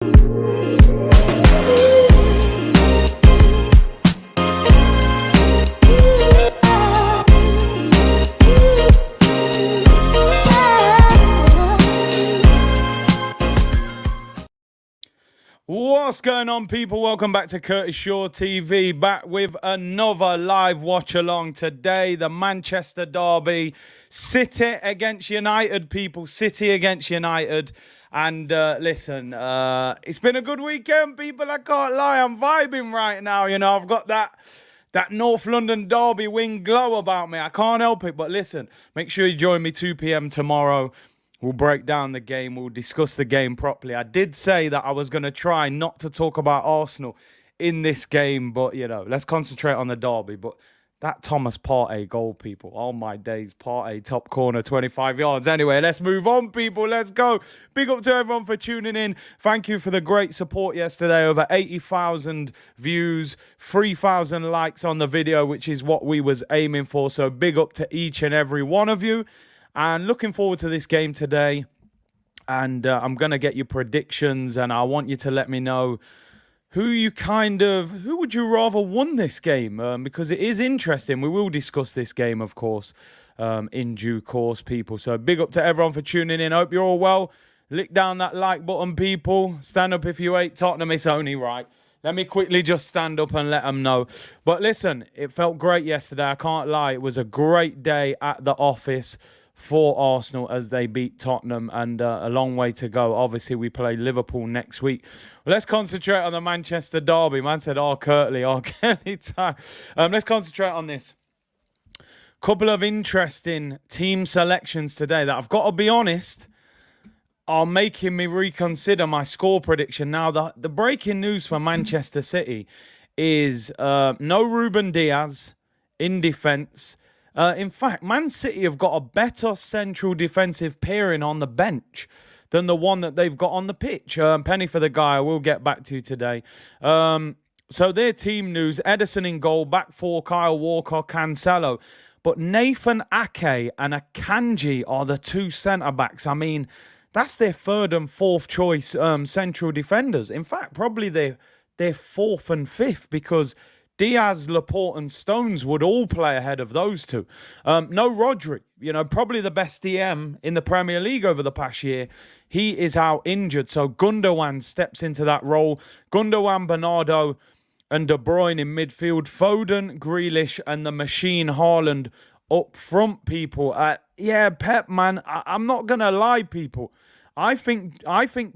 What's going on, people? Welcome back to Curtis Shaw TV, back with another live watch along today. The Manchester derby, City against United, people. City against United. And listen, it's been a good weekend, people. I can't lie, I'm vibing right now. You know, I've got that North London derby wing glow about me. I can't help it. But listen, make sure you join me 2 p.m. tomorrow. We'll break down the game. We'll discuss the game properly. I did say that I was going to try not to talk about Arsenal in this game, but, you know, let's concentrate on the derby. But that Thomas Partey goal, people. Oh, my days. Partey, top corner, 25 yards. Anyway, let's move on, people. Let's go. Big up to everyone for tuning in. Thank you for the great support yesterday. Over 80,000 views, 3,000 likes on the video, which is what we was aiming for. So big up to each and every one of you. And looking forward to this game today. And I'm going to get your predictions. And I want you to let me know who would you rather won this game? Because it is interesting. We will discuss this game, of course, in due course, people. So big up to everyone for tuning in. Hope you're all well. Lick down that like button, people. Stand up if you hate Tottenham. It's only right. Let me quickly just stand up and let them know. But listen, it felt great yesterday. I can't lie. It was a great day at the office for Arsenal as they beat Tottenham, and a long way to go. Obviously, we play Liverpool next week. Well, let's concentrate on the Manchester derby. Man said, Kelly time. Let's concentrate on this. Couple of interesting team selections today that I've got to be honest are making me reconsider my score prediction. Now, the breaking news for Manchester City is no Ruben Diaz in defence. In fact, Man City have got a better central defensive pairing on the bench than the one that they've got on the pitch. Penny for the guy, I will get back to you today. So their team news, Ederson in goal, back four, Kyle Walker, Cancelo. But Nathan Ake and Akanji are the two centre-backs. I mean, that's their third and fourth choice central defenders. In fact, probably their fourth and fifth, because Diaz, Laporte and Stones would all play ahead of those two. No Rodri, you know, probably the best DM in the Premier League over the past year. He is out injured, so Gundogan steps into that role. Gundogan, Bernardo and De Bruyne in midfield. Foden, Grealish and the machine Haaland up front, people. Yeah, Pep, man, I'm not going to lie, people. I think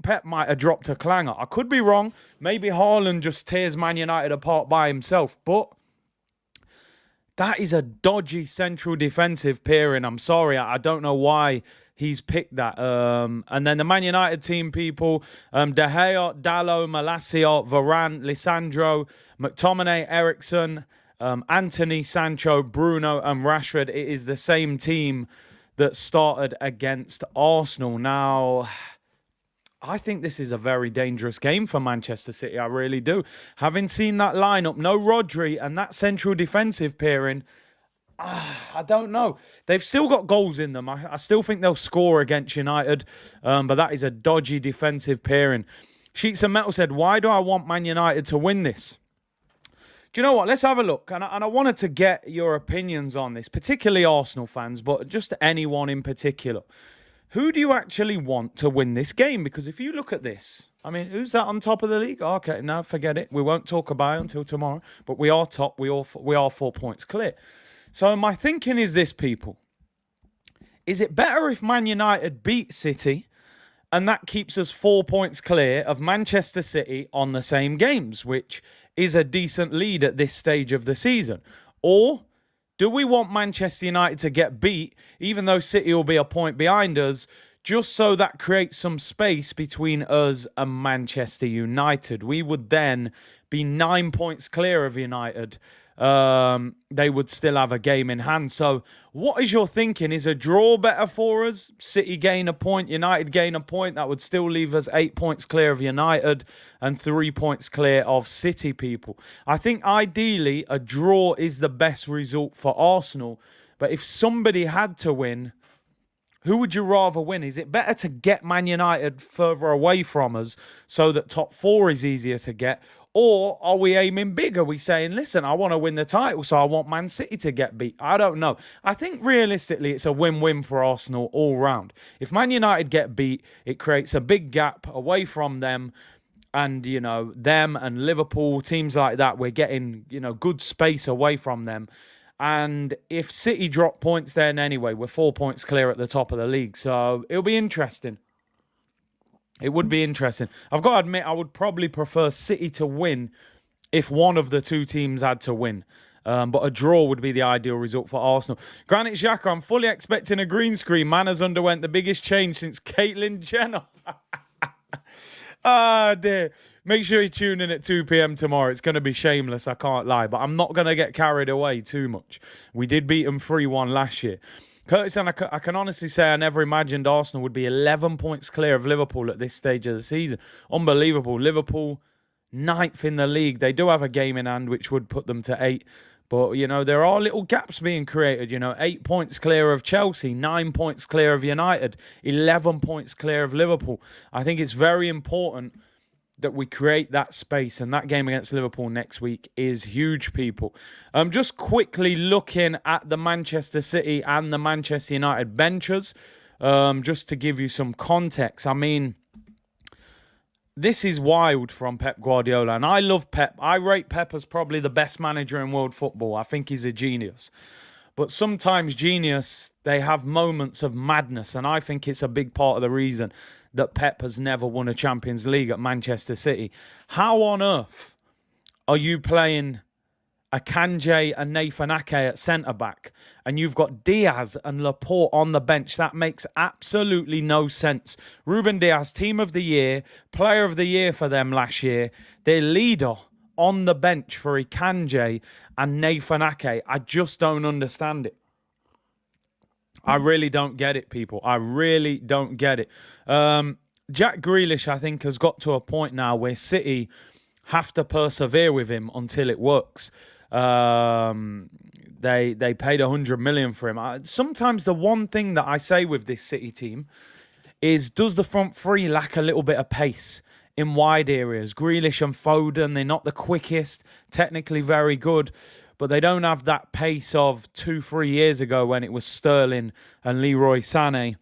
Pep might have dropped a clanger. I could be wrong. Maybe Haaland just tears Man United apart by himself. But that is a dodgy central defensive pairing. I'm sorry. I don't know why he's picked that. And then the Man United team, people. De Gea, Dalot, Malacia, Varane, Lisandro, McTominay, Eriksson, Anthony, Sancho, Bruno and Rashford. It is the same team that started against Arsenal. Now, I think this is a very dangerous game for Manchester City. I really do. Having seen that lineup, no Rodri and that central defensive pairing, I don't know. They've still got goals in them. I still think they'll score against United, but that is a dodgy defensive pairing. Sheets of Metal said, why do I want Man United to win this? Do you know what? Let's have a look. And I wanted to get your opinions on this, particularly Arsenal fans, but just anyone in particular. Who do you actually want to win this game? Because if you look at this, I mean, who's that on top of the league? Okay, no, forget it. We won't talk about it until tomorrow. But we are top. We are 4 points clear. So my thinking is this, people. Is it better if Man United beat City and that keeps us 4 points clear of Manchester City on the same games, which is a decent lead at this stage of the season? Or do we want Manchester United to get beat, even though City will be a point behind us, just so that creates some space between us and Manchester United? We would then be 9 points clear of United. They would still have a game in hand. So what is your thinking? Is a draw better for us? City gain a point, United gain a point. That would still leave us 8 points clear of United and 3 points clear of City, people. I think ideally a draw is the best result for Arsenal. But if somebody had to win, Who would you rather win? Is it better to get Man United further away from us so that top four is easier to get? Or are we aiming big? Are we saying, listen, I want to win the title, so I want Man City to get beat? I don't know. I think realistically, it's a win-win for Arsenal all round. If Man United get beat, it creates a big gap away from them. And, you know, them and Liverpool, teams like that, we're getting, you know, good space away from them. And if City drop points, then anyway, we're 4 points clear at the top of the league. So it'll be interesting. It would be interesting. I've got to admit, I would probably prefer City to win if one of the two teams had to win. But a draw would be the ideal result for Arsenal. Granite Xhaka, I'm fully expecting a green screen. Man has underwent the biggest change since Caitlyn Jenner. Ah, dear. Make sure you tune in at 2 p.m. tomorrow. It's going to be shameless, I can't lie. But I'm not going to get carried away too much. We did beat them 3-1 last year. Curtis, and I can honestly say I never imagined Arsenal would be 11 points clear of Liverpool at this stage of the season. Unbelievable. Liverpool, 9th in the league. They do have a game in hand, which would put them to 8. But, you know, there are little gaps being created. You know, 8 points clear of Chelsea, 9 points clear of United, 11 points clear of Liverpool. I think it's very important that we create that space, and that game against Liverpool next week is huge, people. Just quickly looking at the Manchester City and the Manchester United benches, just to give you some context. I mean, this is wild from Pep Guardiola, and I love Pep. I rate Pep as probably the best manager in world football. I think he's a genius. But sometimes genius, they have moments of madness, and I think it's a big part of the reason that Pep has never won a Champions League at Manchester City. How on earth are you playing Akanji and Nathan Ake at centre-back, and you've got Diaz and Laporte on the bench? That makes absolutely no sense. Ruben Diaz, Team of the Year, Player of the Year for them last year. Their leader on the bench for Akanji and Nathan Ake. I just don't understand it. I really don't get it, people. I really don't get it. Jack Grealish, I think, has got to a point now where City have to persevere with him until it works. They paid 100 million for him. Sometimes the one thing that I say with this City team is, does the front three lack a little bit of pace in wide areas? Grealish and Foden, they're not the quickest, technically very good, but they don't have that pace of 2-3 years ago when it was Sterling and Leroy Sané.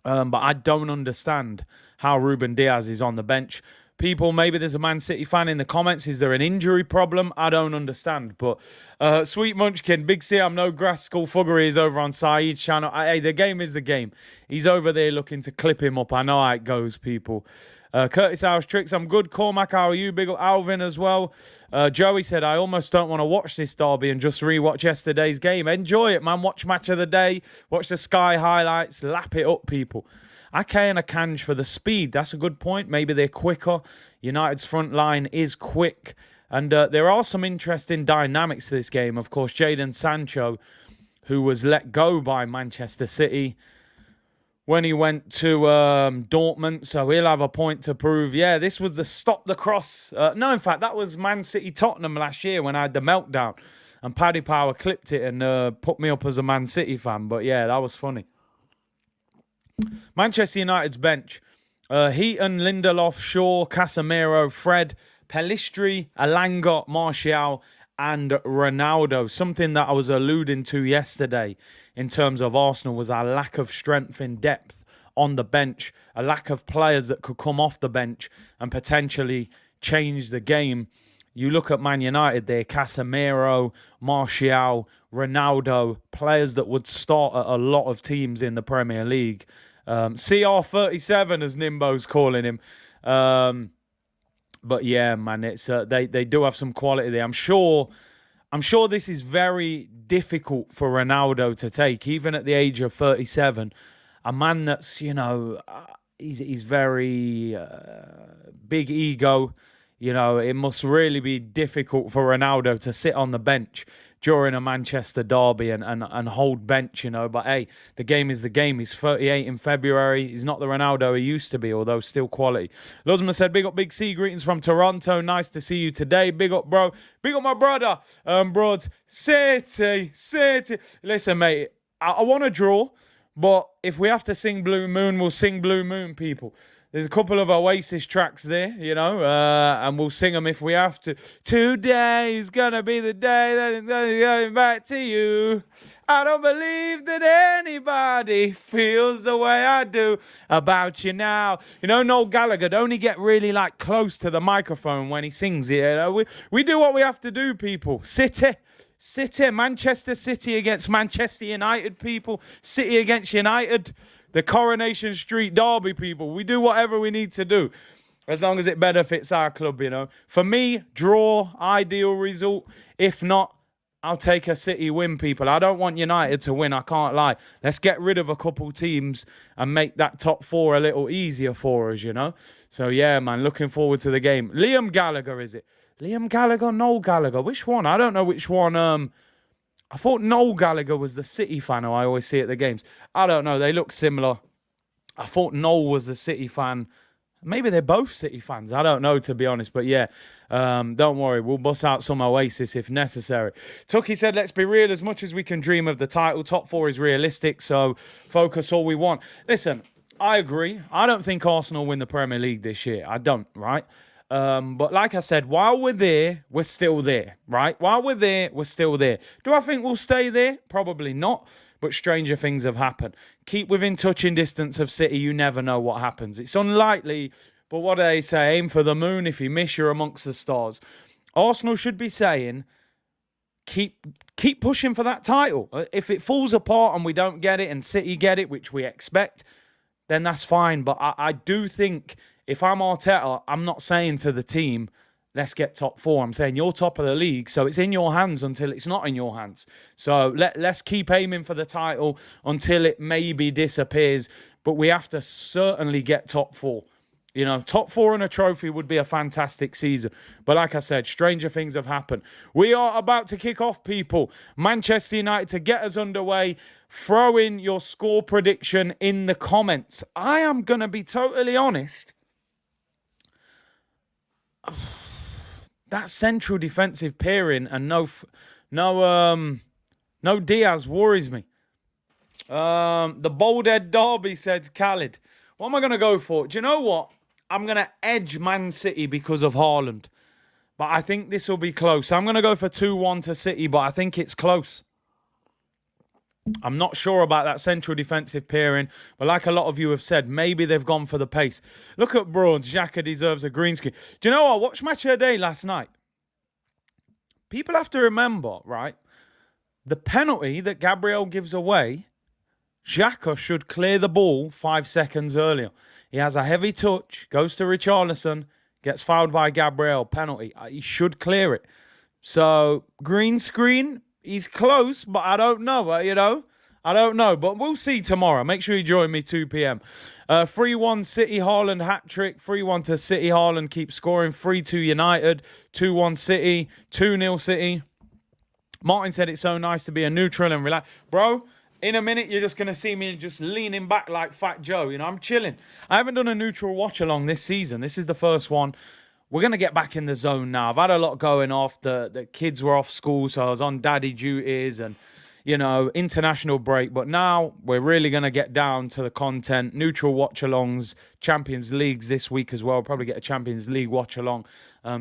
But I don't understand how Ruben Diaz is on the bench. People, maybe there's a Man City fan in the comments. Is there an injury problem? I don't understand. But Sweet Munchkin, Big C, I'm no grass school fuggery is over on Saeed's channel. Hey, the game is the game. He's over there looking to clip him up. I know how it goes, people. Curtis House Tricks, I'm good. Cormac, how are you? Big up Alvin as well. Joey said, I almost don't want to watch this derby and just rewatch yesterday's game. Enjoy it, man. Watch match of the day. Watch the Sky highlights. Lap it up, people. Ake and Akanji for the speed. That's a good point. Maybe they're quicker. United's front line is quick. And there are some interesting dynamics to this game. Of course, Jadon Sancho, who was let go by Manchester City when he went to Dortmund, so he'll have a point to prove. Yeah, this was the stop the cross. No, in fact, that was Man City Tottenham last year when I had the meltdown. And Paddy Power clipped it and put me up as a Man City fan. But yeah, that was funny. Manchester United's bench. Heaton, Lindelof, Shaw, Casemiro, Fred, Pellistri, Alanga, Martial, and Ronaldo. Something that I was alluding to yesterday in terms of Arsenal was our lack of strength in depth on the bench, a lack of players that could come off the bench and potentially change the game. You look at Man United there, Casemiro, Martial, Ronaldo, players that would start at a lot of teams in the Premier League. CR37, as Nimbo's calling him. But yeah, man, it's they do have some quality there. I'm sure this is very difficult for Ronaldo to take, even at the age of 37. A man that's, you know, he's very big ego. You know, it must really be difficult for Ronaldo to sit on the bench during a Manchester derby and hold bench, you know. But hey, the game is the game. He's 38 in February. He's not the Ronaldo he used to be, although still quality. Luzma said, big up Big C. Greetings from Toronto. Nice to see you today. Big up, bro. Big up my brother. Broads. City. Listen, mate, I want to draw. But if we have to sing Blue Moon, we'll sing Blue Moon, people. There's a couple of Oasis tracks there, and we'll sing them if we have to. Today's gonna be the day that it's going back to you. I don't believe that anybody feels the way I do about you now. Noel Gallagher only get really close to the microphone when he sings it. We do what we have to do, people. City, Manchester City against Manchester United, people. City against United. The Coronation Street derby, people. We do whatever we need to do as long as it benefits our club, For me, draw, ideal result. If not, I'll take a City win, people. I don't want United to win, I can't lie. Let's get rid of a couple teams and make that top four a little easier for us, So, yeah, man, looking forward to the game. Liam Gallagher, is it? Liam Gallagher, Noel Gallagher. Which one? I don't know which one. I thought Noel Gallagher was the City fan who I always see at the games. I don't know. They look similar. I thought Noel was the City fan. Maybe they're both City fans. I don't know, to be honest. But yeah, don't worry. We'll bust out some Oasis if necessary. Tucky said, let's be real. As much as we can dream of the title, top four is realistic. So focus all we want. Listen, I agree. I don't think Arsenal win the Premier League this year. I don't, right? But like I said, while we're there, we're still there, right? While we're there, we're still there. Do I think we'll stay there? Probably not. But stranger things have happened. Keep within touching distance of City. You never know what happens. It's unlikely, but what do they say? Aim for the moon. If you miss, you're amongst the stars. Arsenal should be saying, keep pushing for that title. If it falls apart and we don't get it and City get it, which we expect, then that's fine. But I do think if I'm Arteta, I'm not saying to the team, let's get top four. I'm saying you're top of the league, so it's in your hands until it's not in your hands. So let's keep aiming for the title until it maybe disappears. But we have to certainly get top four. Top four and a trophy would be a fantastic season. But like I said, stranger things have happened. We are about to kick off, people. Manchester United, to get us underway. Throw in your score prediction in the comments. I am going to be totally honest. That central defensive pairing and no Diaz worries me. The Boldhead Derby, said Khalid. What am I going to go for? Do you know what? I'm going to edge Man City because of Haaland. But I think this will be close. I'm going to go for 2-1 to City, but I think it's close. I'm not sure about that central defensive pairing, but like a lot of you have said, maybe they've gone for the pace. Look at Braun. Xhaka deserves a green screen. Do you know what? I watched Match of the Day last night. People have to remember, right? The penalty that Gabriel gives away, Xhaka should clear the ball 5 seconds earlier. He has a heavy touch, goes to Richarlison, gets fouled by Gabriel, penalty. He should clear it. So, green screen, he's close, but I don't know, I don't know, but we'll see tomorrow. Make sure you join me 2 p.m. 3-1 City, Haaland hat-trick. 3-1 to City, Haaland keeps scoring. 3-2 United, 2-1 City, 2-0 City. Martin said it's so nice to be a neutral and relax. Bro, in a minute, you're just going to see me just leaning back like Fat Joe. I'm chilling. I haven't done a neutral watch-along this season. This is the first one. We're going to get back in the zone now. I've had a lot going off. The kids were off school, so I was on daddy duties and, international break. But now we're really going to get down to the content. Neutral watch-alongs, Champions Leagues this week as well. Probably get a Champions League watch-along.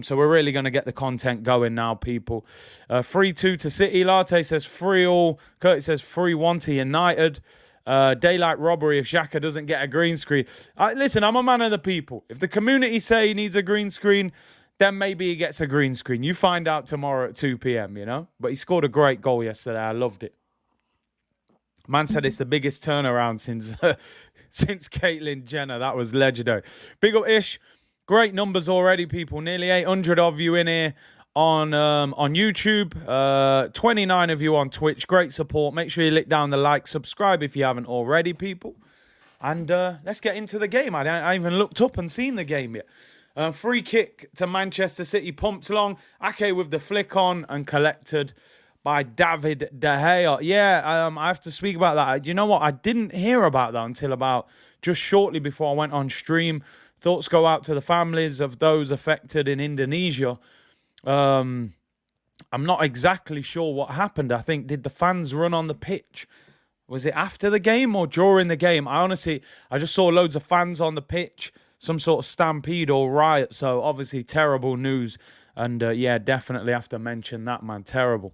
So we're really going to get the content going now, people. 3-2 to City. Latte says 3-all. Curtis says 3-1 to United. Daylight robbery if Xhaka doesn't get a green screen. Listen, I'm a man of the people. If the community say he needs a green screen, then maybe he gets a green screen. You find out tomorrow at 2 p.m., But he scored a great goal yesterday. I loved it. Man said it's the biggest turnaround since Caitlyn Jenner. That was legendary. Big up Ish. Great numbers already, people. Nearly 800 of you in here on YouTube. 29 of you on Twitch. Great support. Make sure you lick down the like. Subscribe if you haven't already, people. And let's get into the game. I even looked up and seen the game yet. Free kick to Manchester City. Pumped long. Ake with the flick on and collected by David De Gea. Yeah, I have to speak about that. You know what? I didn't hear about that until about just shortly before I went on stream. Thoughts go out to the families of those affected in Indonesia. I'm not exactly sure what happened. I think, did the fans run on the pitch? Was it after the game or during the game? I just saw loads of fans on the pitch, some sort of stampede or riot. So obviously terrible news. And yeah, definitely have to mention that, man. Terrible.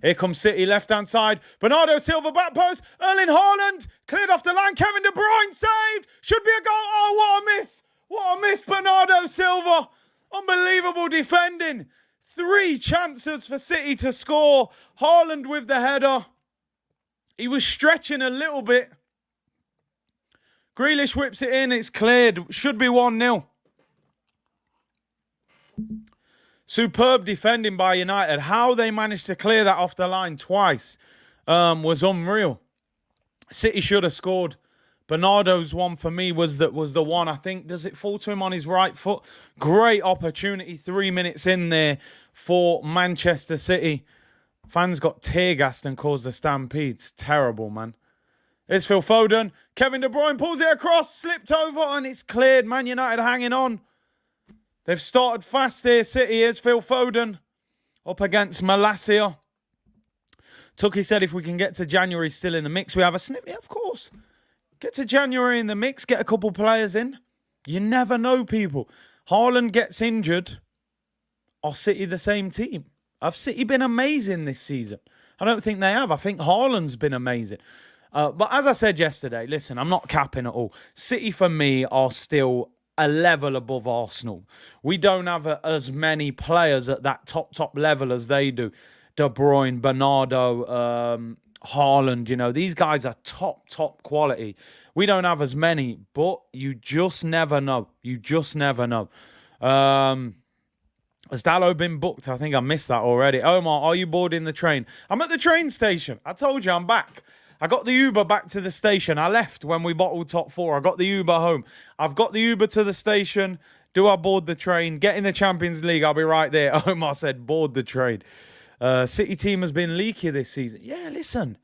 Here comes City, left-hand side. Bernardo Silva, back post. Erling Haaland, cleared off the line. Kevin De Bruyne saved. Should be a goal. Oh, what a miss. What a miss, Bernardo Silva. Unbelievable defending. 3 chances for City to score. Haaland with the header. He was stretching a little bit. Grealish whips it in. It's cleared. Should be 1-0. Superb defending by United. How they managed to clear that off the line twice was unreal. City should have scored. Bernardo's one for me was the one. I think, does it fall to him on his right foot? Great opportunity 3 minutes in there for Manchester City. Fans got tear-gassed and caused a stampede. It's terrible, man. Here's Phil Foden. Kevin De Bruyne pulls it across, slipped over, and it's cleared. Man United hanging on. They've started fast here, City. Here's Phil Foden up against Malacia. Tucky said if we can get to January still in the mix, we have a snip. Yeah, of course. Get to January in the mix, get a couple players in. You never know, people. Haaland gets injured. Are City the same team? Have City been amazing this season? I don't think they have. I think Haaland's been amazing. But as I said yesterday, listen, I'm not capping at all. City, for me, are still a level above Arsenal. We don't have as many players at that top level as they do. De Bruyne, Bernardo, Haaland, you know, these guys are top quality. We don't have as many, but you just never know. You just never know. Has Dallo been booked? I think I missed that already. Omar, are you boarding the train? I'm at the train station. I told you I'm back. I got the Uber back to the station. I left when we bottled top 4. I got the Uber home. I've got the Uber to the station. Do I board the train? Get in the Champions League. I'll be right there. Omar said board the train. City team has been leaky this season. Yeah, listen.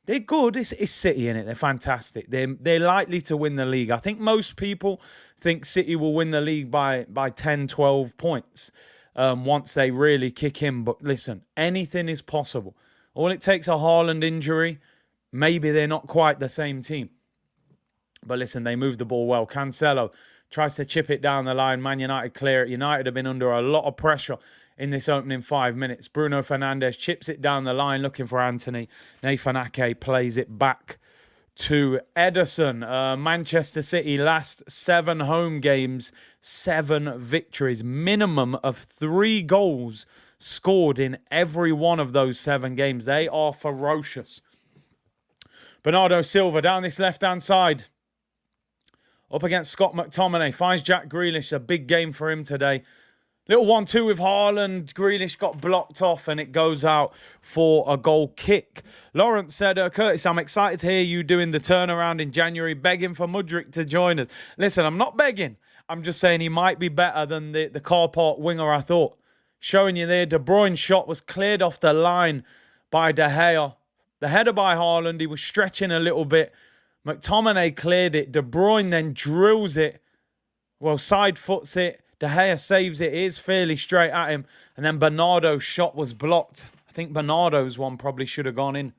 They're good. It's City, innit? They're fantastic. They're likely to win the league. I think most people think City will win the league by 10, 12 points once they really kick in. But listen, anything is possible. All it takes a Haaland injury. Maybe they're not quite the same team. But listen, they move the ball well. Cancelo tries to chip it down the line. Man United clear it. United have been under a lot of pressure in this opening 5 minutes. Bruno Fernandes chips it down the line looking for Anthony. Nathan Ake plays it back to Ederson. Manchester City last 7 home games, 7 victories. Minimum of 3 goals scored in every one of those 7 games. They are ferocious. Bernardo Silva down this left-hand side. Up against Scott McTominay. Finds Jack Grealish. A big game for him today. Little 1-2 with Haaland. Grealish got blocked off and it goes out for a goal kick. Lawrence said, Curtis, I'm excited to hear you doing the turnaround in January, begging for Mudryk to join us. Listen, I'm not begging. I'm just saying he might be better than the car park winger I thought. Showing you there, De Bruyne's shot was cleared off the line by De Gea. The header by Haaland, he was stretching a little bit. McTominay cleared it. De Bruyne then drills it. Well, side foots it. De Gea saves it. It is fairly straight at him. And then Bernardo's shot was blocked. I think Bernardo's one probably should have gone in.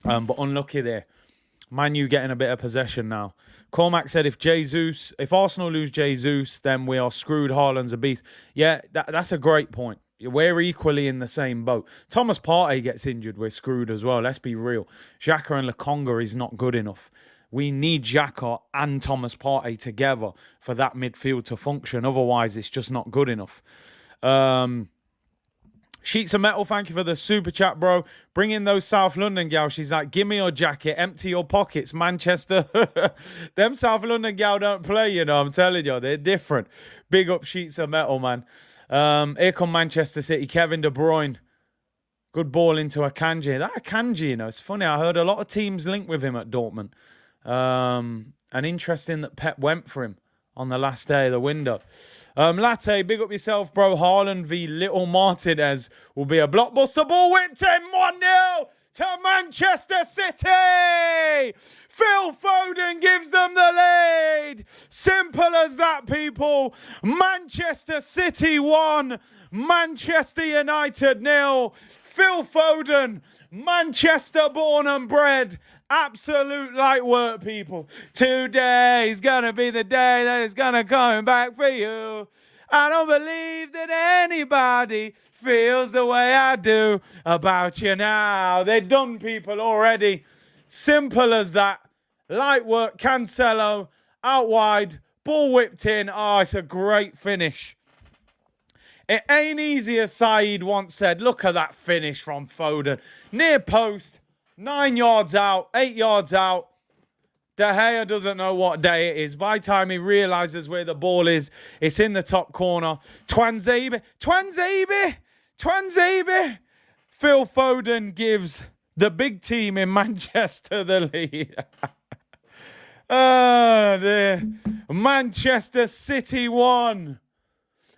But unlucky there. Man U getting a bit of possession now. Cormac said if Arsenal lose Jesus, then we are screwed. Haaland's a beast. Yeah, that's a great point. We're equally in the same boat. Thomas Partey gets injured, we're screwed as well. Let's be real. Xhaka and Lokonga is not good enough. We need Xhaka and Thomas Partey together for that midfield to function. Otherwise, it's just not good enough. Sheets of Metal, thank you for the super chat, bro. Bring in those South London gals. She's like, give me your jacket, empty your pockets, Manchester. Them South London gal don't play, you know. I'm telling you, they're different. Big up Sheets of Metal, man. Here come Manchester City. Kevin De Bruyne. Good ball into Akanji. That Akanji, you know, it's funny. I heard a lot of teams linked with him at Dortmund. And interesting that Pep went for him on the last day of the window. Latte, big up yourself, bro. Haaland v Little Martinez will be a blockbuster ball win 10-1-0 to Manchester City. Phil Foden gives them the lead. Simple as that, people. Manchester City 1, Manchester United 0. Phil Foden, Manchester born and bred. Absolute light work, people. Today's gonna be the day that is gonna come back for you. I don't believe that anybody feels the way I do about you now. They're done, people, already. Simple as that. Light work, Cancelo, out wide, ball whipped in. Oh, it's a great finish. It ain't easy, as Saeed once said. Look at that finish from Foden. Near post, 9 yards out, 8 yards out. De Gea doesn't know what day it is. By the time he realises where the ball is, it's in the top corner. Twanzebe. Phil Foden gives the big team in Manchester the lead. Oh, dear. Manchester City won.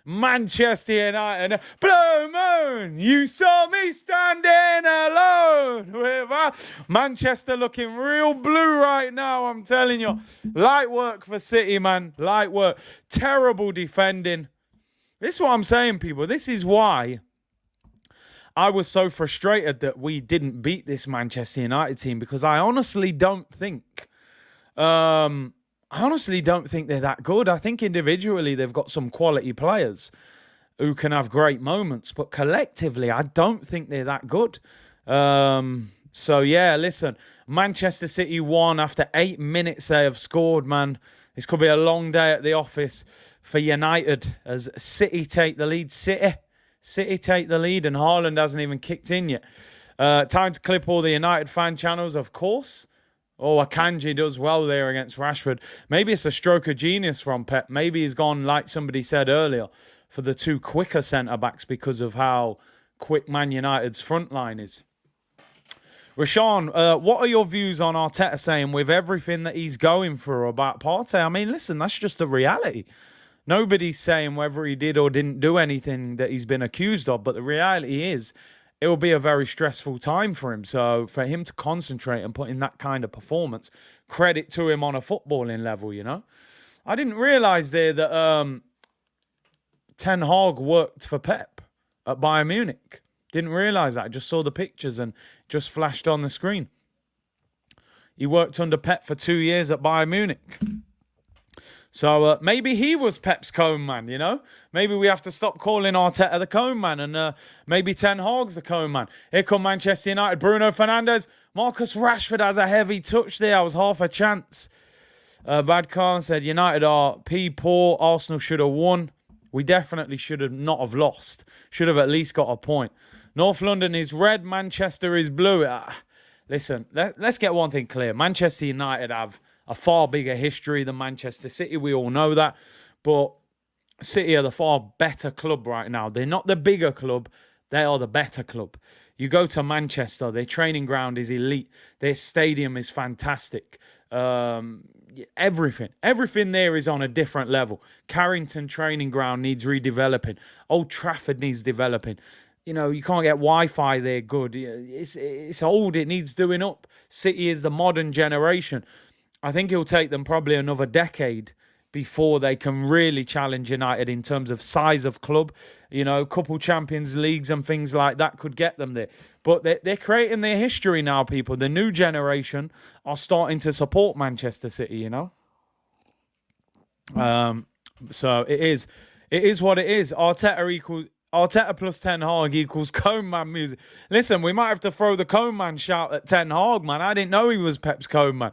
Manchester United. Blue Moon, you saw me standing alone. Manchester looking real blue right now, I'm telling you. Light work for City, man. Light work. Terrible defending. This is what I'm saying, people. This is why I was so frustrated that we didn't beat this Manchester United team, because I honestly don't think they're that good. I think individually they've got some quality players who can have great moments, but collectively I don't think they're that good. So yeah, listen, Manchester City won after 8 minutes. They have scored, man. This could be a long day at the office for United as City take the lead. City take the lead, and Haaland hasn't even kicked in yet. Time to clip all the United fan channels, of course. Oh, Akanji does well there against Rashford. Maybe it's a stroke of genius from Pep. Maybe he's gone, like somebody said earlier, for the two quicker centre-backs because of how quick Man United's front line is. Rashawn, what are your views on Arteta saying with everything that he's going through about Partey? I mean, listen, that's just the reality. Nobody's saying whether he did or didn't do anything that he's been accused of, but the reality is it will be a very stressful time for him. So for him to concentrate and put in that kind of performance, credit to him on a footballing level, you know. I didn't realise there that Ten Hag worked for Pep at Bayern Munich. Didn't realise that. I just saw the pictures and just flashed on the screen. He worked under Pep for 2 years at Bayern Munich. So maybe he was Pep's cone man, you know? Maybe we have to stop calling Arteta the cone man, and maybe Ten Hag's the cone man. Here come Manchester United. Bruno Fernandes. Marcus Rashford has a heavy touch there. I was half a chance. Bad Khan said United are poor. Arsenal should have won. We definitely should have not have lost. Should have at least got a point. North London is red. Manchester is blue. Listen, let's get one thing clear. Manchester United have a far bigger history than Manchester City. We all know that. But City are the far better club right now. They're not the bigger club. They are the better club. You go to Manchester, their training ground is elite. Their stadium is fantastic. Everything there is on a different level. Carrington training ground needs redeveloping. Old Trafford needs developing. You know, you can't get Wi-Fi there good. It's old. It needs doing up. City is the modern generation. I think it'll take them probably another decade before they can really challenge United in terms of size of club. You know, couple Champions Leagues and things like that could get them there. But they're creating their history now, people. The new generation are starting to support Manchester City, you know. So it is what it is. Arteta plus Ten Hag equals Cone Man music. Listen, we might have to throw the Cone Man shout at Ten Hag, man. I didn't know he was Pep's Cone Man.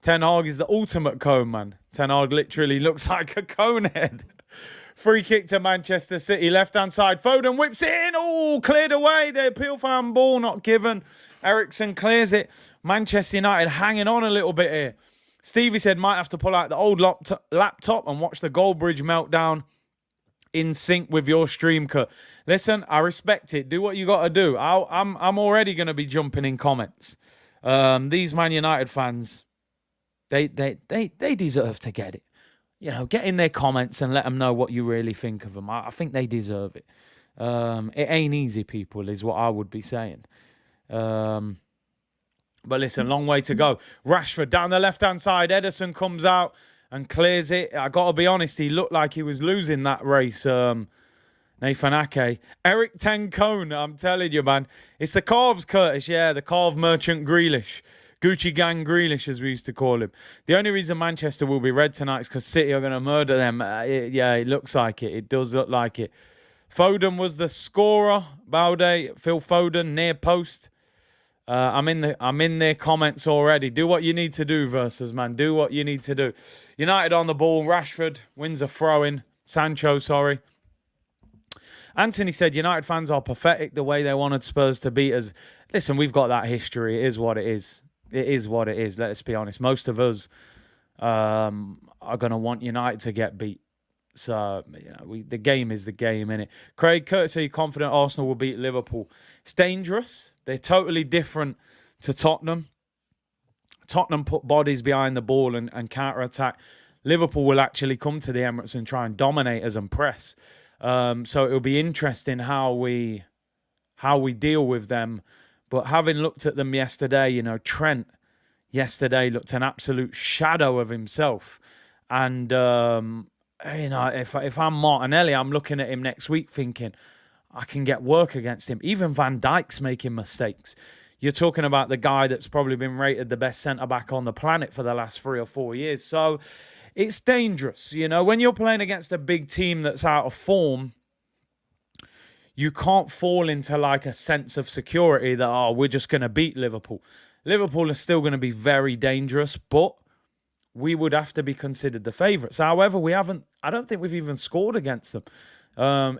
Ten Hag is the ultimate cone man. Ten Hag literally looks like a cone head. Free kick to Manchester City. Left-hand side. Foden whips it in. Oh, cleared away. The appeal fan ball not given. Ericsson clears it. Manchester United hanging on a little bit here. Stevie said might have to pull out the old laptop and watch the Goldbridge meltdown in sync with your stream cut. Listen, I respect it. Do what you got to do. I'm already going to be jumping in comments. These Man United fans... They deserve to get it. You know, get in their comments and let them know what you really think of them. I think they deserve it. It ain't easy, people, is what I would be saying. But listen, long way to go. Rashford down the left-hand side. Ederson comes out and clears it. I got to be honest, he looked like he was losing that race. Now, Nathan Ake. Eric Tencone, I'm telling you, man. It's the Carves, Curtis. Yeah, the Carve Merchant Grealish. Gucci Gang Grealish, as we used to call him. The only reason Manchester will be red tonight is because City are going to murder them. It looks like it. It does look like it. Foden was the scorer. Balde, Phil Foden, near post. I'm in their comments already. Do what you need to do, Versus, man. Do what you need to do. United on the ball. Rashford wins a throw-in. Sancho, sorry. Anthony said United fans are pathetic the way they wanted Spurs to beat us. Listen, we've got that history. It is what it is. It is what it is. Let's be honest. Most of us are going to want United to get beat. So, the game is the game, innit? Craig Curtis, are you confident Arsenal will beat Liverpool? It's dangerous. They're totally different to Tottenham. Tottenham put bodies behind the ball and counter-attack. Liverpool will actually come to the Emirates and try and dominate us and press. So it'll be interesting how we deal with them. But having looked at them yesterday, Trent yesterday looked an absolute shadow of himself. And, if I'm Martinelli, I'm looking at him next week thinking, I can get work against him. Even Van Dijk's making mistakes. You're talking about the guy that's probably been rated the best centre-back on the planet for the last 3 or 4 years. So it's dangerous. When you're playing against a big team that's out of form, you can't fall into like a sense of security that, we're just going to beat Liverpool. Liverpool is still going to be very dangerous, but we would have to be considered the favourites. However, I don't think we've even scored against them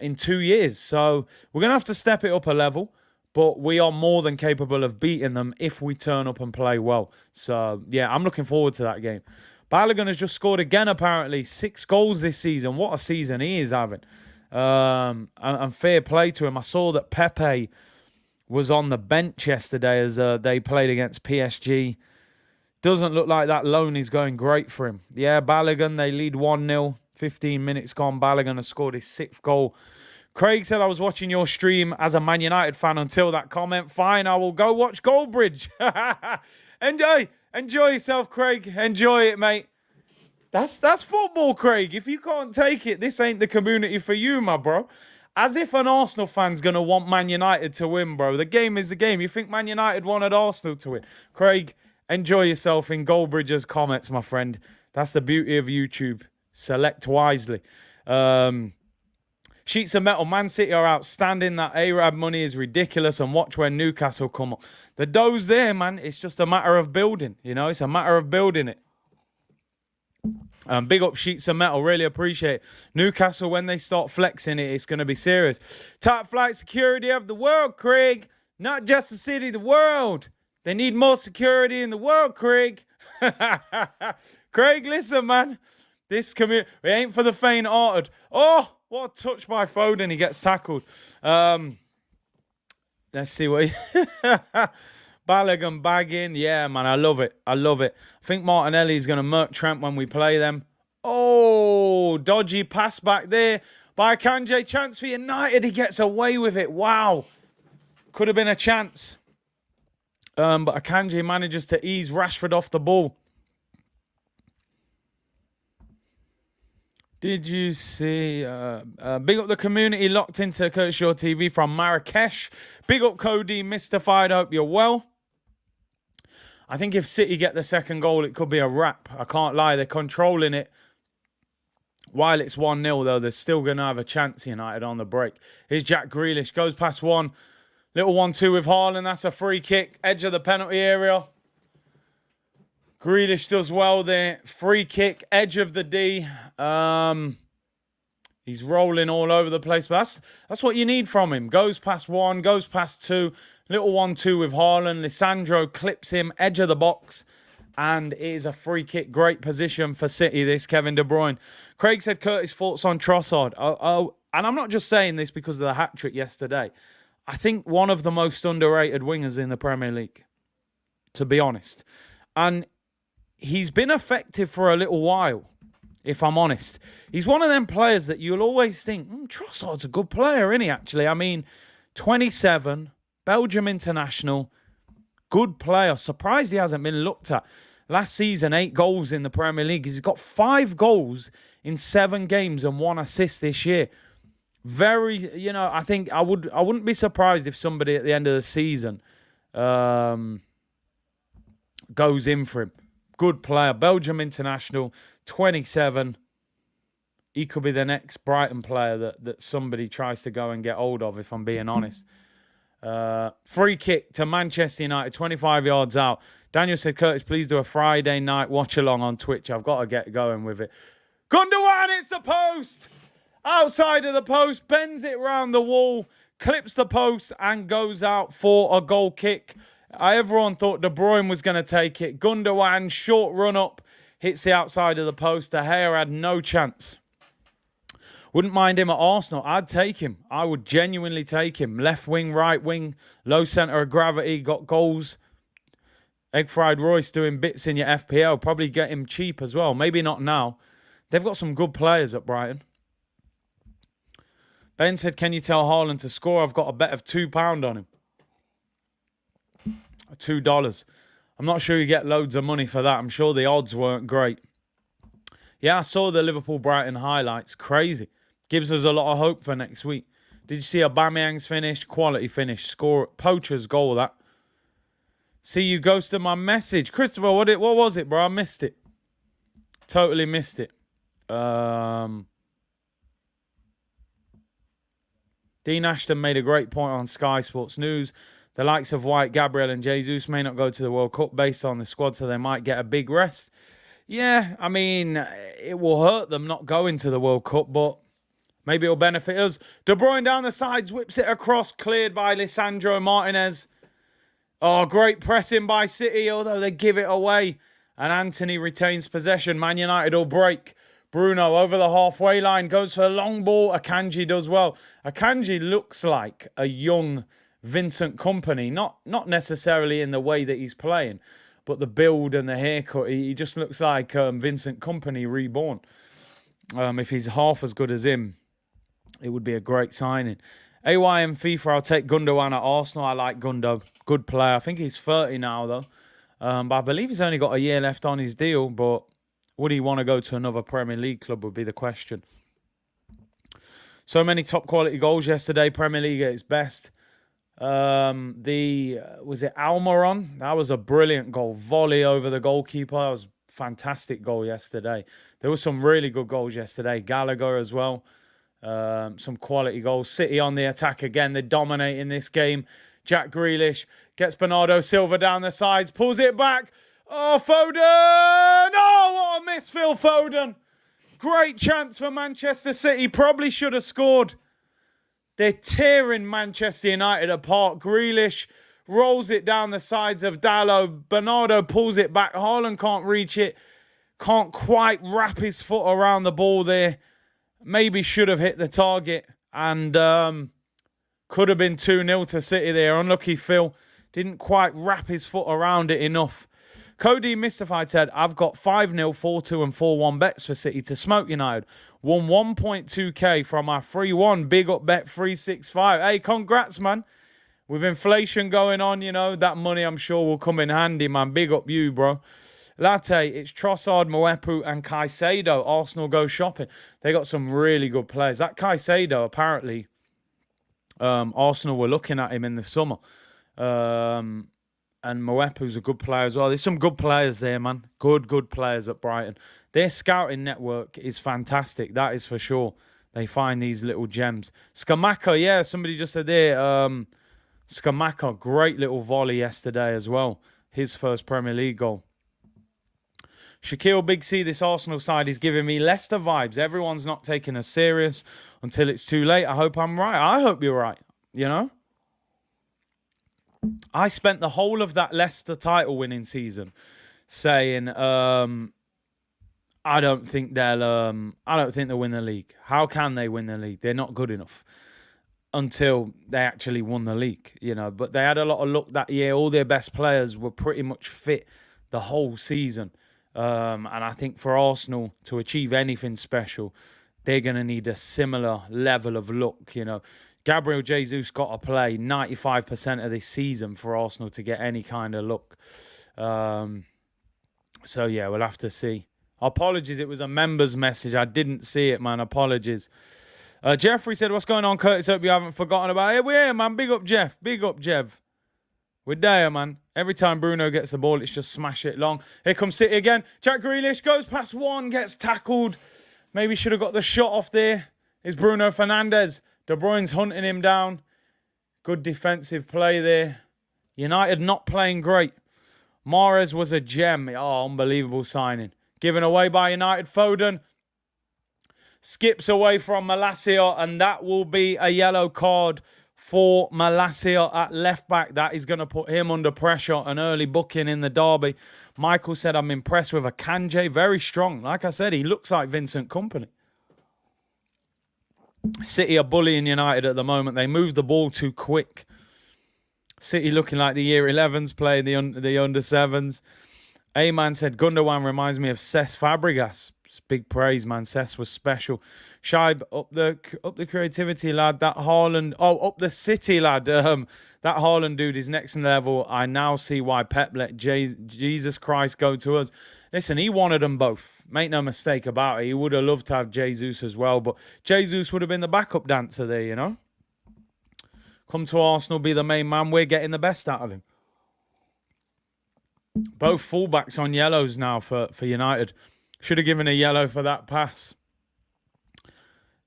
in 2 years. So we're going to have to step it up a level, but we are more than capable of beating them if we turn up and play well. So, yeah, I'm looking forward to that game. Balogun has just scored again, apparently. 6 goals this season. What a season he is having. And fair play to him. I saw that Pepe was on the bench yesterday as they played against PSG. Doesn't look like that loan is going great for him. Yeah, Balogun, they lead 1-0. 15 minutes gone. Balogun has scored his 6th goal. Craig said, I was watching your stream as a Man United fan until that comment. Fine, I will go watch Goldbridge. Enjoy yourself, Craig. Enjoy it, mate. That's football, Craig. If you can't take it, this ain't the community for you, my bro. As if an Arsenal fan's going to want Man United to win, bro. The game is the game. You think Man United wanted Arsenal to win? Craig, enjoy yourself in Goldbridge's comments, my friend. That's the beauty of YouTube. Select wisely. Sheets of metal. Man City are outstanding. That Arab money is ridiculous. And watch when Newcastle come up. The dough's there, man. It's just a matter of building. It's a matter of building it. Big up Sheets of Metal. Really appreciate it. Newcastle, when they start flexing it, it's going to be serious. Top flight security of the world, Craig. Not just the city, the world. They need more security in the world, Craig. Craig, listen, man. This community, it ain't for the faint-hearted. Oh, what a touch by Foden. He gets tackled. Let's see what he... Balogun bagging. Yeah, man, I love it. I love it. I think Martinelli's going to murk Trent when we play them. Oh, dodgy pass back there by Akanji. Chance for United. He gets away with it. Wow. Could have been a chance. But Akanji manages to ease Rashford off the ball. Did you see? Big up the community locked into Curtis Shaw TV from Marrakesh. Big up Cody, mystified. I hope you're well. I think if City get the second goal, it could be a wrap. I can't lie. They're controlling it. While it's 1-0, though, they're still going to have a chance, United, on the break. Here's Jack Grealish. Goes past one. Little 1-2 with Haaland. That's a free kick. Edge of the penalty area. Grealish does well there. Free kick. Edge of the D. He's rolling all over the place. But that's what you need from him. Goes past one. Goes past two. Little 1-2 with Haaland. Lisandro clips him. Edge of the box. And it is a free kick. Great position for City, this Kevin De Bruyne. Craig said Curtis thoughts on Trossard. And I'm not just saying this because of the hat-trick yesterday. I think one of the most underrated wingers in the Premier League, to be honest. And he's been effective for a little while, if I'm honest. He's one of them players that you'll always think, Trossard's a good player, isn't he, actually? I mean, 27, Belgium international, good player. Surprised he hasn't been looked at. Last season, 8 goals in the Premier League. He's got 5 goals in 7 games and 1 assist this year. Very, I think I wouldn't be surprised if somebody at the end of the season goes in for him. Good player, Belgium international, 27. He could be the next Brighton player that somebody tries to go and get hold of, if I'm being honest. Free kick to Manchester United, 25 yards out. Daniel said, Curtis, please do a Friday night watch along on Twitch. I've got to get going with it. Gundogan, it's the post! Outside of the post, bends it round the wall, clips the post, and goes out for a goal kick. Everyone thought De Bruyne was going to take it. Gundogan, short run up, hits the outside of the post. De Gea had no chance. Wouldn't mind him at Arsenal. I'd take him. I would genuinely take him. Left wing, right wing, low centre of gravity, got goals. Egg Fried Royce doing bits in your FPL. Probably get him cheap as well. Maybe not now. They've got some good players at Brighton. Ben said, can you tell Haaland to score? I've got a bet of £2 on him. $2. I'm not sure you get loads of money for that. I'm sure the odds weren't great. Yeah, I saw the Liverpool-Brighton highlights. Crazy. Gives us a lot of hope for next week. Did you see Aubameyang's finish? Quality finish. Score. Poacher's goal, that. See, you ghosted my message. Christopher, what was it, bro? I missed it. Totally missed it. Dean Ashton made a great point on Sky Sports News. The likes of White, Gabriel and Jesus may not go to the World Cup based on the squad, so they might get a big rest. Yeah, I mean, it will hurt them not going to the World Cup, but maybe it'll benefit us. De Bruyne down the sides, whips it across, cleared by Lisandro Martinez. Oh, great pressing by City, although they give it away. And Anthony retains possession. Man United will break. Bruno over the halfway line, goes for a long ball. Akanji does well. Akanji looks like a young Vincent Kompany, not necessarily in the way that he's playing, but the build and the haircut, he just looks like Vincent Kompany reborn. If he's half as good as him, it would be a great signing. AYM FIFA, I'll take Gundogan at Arsenal. I like Gundo. Good player. I think he's 30 now, though. But I believe he's only got a year left on his deal, but would he want to go to another Premier League club would be the question. So many top quality goals yesterday. Premier League at its best. Was it Almiron? That was a brilliant goal. Volley over the goalkeeper. That was a fantastic goal yesterday. There were some really good goals yesterday. Gallagher as well. Some quality goals. City on the attack again. They're dominating this game. Jack Grealish gets Bernardo Silva down the sides. Pulls it back. Oh, Foden! Oh, what a miss, Phil Foden. Great chance for Manchester City. Probably should have scored. They're tearing Manchester United apart. Grealish rolls it down the sides of Dalot. Bernardo pulls it back. Haaland can't reach it. Can't quite wrap his foot around the ball there. Maybe should have hit the target. And could have been 2-0 to City there. Unlucky Phil. Didn't quite wrap his foot around it enough. Cody Mystified said, I've got 5-0, 4-2 and 4-1 bets for City to smoke United. Won 1.2k from our 3-1. Big up bet 365. Hey, congrats, man. With inflation going on, that money I'm sure will come in handy, man. Big up you, bro. Latte, it's Trossard, Moepu and Caicedo. Arsenal go shopping. They got some really good players. That Caicedo, apparently, Arsenal were looking at him in the summer. And Moepu's a good player as well. There's some good players there, man. Good players at Brighton. Their scouting network is fantastic. That is for sure. They find these little gems. Skamaka, yeah, somebody just said there. Skamaka, great little volley yesterday as well. His first Premier League goal. Shaquille Big C, this Arsenal side is giving me Leicester vibes. Everyone's not taking us serious until it's too late. I hope I'm right. I hope you're right, I spent the whole of that Leicester title winning season saying, I don't think they'll win the league. How can they win the league? They're not good enough. Until they actually won the league, But they had a lot of luck that year. All their best players were pretty much fit the whole season. And I think for Arsenal to achieve anything special, they're going to need a similar level of luck, Gabriel Jesus got to play 95% of this season for Arsenal to get any kind of luck. So, yeah, we'll have to see. Apologies, it was a member's message. I didn't see it, man. Apologies. Jeffrey said, what's going on, Curtis? Hope you haven't forgotten about it. We're here, man. Big up, Jeff. Big up, Jeff. We're there, man. Every time Bruno gets the ball, it's just smash it long. Here comes City again. Jack Grealish goes past one, gets tackled. Maybe should have got the shot off there. It's Bruno Fernandes. De Bruyne's hunting him down. Good defensive play there. United not playing great. Mahrez was a gem. Oh, unbelievable signing. Given away by United. Foden skips away from Malacia, and that will be a yellow card for Malacia at left back. That is going to put him under pressure. An early booking in the derby. Michael said, I'm impressed with Akanji. Very strong. Like I said, he looks like Vincent Kompany. City are bullying United at the moment. They move the ball too quick. City looking like the year 11s playing the under 7s. A-Man said, Gundogan reminds me of Cesc Fabregas. It's big praise, man. Cesc was special. Shibe, up the creativity, lad. That Haaland, up the City, lad. That Haaland dude is next level. I now see why Pep let Jesus Christ go to us. Listen, he wanted them both. Make no mistake about it. He would have loved to have Jesus as well, but Jesus would have been the backup dancer there, you know. Come to Arsenal, be the main man. We're getting the best out of him. Both fullbacks on yellows now for United. Should have given a yellow for that pass.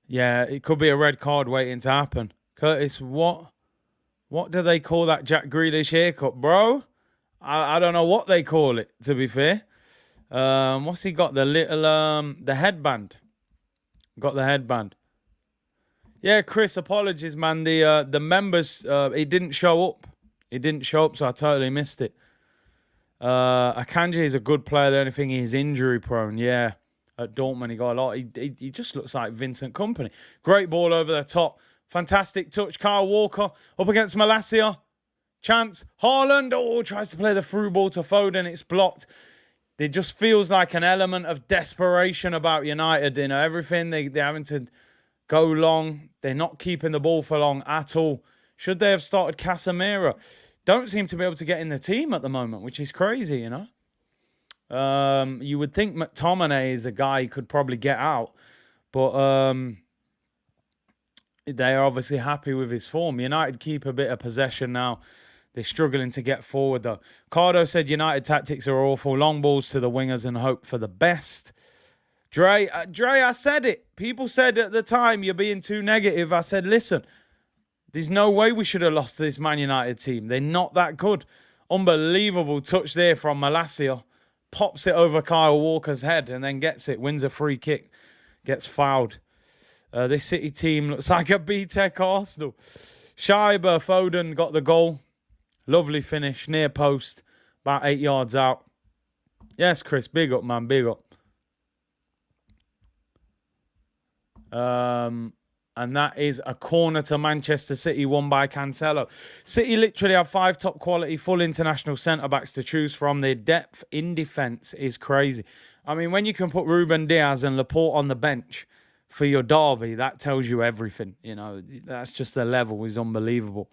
Yeah, it could be a red card waiting to happen. Curtis, what do they call that Jack Grealish haircut, bro? I don't know what they call it, to be fair. What's he got? The little the headband. Got the headband. Yeah, Chris, apologies, man. The members, he didn't show up. He didn't show up, so I totally missed it. Akanji is a good player. The only thing, he's injury prone. Yeah, at Dortmund, he got a lot. He just looks like Vincent Kompany. Great ball over the top. Fantastic touch. Kyle Walker up against Malacia. Chance. Haaland. Oh, tries to play the through ball to Foden. It's blocked. It just feels like an element of desperation about United. You know, everything they're having to go long. They're not keeping the ball for long at all. Should they have started Casemiro? Don't seem to be able to get in the team at the moment, which is crazy, you know. You would think McTominay is the guy who could probably get out, but they're obviously happy with his form. United keep a bit of possession now. They're struggling to get forward, though. Cardo said United tactics are awful. Long balls to the wingers and hope for the best. Dre, I said it. People said at the time, you're being too negative. I said, listen, there's no way we should have lost to this Man United team. They're not that good. Unbelievable touch there from Malacia. Pops it over Kyle Walker's head and then gets it. Wins a free kick. Gets fouled. This City team looks like a B-Tech Arsenal. Schreiber, Foden got the goal. Lovely finish. Near post. About 8 yards out. Yes, Chris. Big up, man. Big up. And that is a corner to Manchester City, won by Cancelo. City literally have 5 top quality, full international centre-backs to choose from. Their depth in defence is crazy. I mean, when you can put Ruben Diaz and Laporte on the bench for your derby, that tells you everything. You know, that's just the level is unbelievable.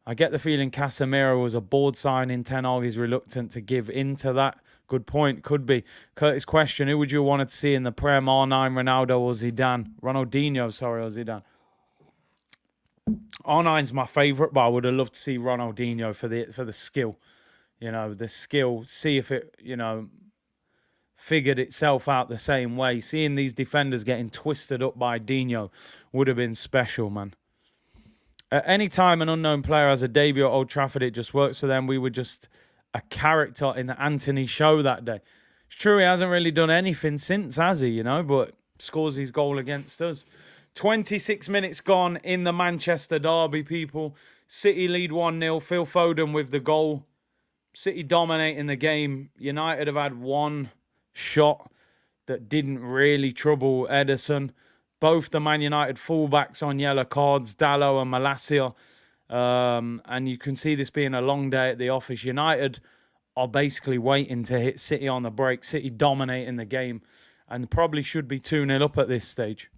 I get the feeling Casemiro was a board signing. Ten Hag is reluctant to give into that. Good point. Could be. Curtis question, who would you want to see in the Prem? R9, Ronaldo or Zidane? Ronaldinho, sorry, or Zidane. R9's my favourite, but I would have loved to see Ronaldinho for the skill. You know, the skill. See if it, you know, figured itself out the same way. Seeing these defenders getting twisted up by Dino would have been special, man. At any time an unknown player has a debut at Old Trafford, it just works for them. We were just a character in the Anthony show that day. It's true he hasn't really done anything since, has he, you know, but scores his goal against us. 26 minutes gone in the Manchester derby, people. City lead 1-0. Phil Foden with the goal. City dominating the game. United have had one shot that didn't really trouble Ederson. Both the Man United fullbacks on yellow cards, Dallo and Malacia. And you can see this being a long day at the office. United are basically waiting to hit City on the break. City dominating the game and probably should be 2-0 up at this stage.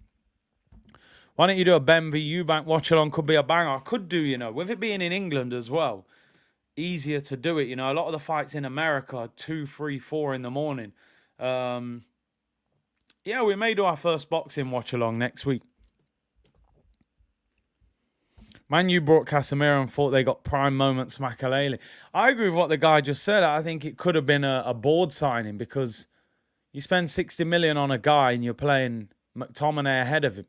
Why don't you do a Ben v Eubank watch along? Could be a banger. I could do, you know, with it being in England as well. Easier to do it, you know. A lot of the fights in America are 2, 3, 4 in the morning. Yeah, we may do our first boxing watch along next week. Man U brought Casemiro and thought they got prime moments Makelele. I agree with what the guy just said. I think it could have been a board signing because you spend 60 million on a guy and you're playing McTominay ahead of him.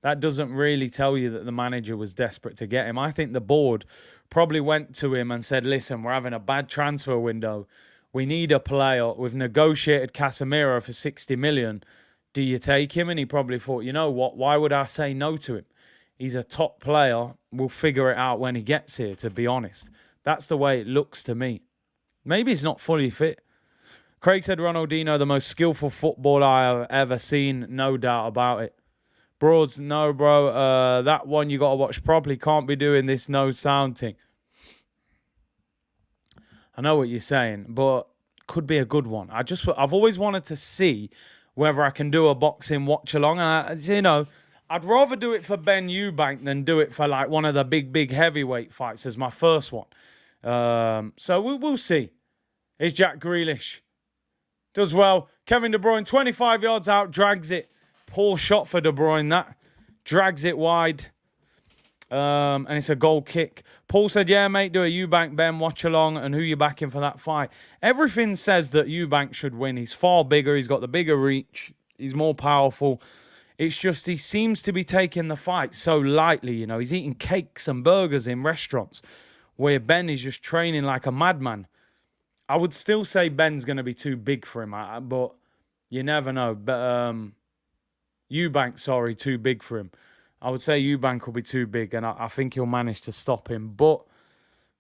That doesn't really tell you that the manager was desperate to get him. I think the board probably went to him and said, listen, we're having a bad transfer window. We need a player. We've negotiated Casemiro for 60 million. Do you take him? And he probably thought, you know what? Why would I say no to him? He's a top player. We'll figure it out when he gets here, to be honest. That's the way it looks to me. Maybe he's not fully fit. Craig said Ronaldinho, the most skillful footballer I've ever seen. No doubt about it. Broads, no, bro. That one you got to watch properly. Can't be doing this no sound thing. I know what you're saying, but could be a good one. I've always wanted to see whether I can do a boxing watch along. And I'd rather do it for Ben Eubank than do it for like one of the big heavyweight fights as my first one. So we'll see. Here's Jack Grealish. Does well. Kevin De Bruyne, 25 yards out, drags it. Poor shot for De Bruyne, that. Drags it wide. And it's a goal kick. Paul said, yeah, mate, do a Eubank, Ben, watch along, and who you backing for that fight? Everything says that Eubank should win. He's far bigger. He's got the bigger reach. He's more powerful. It's just he seems to be taking the fight so lightly. He's eating cakes and burgers in restaurants where Ben is just training like a madman. I would still say Ben's going to be too big for him, but you never know. But Eubank, too big for him. I would say Eubank will be too big, and I think he'll manage to stop him. But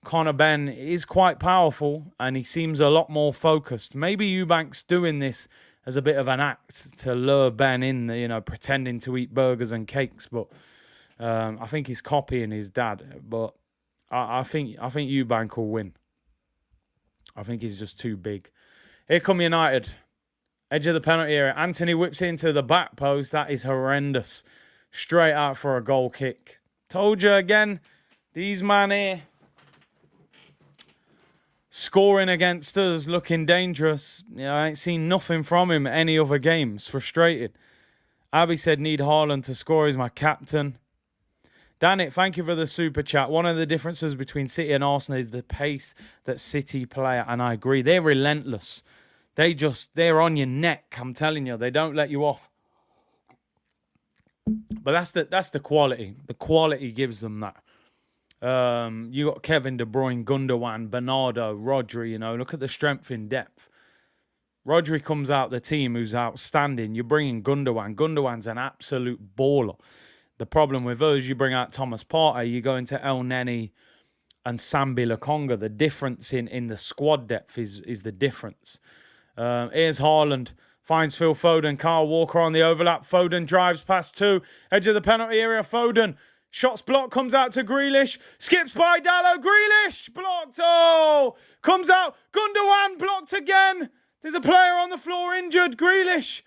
Conor Benn is quite powerful, and he seems a lot more focused. Maybe Eubank's doing this as a bit of an act to lure Ben in, pretending to eat burgers and cakes. But I think he's copying his dad. But I think Eubank will win. I think he's just too big. Here come United. Edge of the penalty area. Anthony whips it into the back post. That is horrendous. Straight out for a goal kick. Told you again, these man here scoring against us, looking dangerous. I ain't seen nothing from him any other games. Frustrated. Abby said, need Haaland to score. He's my captain. Danit, thank you for the super chat. One of the differences between City and Arsenal is the pace that City play at, and I agree. They're relentless. They're on your neck, I'm telling you. They don't let you off. But that's the quality. The quality gives them that. You got Kevin De Bruyne, Gundogan, Bernardo, Rodri. Look at the strength in depth. Rodri comes out the team who's outstanding. You're bringing Gundogan. Gundogan's an absolute baller. The problem with us, you bring out Thomas Partey, you go into El Neni and Sambi Lokonga. The difference in the squad depth is the difference. Here's Haaland. Finds Phil Foden. Kyle Walker on the overlap. Foden drives past two. Edge of the penalty area. Foden. Shots blocked. Comes out to Grealish. Skips by Dallo. Grealish. Blocked. Oh. Comes out. Gundogan. Blocked again. There's a player on the floor injured. Grealish.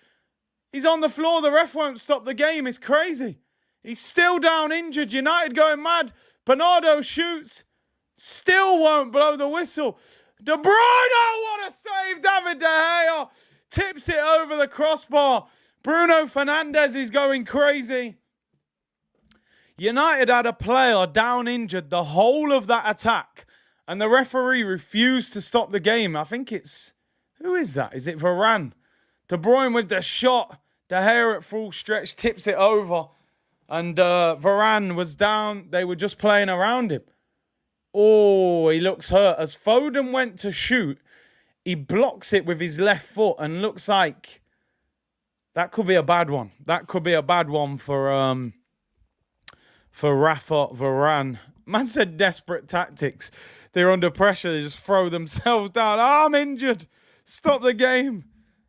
He's on the floor. The ref won't stop the game. It's crazy. He's still down injured. United going mad. Bernardo shoots. Still won't blow the whistle. De Bruyne. Oh, what a save. David De Gea. Tips it over the crossbar. Bruno Fernandes is going crazy. United had a player down injured the whole of that attack, and the referee refused to stop the game. I think it's... Who is that? Is it Varane? De Bruyne with the shot. De Gea at full stretch tips it over, and Varane was down. They were just playing around him. Oh, he looks hurt. As Foden went to shoot, he blocks it with his left foot and looks like that could be a bad one. That could be a bad one for Rafa Varane. Man said desperate tactics. They're under pressure. They just throw themselves down. Oh, I'm injured. Stop the game.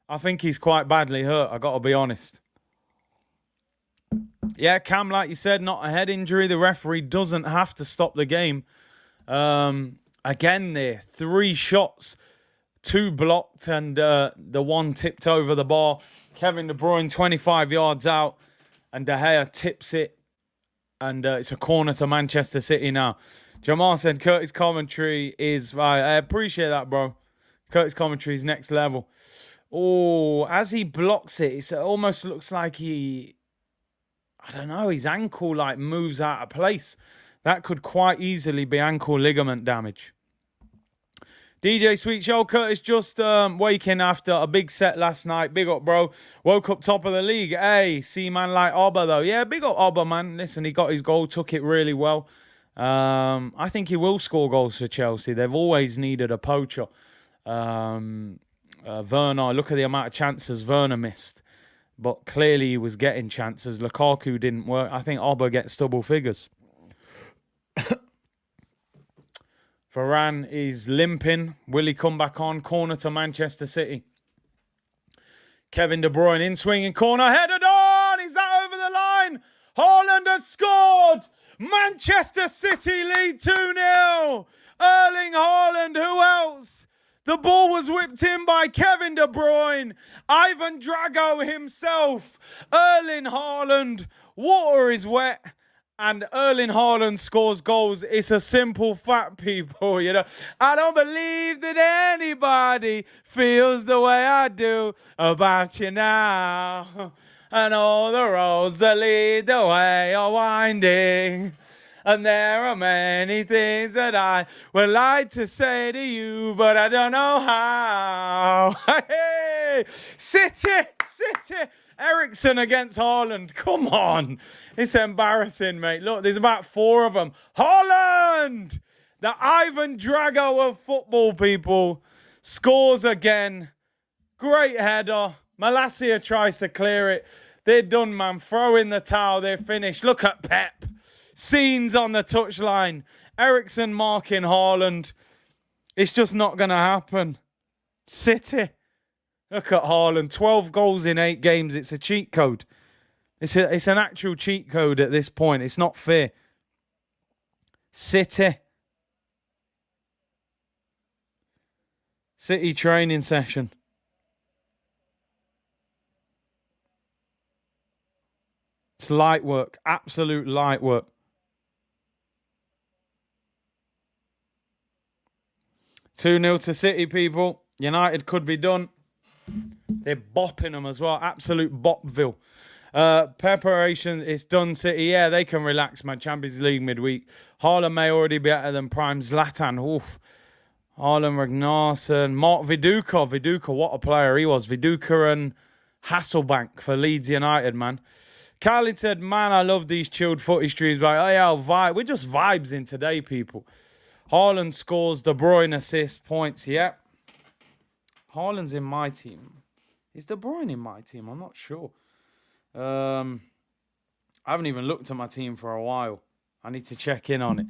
I think he's quite badly hurt. I got to be honest. Yeah, Cam, like you said, not a head injury. The referee doesn't have to stop the game. Again there, 3 shots. 2 blocked and the one tipped over the bar. Kevin De Bruyne 25 yards out and De Gea tips it. And it's a corner to Manchester City now. Jamal said Curtis commentary is... I appreciate that, bro. Curtis commentary is next level. Oh, as he blocks it, it almost looks like he... I don't know, his ankle like moves out of place. That could quite easily be ankle ligament damage. DJ Sweet Show, Curtis just waking after a big set last night. Big up, bro. Woke up top of the league. Hey, see man like Oba, though. Yeah, big up Oba, man. Listen, he got his goal, took it really well. I think he will score goals for Chelsea. They've always needed a poacher. Werner, look at the amount of chances Werner missed. But clearly he was getting chances. Lukaku didn't work. I think Oba gets double figures. Varane is limping. Will he come back on? Corner to Manchester City. Kevin De Bruyne in swinging corner. Headed on! Is that over the line? Haaland has scored! Manchester City lead 2-0. Erling Haaland, who else? The ball was whipped in by Kevin De Bruyne. Ivan Drago himself. Erling Haaland. Water is wet. And Erling Haaland scores goals. It's a simple fact, people, you know. I don't believe that anybody feels the way I do about you now. And all the roads that lead the way are winding. And there are many things that I would like to say to you, but I don't know how. Hey, City. Eriksen against Haaland. Come on. It's embarrassing, mate. Look, there's about 4 of them. Haaland! The Ivan Drago of football, people. Scores again. Great header. Malacia tries to clear it. They're done, man. Throw in the towel. They're finished. Look at Pep. Scenes on the touchline. Eriksen marking Haaland. It's just not going to happen. City. Look at Haaland. 12 goals in 8 games. It's a cheat code. It's an actual cheat code at this point. It's not fair. City training session. It's light work. Absolute light work. (2-0) to City, people. United could be done. They're bopping them as well. Absolute bopville. Preparation is done, City. Yeah, they can relax, man. Champions League midweek. Haaland may already be better than prime Zlatan. Oof. Haaland, Ragnarsson. Mark Viduka. Viduka, what a player he was. Viduka and Hasselbank for Leeds United, man. Carlin said, man, I love these chilled footy streams. Like, oh, yeah, vibe. We're just vibes in today, people. Haaland scores, De Bruyne assist, points. Yeah. Haaland's in my team. Is De Bruyne in my team? I'm not sure. I haven't even looked at my team for a while. I need to check in on it.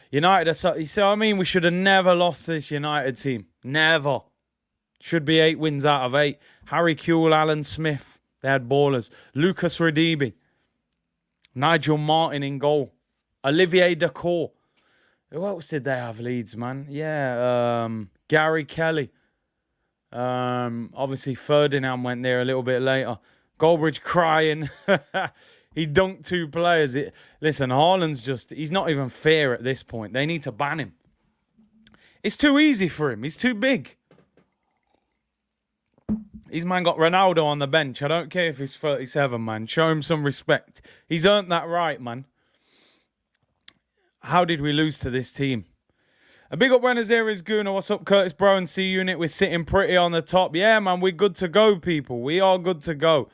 United are so I mean, we should have never lost this United team. Never. Should be 8 wins out of 8. Harry Kewell, Alan Smith. They had ballers. Lucas Radibi. Nigel Martin in goal. Olivier Dacour. Who else did they have, Leeds, man? Yeah, Gary Kelly. Obviously Ferdinand went there a little bit later. Goldbridge crying. He dunked 2 players. Listen, Haaland's he's not even fair at this point. They need to ban him. It's too easy for him. He's too big. His man got Ronaldo on the bench. I don't care if he's 37, man. Show him some respect. He's earned that right, man. How did we lose to this team? A big up Buenos Aires Guna. What's up, Curtis Bro and C Unit? We're sitting pretty on the top. Yeah, man, we're good to go, people. We are good to go.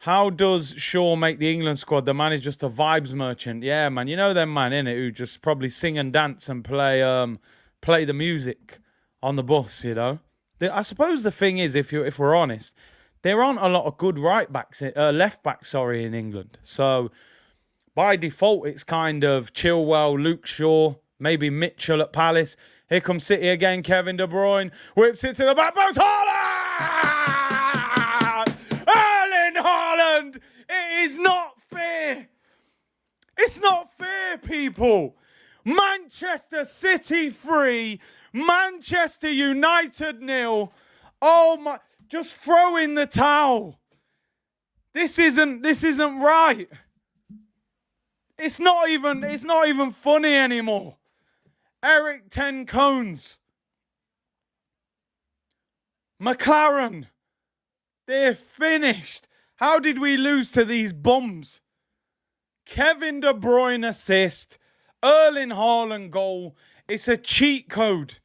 How does Shaw make the England squad? The man is just a vibes merchant. Yeah, man. You know them man, innit? Who just probably sing and dance and play the music on the bus, you know? I suppose the thing is, if we're honest, there aren't a lot of good left backs, in England. So by default, it's kind of Chilwell, Luke Shaw, maybe Mitchell at Palace. Here comes City again. Kevin De Bruyne whips it to the back post. Haaland! Erling Haaland! It is not fair. It's not fair, people. Manchester City 3, Manchester United 0. Oh my! Just throw in the towel. This isn't right. It's not even funny anymore. Eric Ten Cones. McLaren. They're finished. How did we lose to these bums? Kevin De Bruyne assist. Erling Haaland goal. It's a cheat code.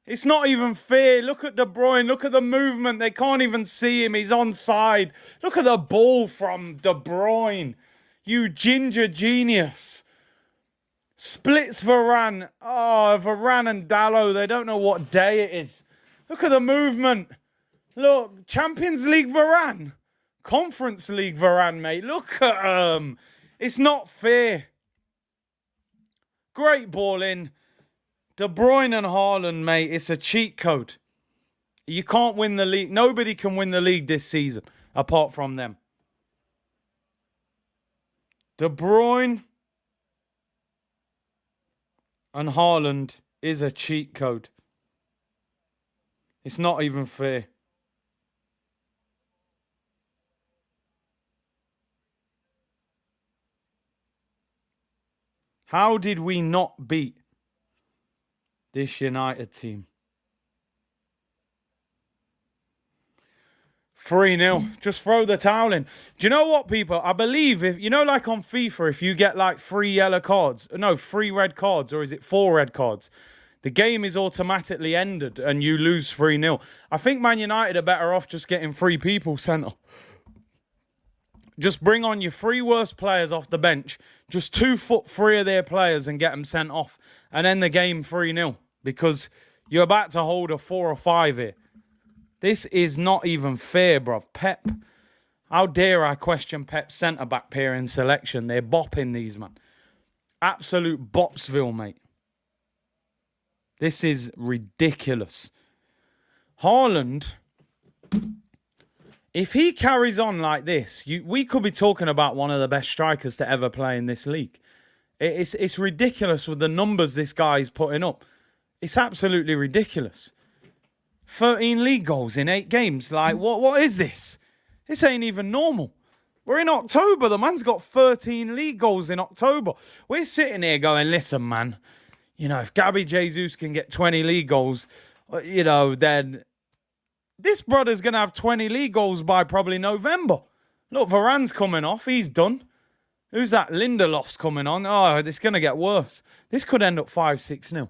It's not even fair. Look at De Bruyne. Look at the movement. They can't even see him. He's onside. Look at the ball from De Bruyne. You ginger genius. Splits Varane. Oh, Varane and Dalot. They don't know what day it is. Look at the movement. Look, Champions League Varane. Conference League Varane, mate. Look at it's not fair. Great ball in. De Bruyne and Haaland, mate. It's a cheat code. You can't win the league. Nobody can win the league this season apart from them. De Bruyne and Haaland is a cheat code. It's not even fair. How did we not beat this United team? 3-0. Just throw the towel in. Do you know what, people? I believe if, you know, like on FIFA, if you get like 3 yellow cards, no, 3 red cards, or is it 4 red cards? The game is automatically ended and you lose 3-0. I think Man United are better off just getting 3 people sent off. Just bring on your 3 worst players off the bench. Just 2 foot 3 of their players and get them sent off. And end the game 3-0. Because you're about to hold a 4 or 5 here. This is not even fair, bruv. Pep. How dare I question Pep's centre-back pair in selection? They're bopping these, man. Absolute Bopsville, mate. This is ridiculous. Haaland, if he carries on like this, we could be talking about one of the best strikers to ever play in this league. It's ridiculous with the numbers this guy's putting up. It's absolutely ridiculous. 13 league goals in 8 games. Like, what is this? This ain't even normal. We're in October. The man's got 13 league goals in October. We're sitting here going, listen, man, you know, if Gabby Jesus can get 20 league goals, you know, then this brother's going to have 20 league goals by probably November. Look, Varane's coming off. He's done. Who's that? Lindelof's coming on. Oh, it's going to get worse. This could end up 5-6-0.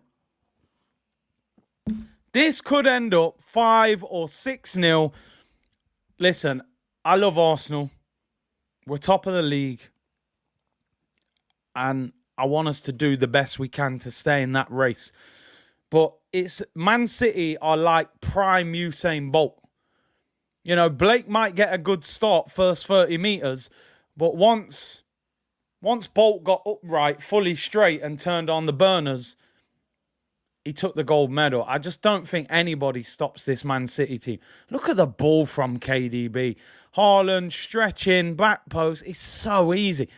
This could end up 5 or 6-0. Listen, I love Arsenal. We're top of the league. And I want us to do the best we can to stay in that race. But it's Man City are like prime Usain Bolt. You know, Blake might get a good start first 30 metres. But once Bolt got upright, fully straight and turned on the burners, he took the gold medal. I just don't think anybody stops this Man City team. Look at the ball from KDB. Haaland stretching, back post. It's so easy.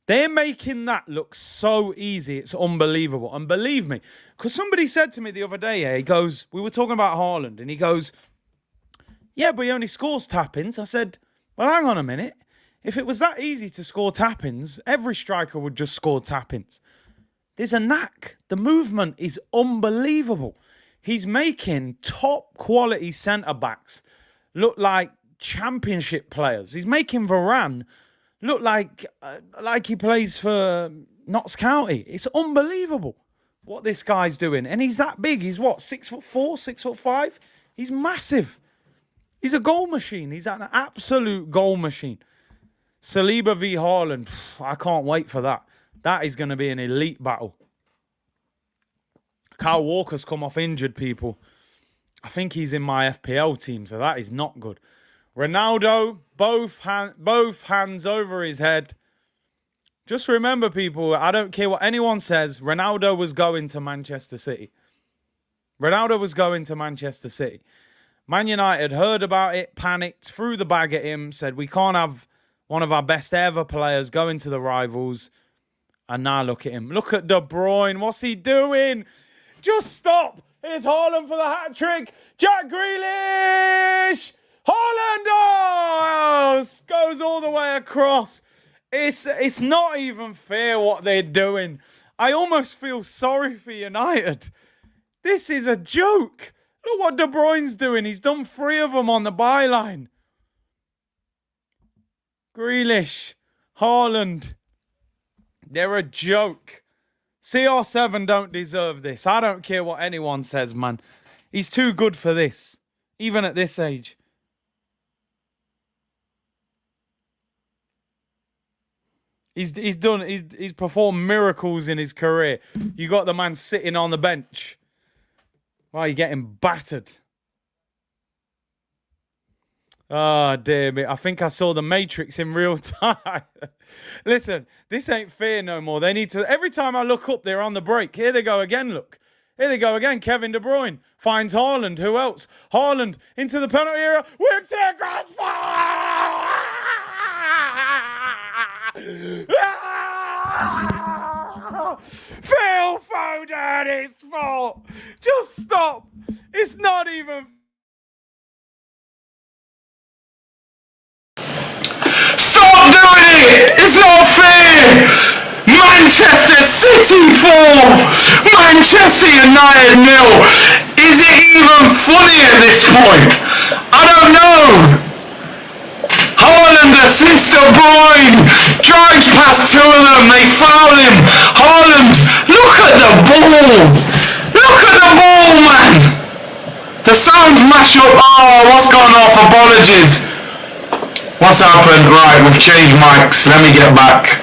They're making that look so easy. It's unbelievable. And believe me, because somebody said to me the other day, he goes, we were talking about Haaland, and he goes, yeah, but he only scores tap-ins. I said, well, hang on a minute. If it was that easy to score tap-ins, every striker would just score tap-ins. There's a knack. The movement is unbelievable. He's making top quality centre-backs look like championship players. He's making Varane look like he plays for Notts County. It's unbelievable what this guy's doing. And he's that big. He's what, 6'4", 6'5"? He's massive. He's a goal machine. He's an absolute goal machine. Saliba v Haaland. I can't wait for that. That is going to be an elite battle. Kyle Walker's come off injured, people. I think he's in my FPL team, so that is not good. Ronaldo, both hands over his head. Just remember, people, I don't care what anyone says, Ronaldo was going to Manchester City. Ronaldo was going to Manchester City. Man United heard about it, panicked, threw the bag at him, said we can't have one of our best ever players going to the rivals. And now look at him. Look at De Bruyne. What's he doing? Just stop. Here's Haaland for the hat-trick. Jack Grealish. Haaland. Oh, goes all the way across. It's not even fair what they're doing. I almost feel sorry for United. This is a joke. Look what De Bruyne's doing. He's done 3 of them on the byline. Grealish. Haaland. They're a joke. CR7 don't deserve this. I don't care what anyone says, man. He's too good for this, even at this age. He's performed miracles in his career. You got the man sitting on the bench while you're getting battered. Oh, dear me. I think I saw the Matrix in real time. Listen, this ain't fair no more. They need to... Every time I look up, they're on the break. Here they go again, look. Here they go again. Kevin De Bruyne finds Haaland. Who else? Haaland into the penalty area. Whips it across. Phil Foden, it's fault. Just stop. It's not even... Stop doing it! It's not fair! Manchester City 4! Manchester United 0! Is it even funny at this point? I don't know! Haaland assists De Bruyne! Drives past two of them, they foul him! Haaland, look at the ball! Look at the ball, man! The sound's mashed up. Oh, what's gone off? Apologies. What's happened? Right, we've changed mics. Let me get back.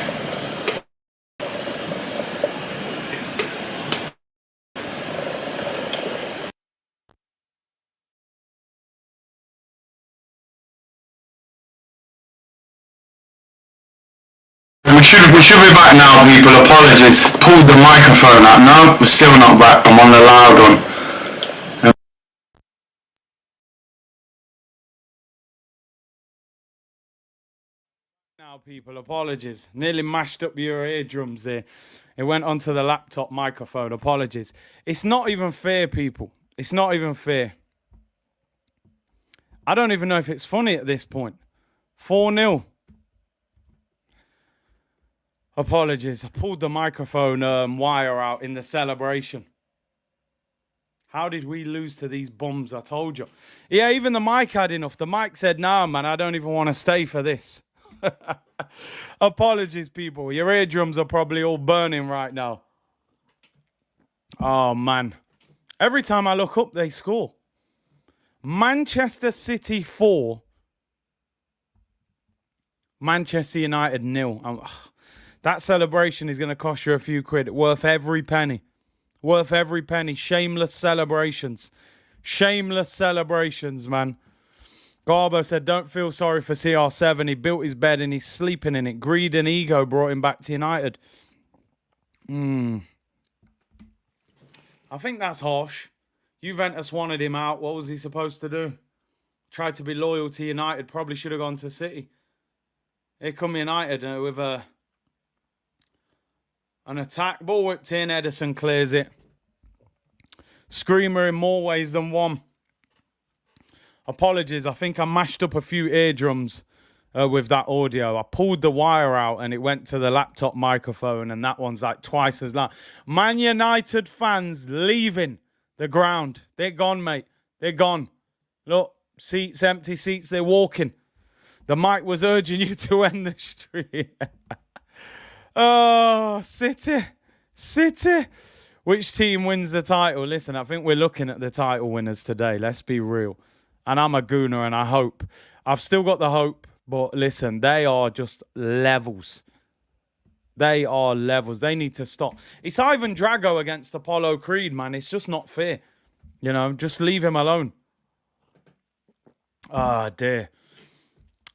We should be back now, people. Apologies. Pulled the microphone out. No, we're still not back. I'm on the loud one. Now, people, apologies. Nearly mashed up your eardrums there. It went onto the laptop microphone. Apologies. It's not even fair, people. It's not even fair. I don't even know if it's funny at this point. 4-0. Apologies. I pulled the microphone wire out in the celebration. How did we lose to these bums? I told you. Yeah, even the mic had enough. The mic said, "Nah, man, I don't even want to stay for this." Apologies, people. Your eardrums are probably all burning right now. Oh, man. Every time I look up, they score. Manchester City 4. Manchester United 0. That celebration is going to cost you a few quid. Worth every penny. Worth every penny. Shameless celebrations. Shameless celebrations, man. Garbo said, don't feel sorry for CR7. He built his bed and he's sleeping in it. Greed and ego brought him back to United. I think that's harsh. Juventus wanted him out. What was he supposed to do? Tried to be loyal to United. Probably should have gone to City. Here come United with an attack. Ball whipped in. Ederson clears it. Screamer in more ways than one. Apologies, I think I mashed up a few eardrums with that audio. I pulled the wire out and it went to the laptop microphone, and that one's like twice as loud. Man United fans leaving the ground. They're gone, mate. They're gone. Look, seats, empty seats, they're walking. The mic was urging you to end the stream. Oh, City. City. Which team wins the title? Listen, I think we're looking at the title winners today. Let's be real. And I'm a gooner and I hope. I've still got the hope. But listen, they are just levels. They are levels. They need to stop. It's Ivan Drago against Apollo Creed, man. It's just not fair. You know, just leave him alone. Ah, dear.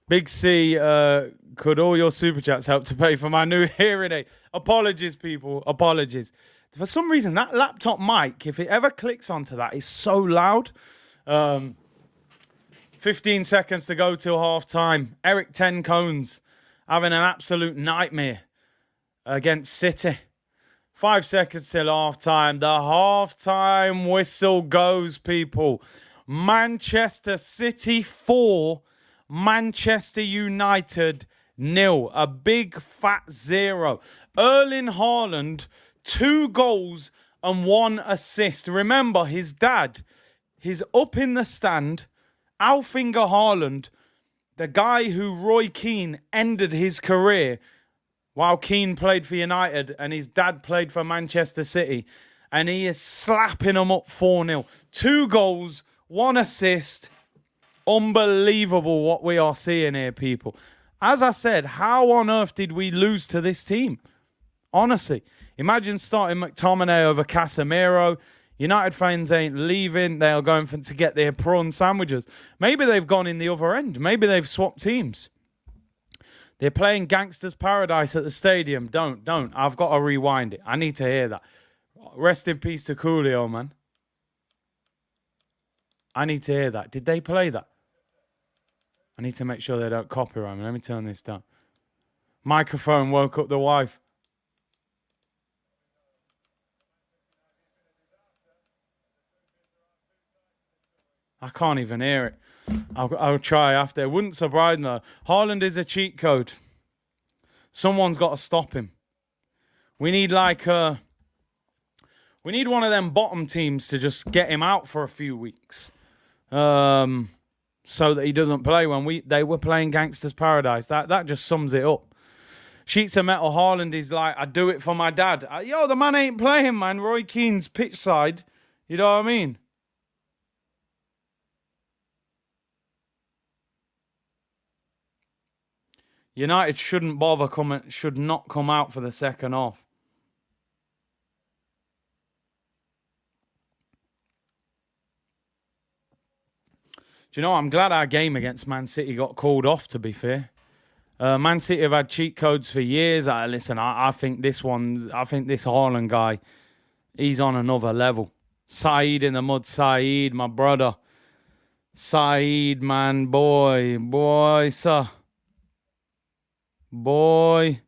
Big C, could all your super chats help to pay for my new hearing aid? Apologies, people. Apologies. For some reason, that laptop mic, if it ever clicks onto that, is so loud. 15 seconds to go till half time. Eric Ten Cones having an absolute nightmare against City. 5 seconds till half time. The half time whistle goes, people. Manchester City 4, Manchester United 0. A big fat 0. Erling Haaland, 2 goals and 1 assist. Remember, his dad, he's up in the stand. Alfinger Haaland, the guy who Roy Keane ended his career while Keane played for United and his dad played for Manchester City, and he is slapping them up 4-0. 2 goals, 1 assist. Unbelievable what we are seeing here, people. As I said, how on earth did we lose to this team? Honestly, imagine starting McTominay over Casemiro. United fans ain't leaving. They are going to get their prawn sandwiches. Maybe they've gone in the other end. Maybe they've swapped teams. They're playing Gangsters Paradise at the stadium. Don't. I've got to rewind it. I need to hear that. Rest in peace to Coolio, man. I need to hear that. Did they play that? I need to make sure they don't copyright me. Let me turn this down. Microphone woke up the wife. I can't even hear it. I'll try after. It wouldn't surprise me. Haaland is a cheat code. Someone's got to stop him. We need we need one of them bottom teams to just get him out for a few weeks. So that he doesn't play when they were playing Gangsters Paradise. That just sums it up. Sheets of Metal Haaland is like, I do it for my dad. Yo, the man ain't playing, man. Roy Keane's pitch side. You know what I mean? United should not come out for the second half. Do you know, I'm glad our game against Man City got called off, to be fair. Man City have had cheat codes for years. Listen, I think this Haaland guy, he's on another level. Saeed in the mud, Saeed, my brother. Saeed, man, boy, sir. Boy.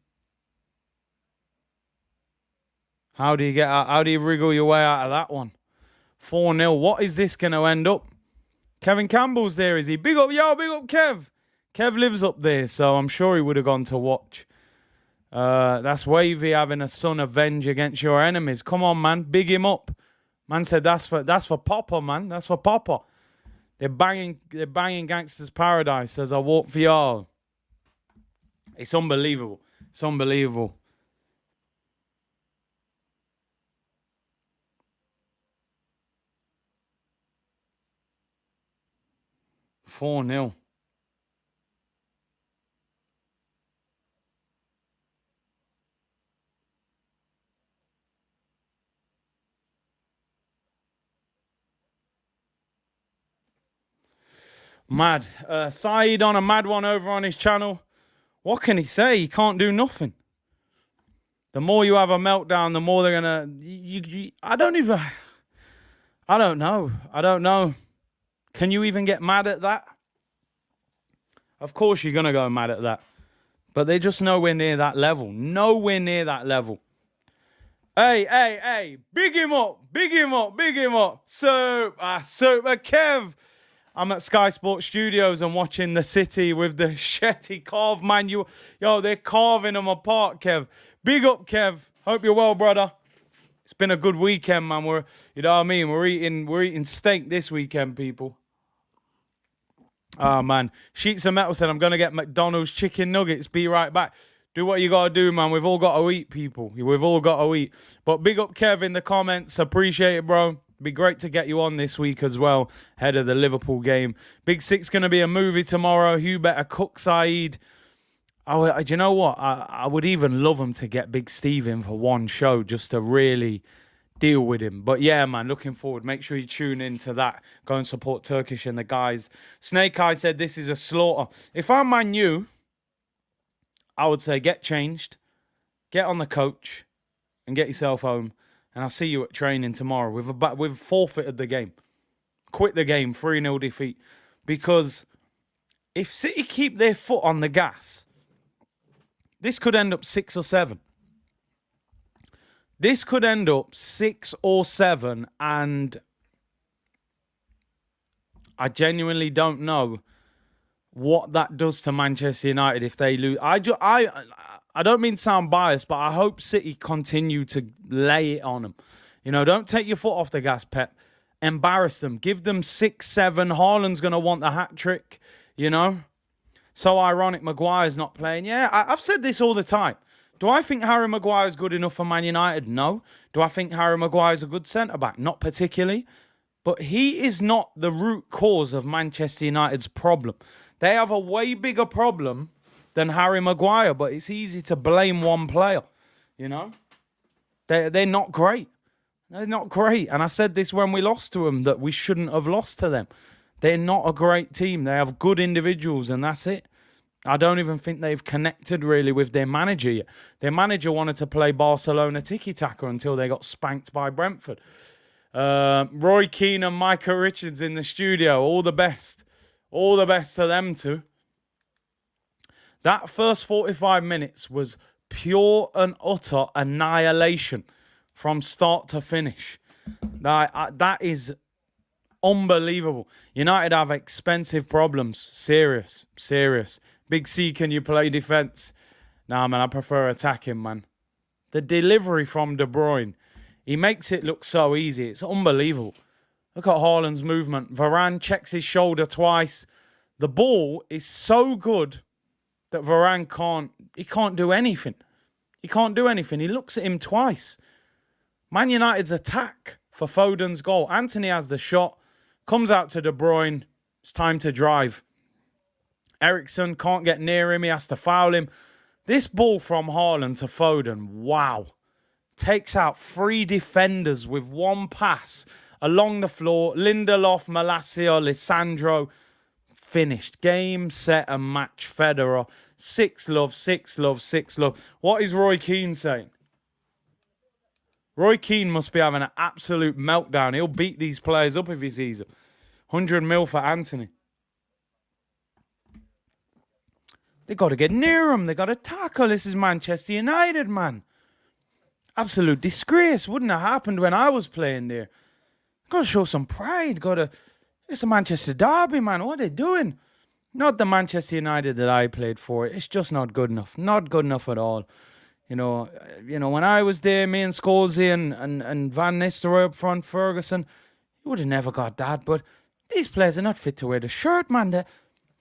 How do you get out? How do you wriggle your way out of that one? 4-0. What is this going to end up? Kevin Campbell's there, is he? Big up Kev. Kev lives up there, so I'm sure he would have gone to watch. That's Wavy having a son avenge against your enemies. Come on, man. Big him up. Man said that's for Papa, man. That's for Papa. They're banging Gangsters Paradise as I walk for y'all. It's unbelievable. It's unbelievable. $4-0. Mad. Saeed on a mad one over on his channel. What can he say? He can't do nothing. The more you have a meltdown, the more they're going to... I don't know. Can you even get mad at that? Of course you're going to go mad at that. But they're just nowhere near that level. Nowhere near that level. Hey. Big him up. Super Kev. I'm at Sky Sports Studios and watching the City with the Shetty carve, man. Yo, they're carving them apart, Kev. Big up, Kev. Hope you're well, brother. It's been a good weekend, man. You know what I mean? We're eating steak this weekend, people. Oh, man. Sheets of Metal said, I'm going to get McDonald's chicken nuggets. Be right back. Do what you got to do, man. We've all got to eat, people. We've all got to eat. But big up, Kev, in the comments. Appreciate it, bro. Be great to get you on this week as well, ahead of the Liverpool game. Big Six going to be a movie tomorrow. Who better cook Saeed? Do you know what? I would even love him to get Big Steve in for one show just to really deal with him. But yeah, man, looking forward. Make sure you tune into that. Go and support Turkish and the guys. Snake Eye said this is a slaughter. If I'm Man U, I would say get changed, get on the coach, and get yourself home. And I'll see you at training tomorrow. We've forfeited the game. Quit the game, 3-0 defeat. Because if City keep their foot on the gas, this could end up 6 or 7. This could end up 6 or 7. And I genuinely don't know what that does to Manchester United if they lose. I don't mean to sound biased, but I hope City continue to lay it on them. You know, don't take your foot off the gas, Pep. Embarrass them. Give them 6, 7. Haaland's going to want the hat trick, you know. So ironic Maguire's not playing. Yeah, I've said this all the time. Do I think Harry Maguire is good enough for Man United? No. Do I think Harry Maguire is a good centre-back? Not particularly. But he is not the root cause of Manchester United's problem. They have a way bigger problem than Harry Maguire, but it's easy to blame one player, you know? They're not great. They're not great. And I said this when we lost to them, that we shouldn't have lost to them. They're not a great team. They have good individuals, and that's it. I don't even think they've connected really with their manager yet. Their manager wanted to play Barcelona tiki-taka until they got spanked by Brentford. Roy Keane and Micah Richards in the studio. All the best. All the best to them two. That first 45 minutes was pure and utter annihilation from start to finish. That is unbelievable. United have expensive problems. Serious. Big C, can you play defence? Nah, man, I prefer attacking, man. The delivery from De Bruyne, he makes it look so easy. It's unbelievable. Look at Haaland's movement. Varane checks his shoulder twice. The ball is so good that Varane can't do anything. He can't do anything. He looks at him twice. Man United's attack for Foden's goal. Anthony has the shot. Comes out to De Bruyne. It's time to drive. Eriksen can't get near him. He has to foul him. This ball from Haaland to Foden, wow. Takes out 3 defenders with one pass along the floor. Lindelof, Malacia, Lisandro. Finished. Game, set, and match. Federer. 6-love. What is Roy Keane saying? Roy Keane must be having an absolute meltdown. He'll beat these players up if he sees them. 100 mil for Anthony. They got to get near him. They got to tackle. This is Manchester United, man. Absolute disgrace. Wouldn't have happened when I was playing there. Got to show some pride. It's a Manchester derby, man. What are they doing? Not the Manchester United that I played for. It's just not good enough. Not good enough at all. You know, when I was there, me and Scholesy and Van Nistelrooy up front, Ferguson, you would have never got that. But these players are not fit to wear the shirt, man.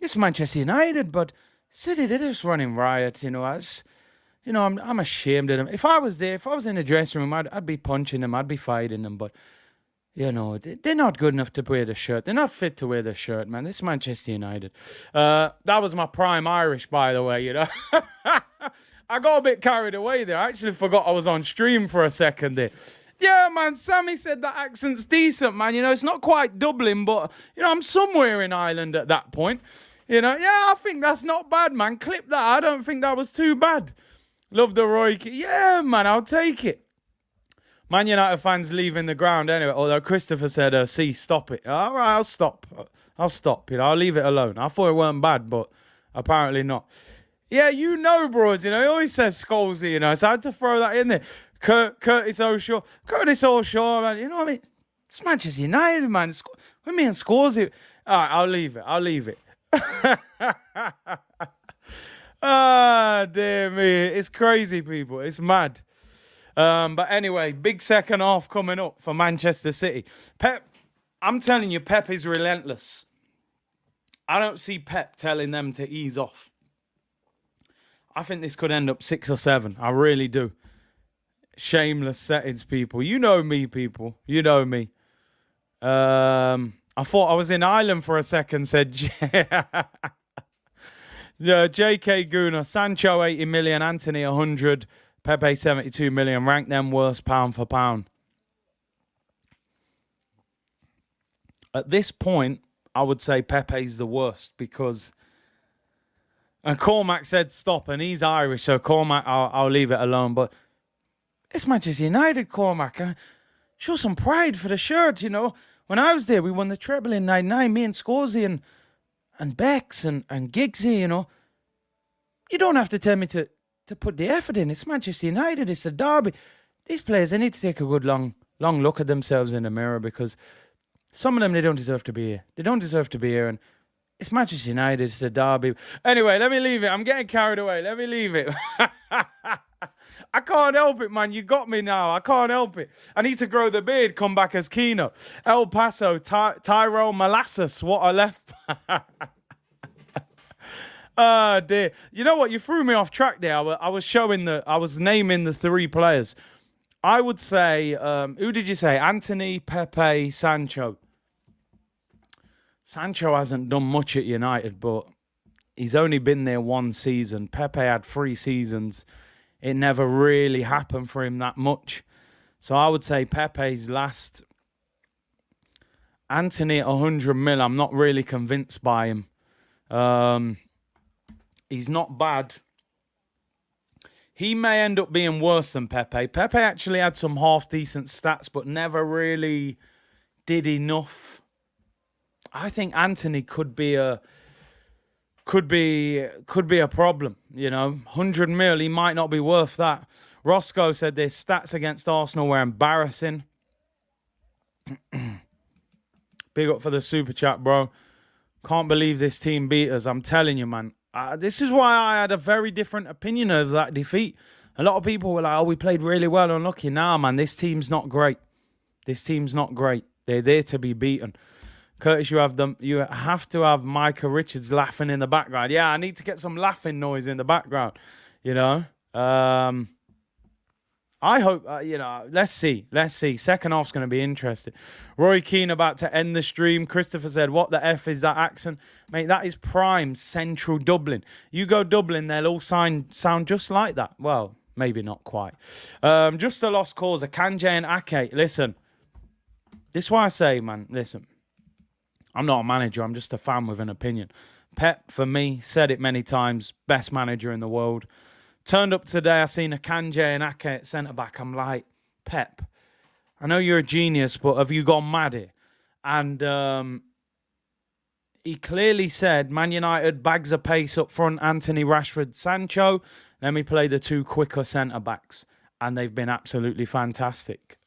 It's Manchester United, but City, they're just running riot, you know. I'm ashamed of them. If I was there, if I was in the dressing room, I'd be punching them, I'd be fighting them. But, you know, they're not good enough to wear the shirt. They're not fit to wear the shirt, man. This is Manchester United. That was my prime Irish, by the way, you know. I got a bit carried away there. I actually forgot I was on stream for a second there. Yeah, man, Sammy said that accent's decent, man. You know, it's not quite Dublin, but, you know, I'm somewhere in Ireland at that point. You know, yeah, I think that's not bad, man. Clip that. I don't think that was too bad. Love the Roy. Yeah, man, I'll take it. Man United fans leaving the ground anyway. Although Christopher said, see, stop it. All right, I'll stop. You know, I'll leave it alone. I thought it weren't bad, but apparently not. Yeah, you know, bros. You know, he always says Scholesy, you know. So I had to throw that in there. Curtis O'Shaw, man. You know what I mean? It's Manchester United, man. With me and Scholesy. All right, I'll leave it. Dear me. It's crazy, people. It's mad. But anyway, big second half coming up for Manchester City. Pep, I'm telling you, Pep is relentless. I don't see Pep telling them to ease off. I think this could end up 6 or 7. I really do. Shameless settings, people. You know me, people. You know me. I thought I was in Ireland for a second, said J.K. Guna. Sancho, 80 million. Anthony, 100. Pepe, 72 million. Rank them worst pound for pound. At this point, I would say Pepe's the worst because... And Cormac said stop, and he's Irish, so Cormac, I'll leave it alone. But it's Manchester United, Cormac. Show some pride for the shirt, you know. When I was there, we won the treble in 99, me and Scholesy and Bex and Giggsy, you know. You don't have to tell me to put the effort in. It's Manchester United, it's a derby. These players, they need to take a good long look at themselves in the mirror because some of them, they don't deserve to be here. They don't deserve to be here, and it's Manchester United, it's the derby. Anyway, let me leave it. I'm getting carried away. Let me leave it. I can't help it, man. You got me now. I can't help it. I need to grow the beard, come back as Keno. El Paso, Tyrone Molasses. What a left. Oh dear. You know what? You threw me off track there. I was naming the three players. I would say, who did you say? Anthony, Pepe, Sancho. Sancho hasn't done much at United, but he's only been there one season. Pepe had 3 seasons. It never really happened for him that much. So I would say Pepe's last. Anthony at 100 mil, I'm not really convinced by him. He's not bad. He may end up being worse than Pepe. Pepe actually had some half-decent stats, but never really did enough. I think Anthony could be a problem, you know. 100 mil, he might not be worth that. Roscoe said their stats against Arsenal were embarrassing. Big up for the super chat, bro. Can't believe this team beat us. I'm telling you, man. This is why I had a very different opinion of that defeat. A lot of people were like, oh, we played really well, unlucky. Nah, man, this team's not great. This team's not great. They're there to be beaten. Curtis, you have to have Micah Richards laughing in the background. Yeah, I need to get some laughing noise in the background, you know. I hope, let's see. Second half's going to be interesting. Roy Keane about to end the stream. Christopher said, what the F is that accent? Mate, that is prime central Dublin. You go Dublin, they'll all sound just like that. Well, maybe not quite. Just a lost cause. Kanje and Ake. Listen, this is why I say, man, listen. I'm not a manager. I'm just a fan with an opinion. Pep, for me, said it many times, best manager in the world. Turned up today, I seen Kanje and Ake at centre-back. I'm like, Pep, I know you're a genius, but have you gone mad here? And he clearly said, Man United bags of pace up front, Anthony, Rashford, Sancho. Then we play the 2 quicker centre-backs. And they've been absolutely fantastic.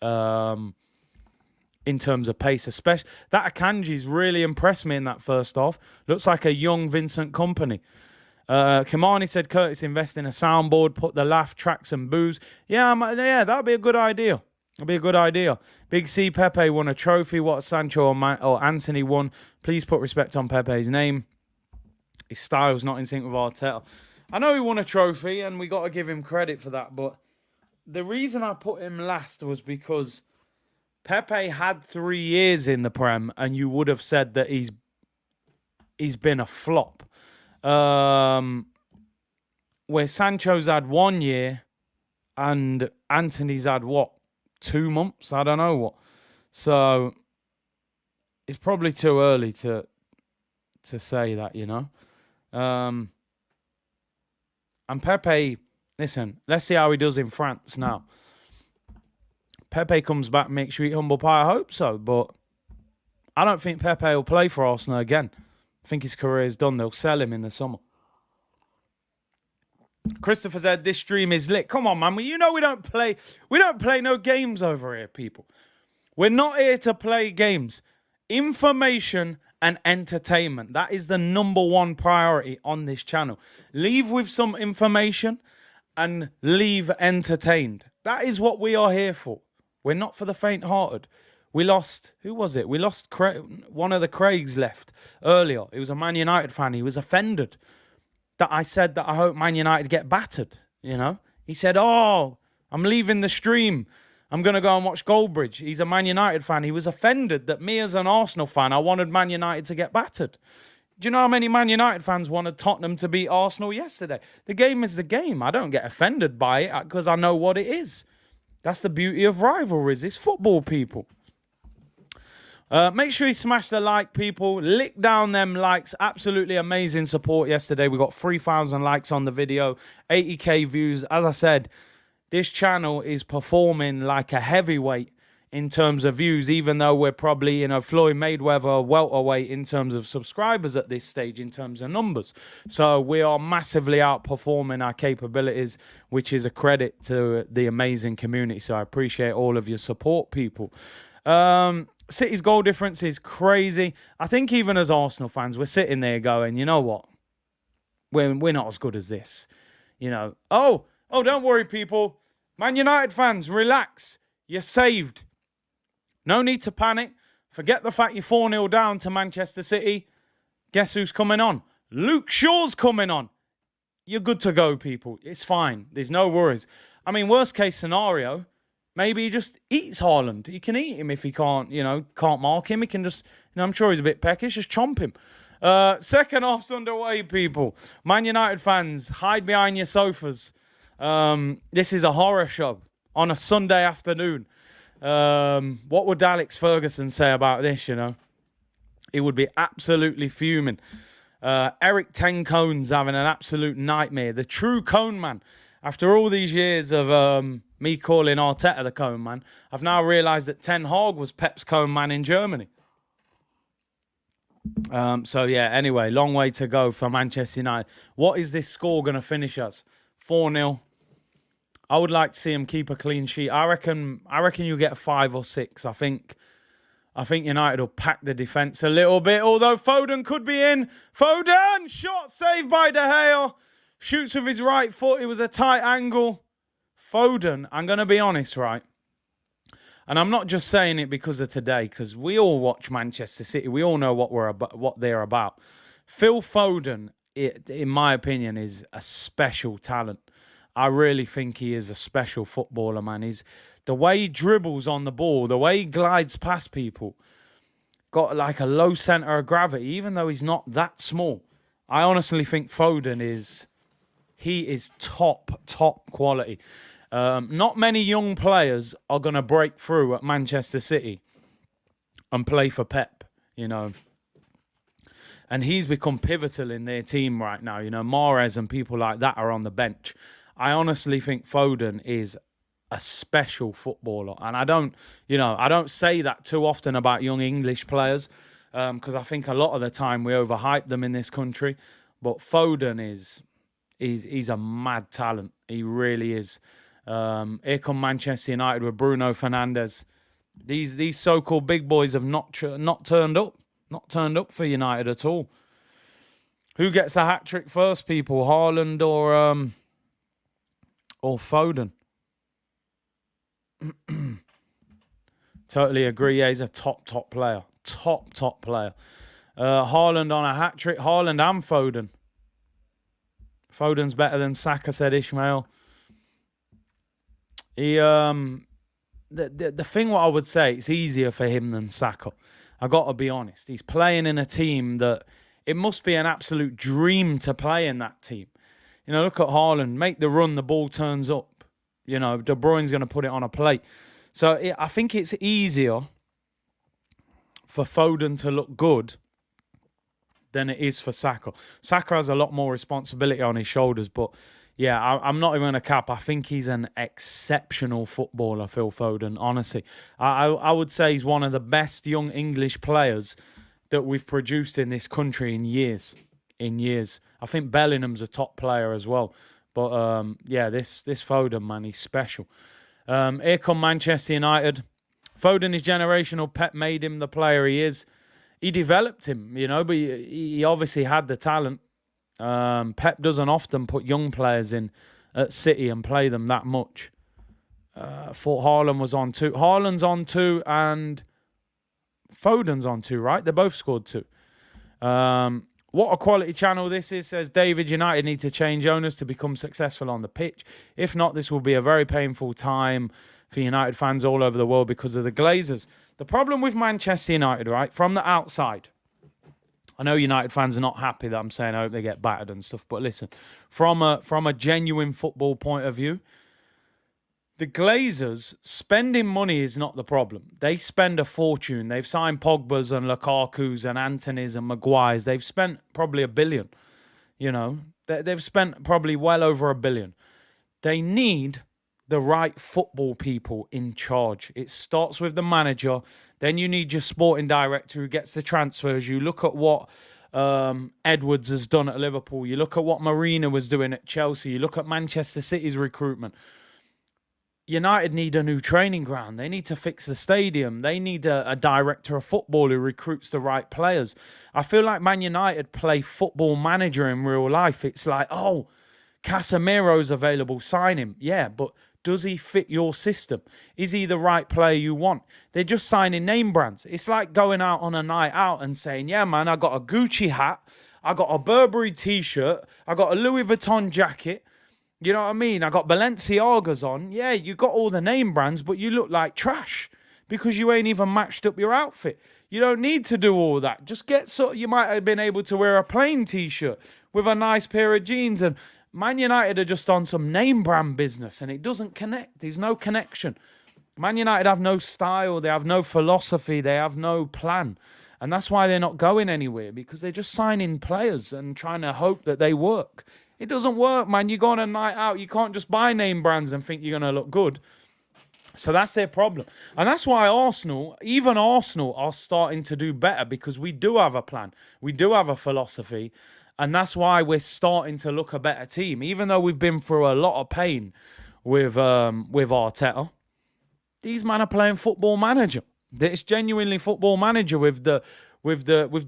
In terms of pace, especially that Akanji's really impressed me in that first half. Looks like a young Vincent Kompany. Kimani said, Curtis, invest in a soundboard, put the laugh tracks and boos. Yeah, that'd be a good idea. It'd be a good idea. Big C Pepe won a trophy. What Sancho or Anthony won. Please put respect on Pepe's name. His style's not in sync with Arteta. I know he won a trophy, and we got to give him credit for that. But the reason I put him last was because Pepe had 3 years in the Prem, and you would have said that he's been a flop. Where Sancho's had 1 year, and Anthony's had 2 months? I don't know what. So it's probably too early to say that, you know. And Pepe, listen, let's see how he does in France now. Pepe comes back, makes you eat humble pie. I hope so, but I don't think Pepe will play for Arsenal again. I think his career is done. They'll sell him in the summer. Christopher said, this stream is lit. Come on, man. We don't play no games over here, people. We're not here to play games. Information and entertainment. That is the #1 priority on this channel. Leave with some information and leave entertained. That is what we are here for. We're not for the faint-hearted. We lost, who was it? We lost one of the Craigs left earlier. It was a Man United fan. He was offended that I said that I hope Man United get battered, you know. He said, oh, I'm leaving the stream. I'm going to go and watch Goldbridge. He's a Man United fan. He was offended that me as an Arsenal fan, I wanted Man United to get battered. Do you know how many Man United fans wanted Tottenham to beat Arsenal yesterday? The game is the game. I don't get offended by it because I know what it is. That's the beauty of rivalries. It's football, people. Make sure you smash the like, people. Lick down them likes. Absolutely amazing support yesterday. We got 3,000 likes on the video, 80k views. As I said, this channel is performing like a heavyweight in terms of views, even though we're probably, Floyd Mayweather welterweight in terms of subscribers at this stage, in terms of numbers. So we are massively outperforming our capabilities, which is a credit to the amazing community. So I appreciate all of your support, people. City's goal difference is crazy. I think even as Arsenal fans, we're sitting there going, you know what? We're not as good as this. Oh, don't worry, people. Man United fans, relax. You're saved. No need to panic. Forget the fact you're 4-0 down to Manchester City. Guess who's coming on? Luke Shaw's coming on. You're good to go, people. It's fine. There's no worries. I mean, worst case scenario, maybe he just eats Haaland. He can eat him if he can't mark him. He can just, I'm sure he's a bit peckish, just chomp him. Second half's underway, people. Man United fans, hide behind your sofas. This is a horror show on a Sunday afternoon. What would Alex Ferguson say about this, He would be absolutely fuming. Eric Ten Cone's having an absolute nightmare. The true Cone Man. After all these years of me calling Arteta the Cone Man, I've now realised that Ten Hag was Pep's Cone Man in Germany. Anyway, long way to go for Manchester United. What is this score going to finish us? 4-0. I would like to see him keep a clean sheet. I reckon you'll get 5 or 6. I think United will pack the defence a little bit, although Foden could be in. Foden! Shot saved by De Gea. Shoots with his right foot. It was a tight angle. Foden, I'm going to be honest, right? And I'm not just saying it because of today, because we all watch Manchester City. We all know what they're about. Phil Foden, in my opinion, is a special talent. I really think he is a special footballer, man. The way he dribbles on the ball, the way he glides past people, got like a low centre of gravity, even though he's not that small. I honestly think Foden is top quality. Not many young players are going to break through at Manchester City and play for Pep, And he's become pivotal in their team right now. Mahrez and people like that are on the bench. I honestly think Foden is a special footballer. And I don't say that too often about young English players because I think a lot of the time we overhype them in this country. But Foden he's a mad talent. He really is. Here come Manchester United with Bruno Fernandes. These so-called big boys have not turned up. Not turned up for United at all. Who gets the hat-trick first, people? Haaland or Foden? Totally agree. Yeah, he's a top player. Top player. Haaland on a hat-trick. Haaland and Foden. Foden's better than Saka, said Ishmael. The thing what I would say, it's easier for him than Saka. I got to be honest. He's playing in a team that it must be an absolute dream to play in that team. Look at Haaland. Make the run, the ball turns up. De Bruyne's going to put it on a plate. So I think it's easier for Foden to look good than it is for Saka. Saka has a lot more responsibility on his shoulders, but yeah, I'm not even going to cap. I think he's an exceptional footballer, Phil Foden, honestly. I would say he's one of the best young English players that we've produced in this country in years. I think Bellingham's a top player as well. But this Foden, man, he's special. Here come Manchester United. Foden is generational. Pep made him the player he is. He developed him, but he obviously had the talent. Pep doesn't often put young players in at City and play them that much. Thought Haaland was on 2. Haaland's on 2 and Foden's on 2, right? They both scored 2. What a quality channel this is, says David. United need to change owners to become successful on the pitch. If not, this will be a very painful time for United fans all over the world because of the Glazers. The problem with Manchester United, right, from the outside, I know United fans are not happy that I'm saying I hope they get battered and stuff, but listen, from a genuine football point of view, the Glazers, spending money is not the problem. They spend a fortune. They've signed Pogba's and Lukaku's and Antony's and Maguire's. They've spent probably $1 billion. They've spent probably well over $1 billion. They need the right football people in charge. It starts with the manager. Then you need your sporting director who gets the transfers. You look at what Edwards has done at Liverpool. You look at what Marina was doing at Chelsea. You look at Manchester City's recruitment. United need a new training ground. They need to fix the stadium. They need a director of football who recruits the right players. I feel like Man United play football manager in real life. It's like, oh, Casemiro's available, sign him. Yeah, but does he fit your system? Is he the right player you want? They're just signing name brands. It's like going out on a night out and saying, yeah, man, I got a Gucci hat, I got a Burberry t-shirt. I got a Louis Vuitton jacket. You know what I mean? I got Balenciagas on. Yeah, you got all the name brands, but you look like trash because you ain't even matched up your outfit. You don't need to do all that. Just you might have been able to wear a plain t-shirt with a nice pair of jeans. And Man United are just on some name brand business and it doesn't connect. There's no connection. Man United have no style. They have no philosophy. They have no plan. And that's why they're not going anywhere, because they're just signing players and trying to hope that they work. It doesn't work, man. You go on a night out, you can't just buy name brands and think you're going to look good. So that's their problem. And that's why even Arsenal are starting to do better, because we do have a plan. We do have a philosophy. And that's why we're starting to look a better team. Even though we've been through a lot of pain with Arteta, these men are playing Football Manager. It's genuinely Football Manager with the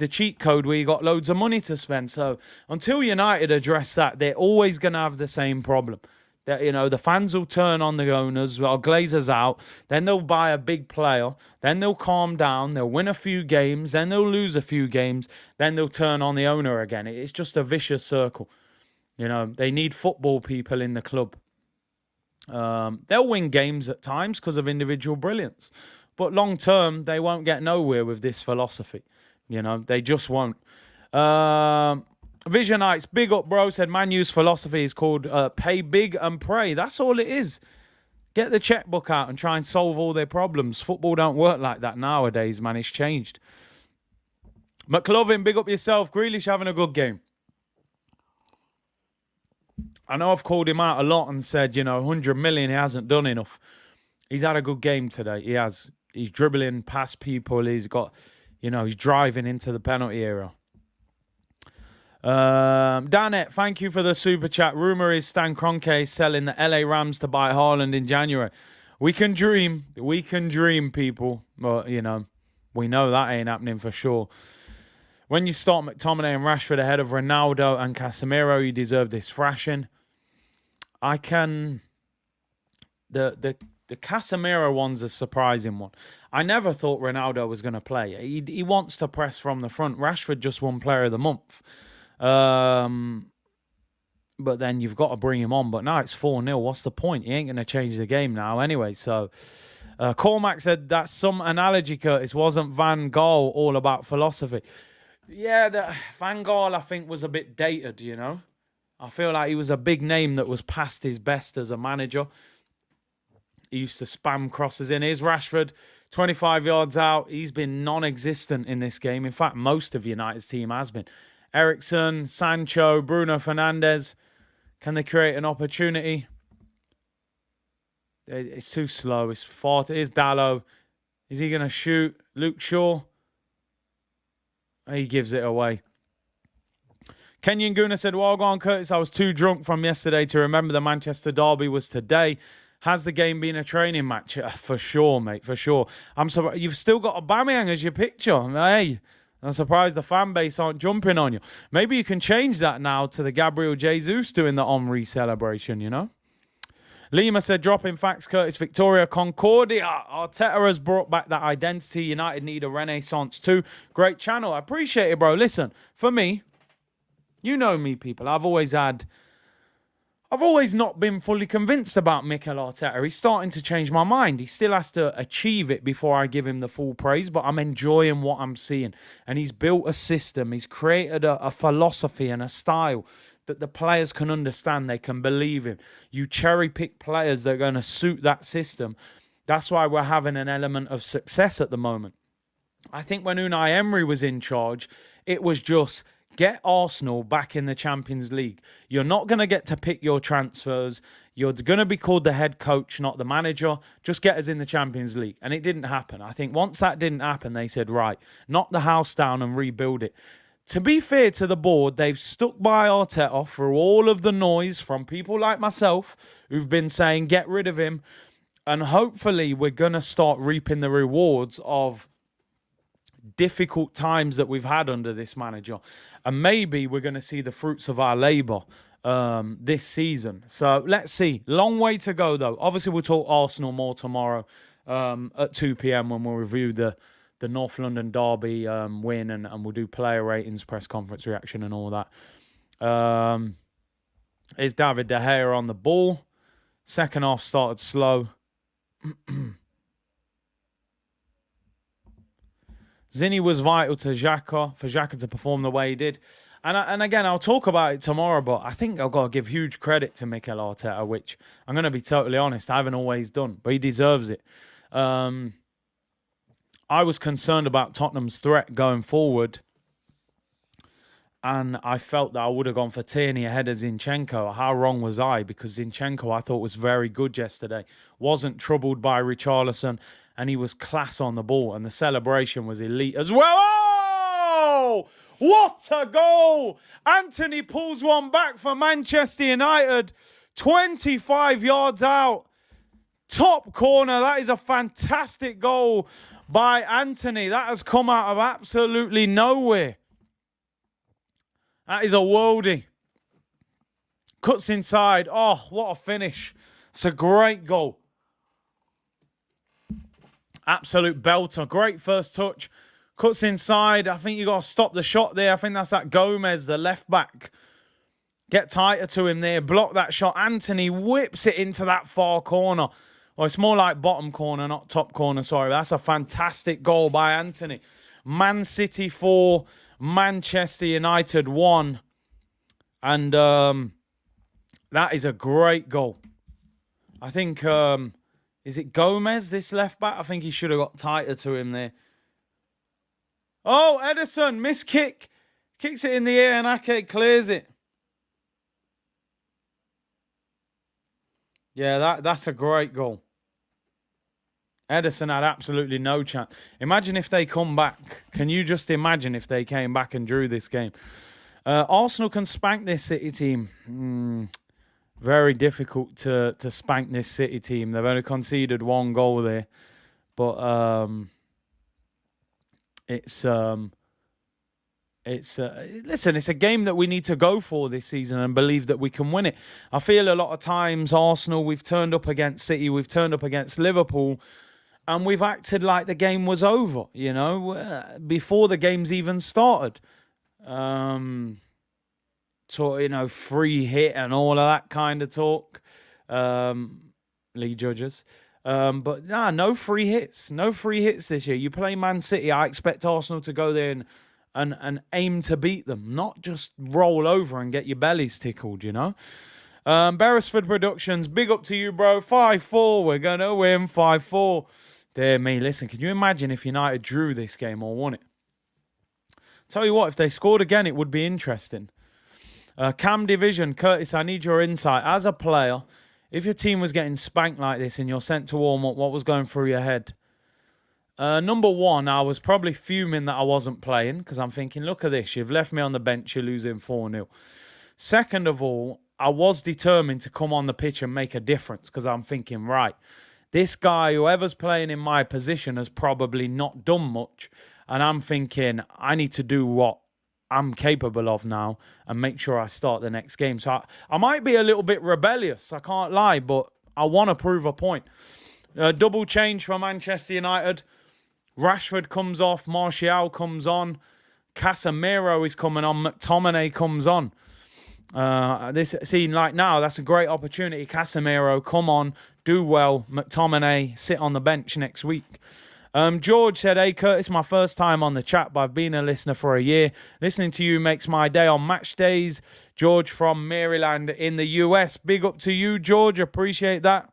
cheat code where you got loads of money to spend. So until United address that, they're always going to have the same problem. That, you know, the fans will turn on the owners, well, Glazers out, then they'll buy a big player, then they'll calm down, they'll win a few games, then they'll lose a few games, then they'll turn on the owner again. It's just a vicious circle. You know, they need football people in the club. They'll win games at times because of individual brilliance. But long term, they won't get nowhere with this philosophy. You know, they just won't. Visionites, big up, bro, said Man U's philosophy is called pay big and pray. That's all it is. Get the checkbook out and try and solve all their problems. Football don't work like that nowadays, man. It's changed. McLovin, big up yourself. Grealish having a good game. I know I've called him out a lot and said, 100 million, he hasn't done enough. He's had a good game today. He has. He's dribbling past people. He's got, he's driving into the penalty area. Danette, thank you for the super chat. Rumor is Stan Kroenke is selling the LA Rams to buy Haaland in January. We can dream. We can dream, people. But, we know that ain't happening for sure. When you start McTominay and Rashford ahead of Ronaldo and Casemiro, you deserve this thrashing. The Casemiro one's a surprising one. I never thought Ronaldo was going to play. He wants to press from the front. Rashford just won Player of the Month. But then you've got to bring him on. But now it's 4-0. What's the point? He ain't going to change the game now anyway. So Cormac said that's some analogy, Curtis. Wasn't Van Gaal all about philosophy? Yeah, Van Gaal, I think, was a bit dated, I feel like he was a big name that was past his best as a manager. He used to spam crosses in. Here's Rashford, 25 yards out. He's been non-existent in this game. In fact, most of United's team has been. Eriksen, Sancho, Bruno Fernandes. Can they create an opportunity? It's too slow. It's far. Here's Dallo. Is he going to shoot? Luke Shaw. He gives it away. Kenyon Guna said, well, go on, Curtis. I was too drunk from yesterday to remember the Manchester derby was today. Has the game been a training match? For sure, mate, for sure. I'm surprised. You've still got Aubameyang as your picture. Hey, I'm surprised the fan base aren't jumping on you. Maybe you can change that now to the Gabriel Jesus doing the Henry celebration, Lima said, dropping facts, Curtis. Victoria Concordia. Arteta has brought back that identity. United need a renaissance too. Great channel. I appreciate it, bro. Listen, for me, you know me, people. I've always not been fully convinced about Mikel Arteta. He's starting to change my mind. He still has to achieve it before I give him the full praise, but I'm enjoying what I'm seeing. And he's built a system. He's created a philosophy and a style that the players can understand. They can believe in. You cherry pick players that are going to suit that system. That's why we're having an element of success at the moment. I think when Unai Emery was in charge, it was just get Arsenal back in the Champions League. You're not going to get to pick your transfers. You're going to be called the head coach, not the manager. Just get us in the Champions League. And it didn't happen. I think once that didn't happen, they said, right, knock the house down and rebuild it. To be fair to the board, they've stuck by Arteta through all of the noise from people like myself who've been saying, get rid of him. And hopefully we're going to start reaping the rewards of difficult times that we've had under this manager. And maybe we're going to see the fruits of our labour this season. So let's see. Long way to go, though. Obviously, we'll talk Arsenal more tomorrow at 2 p.m. when we'll review the the North London derby win, and we'll do player ratings, press conference reaction, and all that. Is David De Gea on the ball? Second half started slow. Zinni was vital to Xhaka, for Xhaka to perform the way he did. And again, I'll talk about it tomorrow, but I think I've got to give huge credit to Mikel Arteta, which I'm going to be totally honest, I haven't always done, but he deserves it. I was concerned about Tottenham's threat going forward, and I felt that I would have gone for Tierney ahead of Zinchenko. How wrong was I? Because Zinchenko, I thought, was very good yesterday. Wasn't troubled by Richarlison, and he was class on the ball, and the celebration was elite as well. Oh! What a goal! Anthony pulls one back for Manchester United. 25 yards out. Top corner. That is a fantastic goal by Anthony. That has come out of absolutely nowhere. That is a worldie. Cuts inside. Oh, what a finish. It's a great goal. Absolute belter. Great first touch. Cuts inside. I think you got to stop the shot there. I think that's that Gomez, the left back. Get tighter to him there. Block that shot. Anthony whips it into that far corner. Well, it's more like bottom corner, not top corner. Sorry. That's a fantastic goal by Anthony. Man City 4, Manchester United 1. And that is a great goal. I think, is it Gomez, this left back? I think he should have got tighter to him there. Oh, Ederson, missed kick. Kicks it in the air and Ake clears it. Yeah, that's a great goal. Ederson had absolutely no chance. Imagine if they come back. Can you just imagine if they came back and drew this game? Arsenal can spank this City team. Very difficult to spank this City team. They've only conceded one goal there. But listen, it's a game that we need to go for this season and believe that we can win it. I feel a lot of times Arsenal, we've turned up against City, we've turned up against Liverpool, and we've acted like the game was over, you know, before the game's even started. So, you know, free hit and all of that kind of talk. League judges. But nah, no free hits. No free hits this year. You play Man City, I expect Arsenal to go there and aim to beat them, not just roll over and get your bellies tickled, you know. Beresford Productions, big up to you, bro. 5-4. We're going to win 5-4. Dear me, listen, can you imagine if United drew this game or won it? Tell you what, if they scored again, it would be interesting. Cam Division, Curtis, I need your insight. As a player, if your team was getting spanked like this and you're sent to warm up, what was going through your head? Number one, I was probably fuming that I wasn't playing because I'm thinking, look at this. You've left me on the bench. You're losing 4-0. Second of all, I was determined to come on the pitch and make a difference because I'm thinking, right, this guy, whoever's playing in my position, has probably not done much. And I'm thinking, I need to do what I'm capable of now and make sure I start the next game. So I might be a little bit rebellious, I can't lie, but I want to prove a point. Double change for Manchester United. Rashford comes off, Martial comes on, Casemiro is coming on, McTominay comes on. This scene like now, that's a great opportunity. Casemiro, come on, do well. McTominay, sit on the bench next week. George said, hey, Curtis, my first time on the chat, but I've been a listener for a year. Listening to you makes my day on match days. George from Maryland in the US. Big up to you, George. Appreciate that.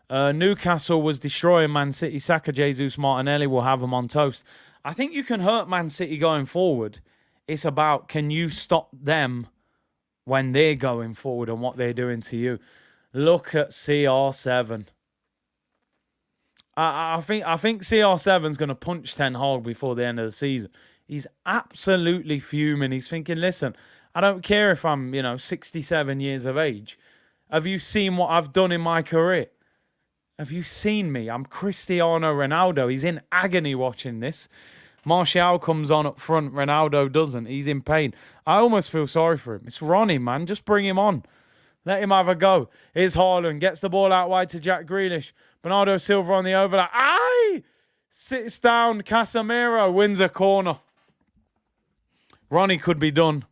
Newcastle was destroying Man City. Saka, Jesus, Martinelli will have them on toast. I think you can hurt Man City going forward. It's about, can you stop them when they're going forward and what they're doing to you? Look at CR7. I think CR7's going to punch Ten Hag before the end of the season. He's absolutely fuming. He's thinking, listen, I don't care if I'm, 67 years of age. Have you seen what I've done in my career? Have you seen me? I'm Cristiano Ronaldo. He's in agony watching this. Martial comes on up front. Ronaldo doesn't. He's in pain. I almost feel sorry for him. It's Ronnie, man. Just bring him on. Let him have a go. Here's Haaland. Gets the ball out wide to Jack Grealish. Bernardo Silva on the overlap. Aye! Sits down. Casemiro wins a corner. Ronnie could be done.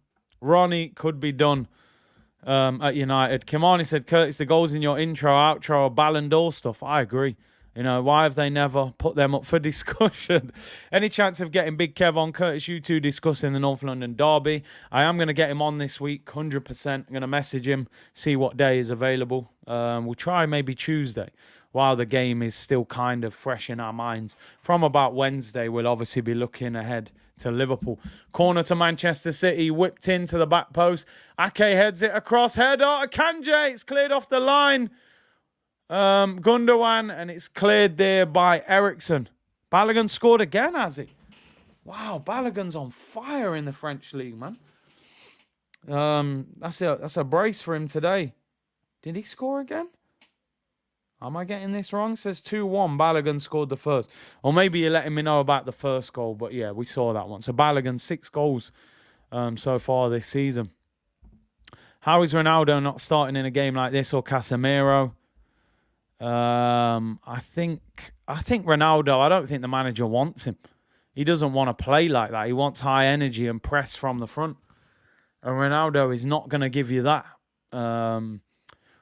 At United. Kimani said, Curtis, the goals in your intro, outro, are Ballon d'Or stuff. I agree. Why have they never put them up for discussion? Any chance of getting Big Kev on? Curtis, you two discussing the North London derby. I am going to get him on this week, 100%. I'm going to message him, see what day is available. We'll try maybe Tuesday, while the game is still kind of fresh in our minds. From about Wednesday, we'll obviously be looking ahead to Liverpool. Corner to Manchester City, whipped into the back post. Ake heads it across, header to Kanje. It's cleared off the line. Gundogan, and it's cleared there by Ericsson. Balogun scored again, has he? Wow, Balogun's on fire in the French league, man. That's a brace for him today. Did he score again? Am I getting this wrong? It says 2-1. Balogun scored the first. Or maybe you're letting me know about the first goal. But yeah, we saw that one. So Balogun, 6 goals so far this season. How is Ronaldo not starting in a game like this, or Casemiro? I think Ronaldo, I don't think the manager wants him. He doesn't want to play like that. He wants high energy and press from the front. And Ronaldo is not going to give you that.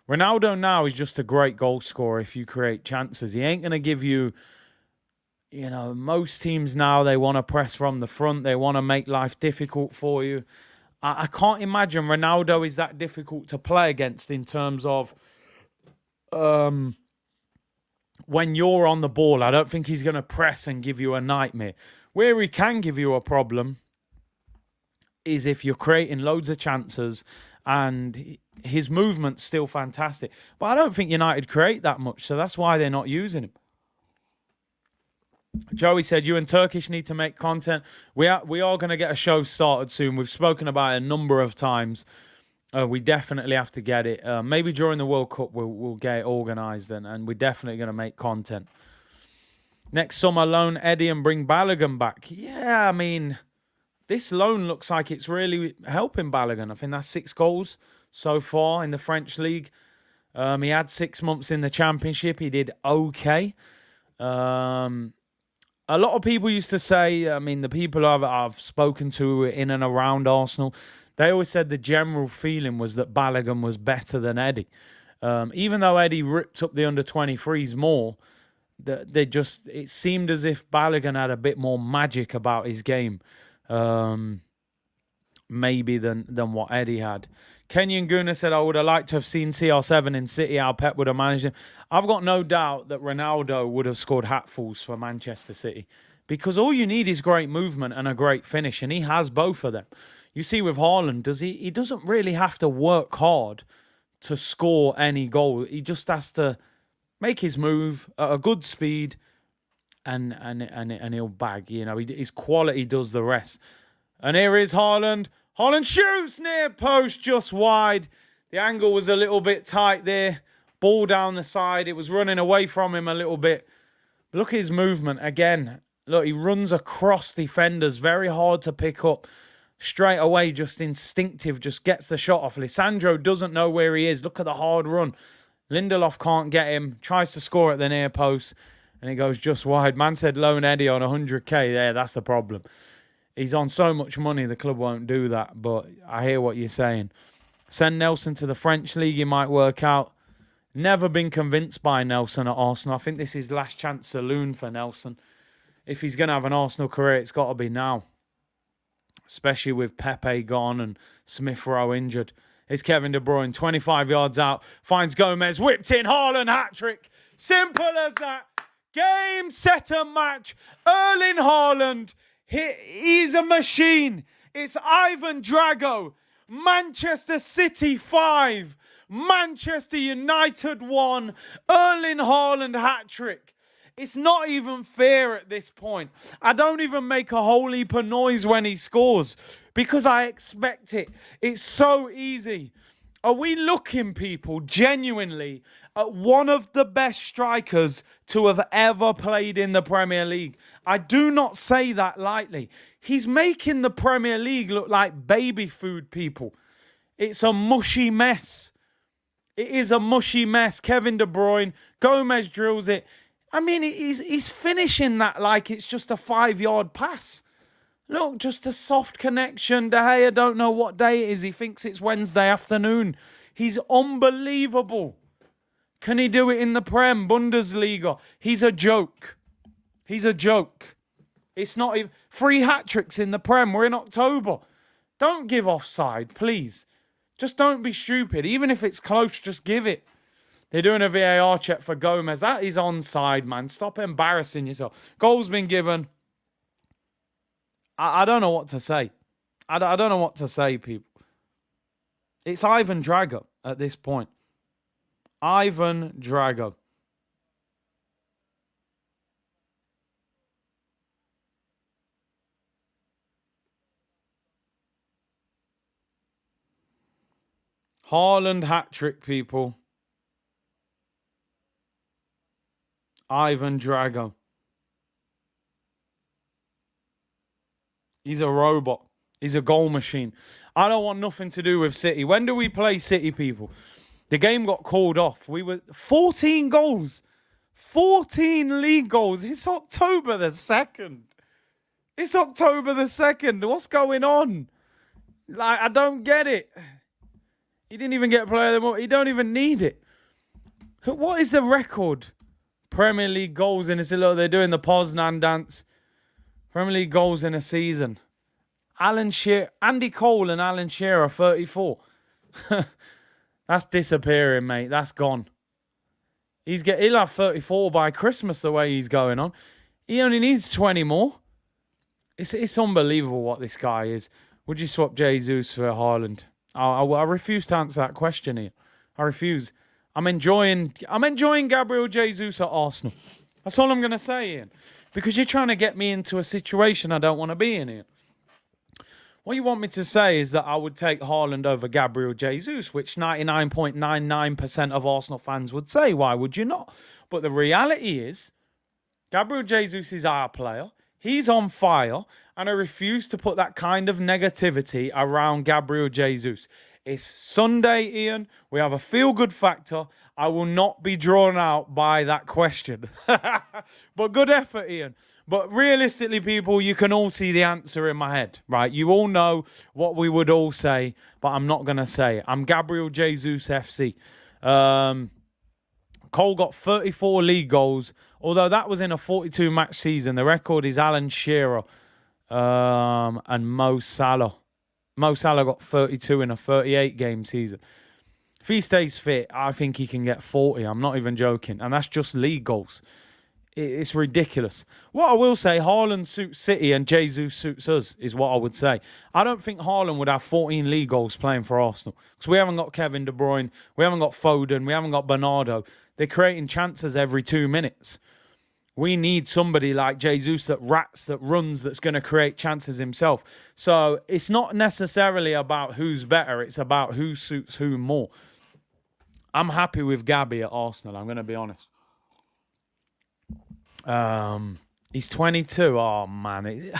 Ronaldo now is just a great goal scorer if you create chances. He ain't going to give you, most teams now, they want to press from the front. They want to make life difficult for you. I can't imagine Ronaldo is that difficult to play against in terms of when you're on the ball. I don't think he's going to press and give you a nightmare. Where he can give you a problem is if you're creating loads of chances and his movement's still fantastic. But I don't think United create that much, so that's why they're not using him. Joey said, you and Turkish need to make content. We are going to get a show started soon. We've spoken about it a number of times. We definitely have to get it. Maybe during the World Cup we'll get it organised, and we're definitely going to make content. Next summer, loan Eddie and bring Balogun back. Yeah, I mean, this loan looks like it's really helping Balogun. I think that's 6 goals so far in the French league. He had 6 months in the Championship. He did okay. A lot of people used to say, I mean, the people I've spoken to in and around Arsenal, they always said the general feeling was that Balogun was better than Eddie. Even though Eddie ripped up the under-23s more, it seemed as if Balogun had a bit more magic about his game, maybe than what Eddie had. Kenyon Guna said, I would have liked to have seen CR7 in City, how Pep would have managed him. I've got no doubt that Ronaldo would have scored hatfuls for Manchester City, because all you need is great movement and a great finish, and he has both of them. You see with Haaland, he doesn't really have to work hard to score any goal. He just has to make his move at a good speed, and he'll bag. His quality does the rest. And here is Haaland. Haaland shoots near post, just wide. The angle was a little bit tight there. Ball down the side. It was running away from him a little bit. But look at his movement again. Look, he runs across defenders. Very hard to pick up. Straight away, just instinctive. Just gets the shot off. Lisandro doesn't know where he is. Look at the hard run. Lindelof can't get him. Tries to score at the near post. And he goes just wide. Man said loan Eddie on 100k. Yeah, that's the problem. He's on so much money, the club won't do that. But I hear what you're saying. Send Nelson to the French league. He might work out. Never been convinced by Nelson at Arsenal. I think this is last chance saloon for Nelson. If he's going to have an Arsenal career, it's got to be now. Especially with Pepe gone and Smith Rowe injured. It's Kevin De Bruyne, 25 yards out. Finds Gomez, whipped in, Haaland, hat-trick. Simple as that. Game, set and match. Erling Haaland. He's a machine. It's Ivan Drago. Manchester City 5. Manchester United 1. Erling Haaland hat-trick. It's not even fair at this point. I don't even make a whole heap of noise when he scores because I expect it. It's so easy. Are we looking, people, genuinely at one of the best strikers to have ever played in the Premier League? I do not say that lightly. He's making the Premier League look like baby food, people. It's a mushy mess. It is a mushy mess. Kevin De Bruyne, Gomez drills it. I mean, he's finishing that like it's just a 5-yard pass. Look, just a soft connection. De Gea don't know what day it is. He thinks it's Wednesday afternoon. He's unbelievable. Can he do it in the Prem, Bundesliga? He's a joke. He's a joke. It's not even 3 hat-tricks in the Prem. We're in October. Don't give offside, please. Just don't be stupid. Even if it's close, just give it. They're doing a VAR check for Gomez. That is onside, man. Stop embarrassing yourself. Goal's been given. I don't know what to say. I don't know what to say, people. It's Ivan Drago at this point. Ivan Drago. Haaland hat-trick, people. Ivan Drago. He's a robot. He's a goal machine. I don't want nothing to do with City. When do we play City, people? The game got called off. We were 14 goals. 14 league goals. It's October the 2nd. It's October the 2nd. What's going on? Like, I don't get it. He didn't even get player of the month. He don't even need it. What is the record? Premier League goals in a look, they're doing the Poznan dance. Premier League goals in a season. Andy Cole and Alan Shearer are 34. That's disappearing, mate. That's gone. He'll have 34 by Christmas the way he's going on. He only needs 20 more. It's unbelievable what this guy is. Would you swap Jesus for Haaland? I refuse to answer that question here. I refuse. I'm enjoying Gabriel Jesus at Arsenal. That's all I'm going to say, Ian. Because you're trying to get me into a situation I don't want to be in here. What you want me to say is that I would take Haaland over Gabriel Jesus, which 99.99% of Arsenal fans would say. Why would you not? But the reality is, Gabriel Jesus is our player. He's on fire. And I refuse to put that kind of negativity around Gabriel Jesus. It's Sunday, Ian. We have a feel-good factor. I will not be drawn out by that question. But good effort, Ian. But realistically, people, you can all see the answer in my head, right? You all know what we would all say, but I'm not going to say it. I'm Gabriel Jesus FC. Cole got 34 league goals, although that was in a 42-match season. The record is Alan Shearer and Mo Salah. Mo Salah got 32 in a 38-game season. If he stays fit, I think he can get 40. I'm not even joking. And that's just league goals. It's ridiculous. What I will say, Haaland suits City and Jesus suits us, is what I would say. I don't think Haaland would have 14 league goals playing for Arsenal. Because we haven't got Kevin De Bruyne. We haven't got Foden. We haven't got Bernardo. They're creating chances every 2 minutes. We need somebody like Jesus that runs, that's going to create chances himself. So it's not necessarily about who's better. It's about who suits who more. I'm happy with Gabby at Arsenal. I'm going to be honest. He's 22. Oh, man.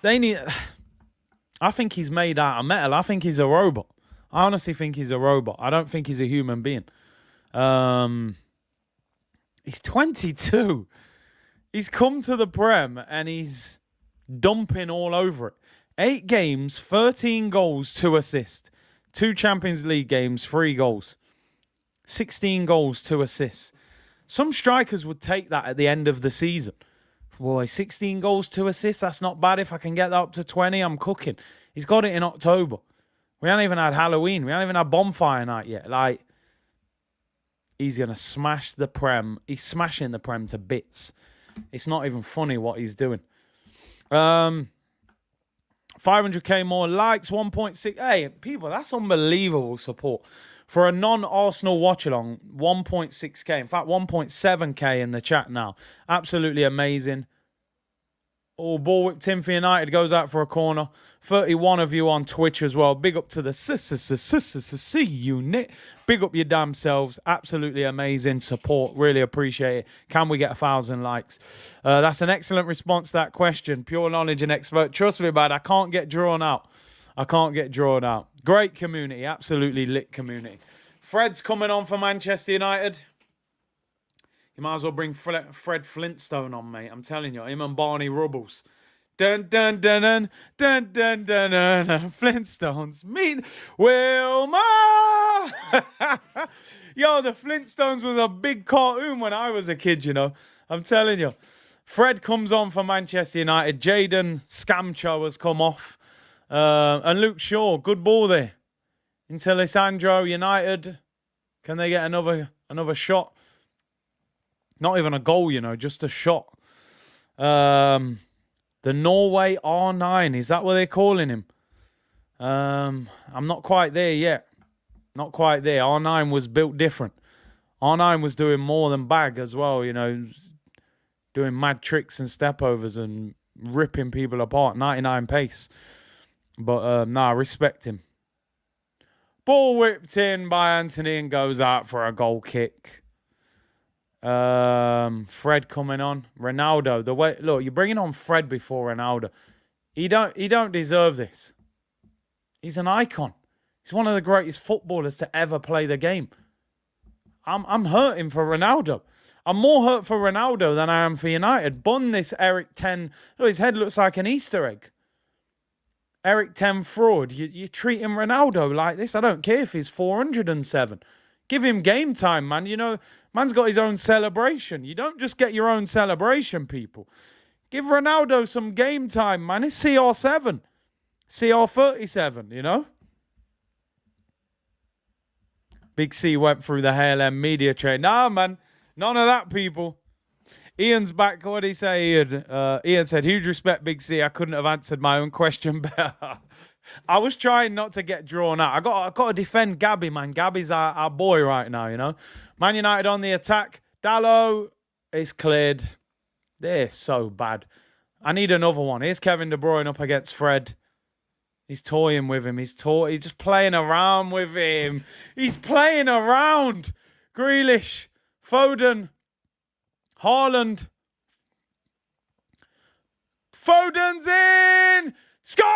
I think he's made out of metal. I think he's a robot. I honestly think he's a robot. I don't think he's a human being. He's 22. He's come to the Prem and he's dumping all over it. 8 games, 13 goals, 2 assists. 2 Champions League games, 3 goals. 16 goals, 2 assists. Some strikers would take that at the end of the season. Boy, 16 goals, 2 assists, that's not bad. If I can get that up to 20, I'm cooking. He's got it in October. We haven't even had Halloween. We haven't even had Bonfire Night yet. Like, he's going to smash the Prem. He's smashing the Prem to bits. It's not even funny what he's doing. 500k more likes, 1.6. Hey, people, that's unbelievable support. For a non-Arsenal watch-along, 1.6k. In fact, 1.7k in the chat now. Absolutely amazing. Oh, ball whip Tim for United goes out for a corner. 31 of you on Twitch as well. Big up to the C unit. Big up your damn selves. Absolutely amazing support. Really appreciate it. Can we get 1,000 likes? That's an excellent response to that question. Pure knowledge and expert. Trust me, man, I can't get drawn out. I can't get drawn out. Great community. Absolutely lit community. Fred's coming on for Manchester United. You might as well bring Fred Flintstone on, mate. I'm telling you, him and Barney Rubbles. Dun dun dun dun dun dun dun dun, dun. Flintstones meet Wilma. Yo, the Flintstones was a big cartoon when I was a kid, you know. I'm telling you. Fred comes on for Manchester United. Jadon Scamcho has come off. And Luke Shaw, good ball there. Into Alessandro, United. Can they get another shot? Not even a goal, you know, just a shot. The Norway R9, is that what they're calling him? I'm not quite there yet. Not quite there. R9 was built different. R9 was doing more than bag as well, you know, doing mad tricks and stepovers and ripping people apart. 99 pace. But, I respect him. Ball whipped in by Anthony and goes out for a goal kick. Fred coming on. Ronaldo. Look, you're bringing on Fred before Ronaldo. He don't deserve this. He's an icon. He's one of the greatest footballers to ever play the game. I'm hurting for Ronaldo. I'm more hurt for Ronaldo than I am for United. Bun this Eric 10. Look, his head looks like an Easter egg. Eric 10 fraud. You're treating Ronaldo like this. I don't care if he's 407. Give him game time, man. You know, man's got his own celebration. You don't just get your own celebration, people. Give Ronaldo some game time, man. It's CR7. CR37, you know? Big C went through the HLM media train. Nah, man. None of that, people. Ian's back. What did he say, Ian? Ian said, huge respect, Big C. I couldn't have answered my own question better. I was trying not to get drawn out. I got to defend Gabby, man. Gabby's our boy right now, you know. Man United on the attack. Dallo is cleared. They're so bad. I need another one. Here's Kevin De Bruyne up against Fred. He's toying with him. He's just playing around with him. He's playing around. Grealish, Foden, Haaland. Foden's in. Scores!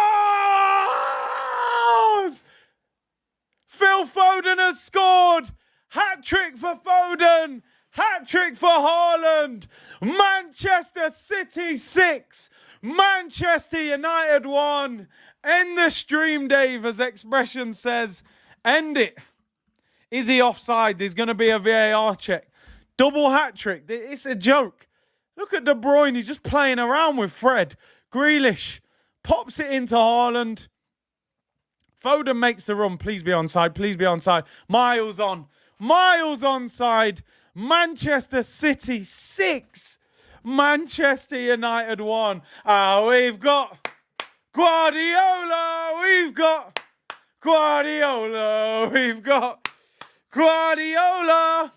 Phil Foden has scored. Hat-trick for Foden. Hat-trick for Haaland. Manchester City 6. Manchester United 1. End the stream, Dave, as expression says. End it. Is he offside? There's going to be a VAR check. Double hat-trick. It's a joke. Look at De Bruyne. He's just playing around with Fred. Grealish pops it into Haaland. Foden makes the run. Please be onside. Please be onside. Miles on. Miles onside. Manchester City 6. Manchester United 1. We've got Guardiola. We've got Guardiola. We've got Guardiola.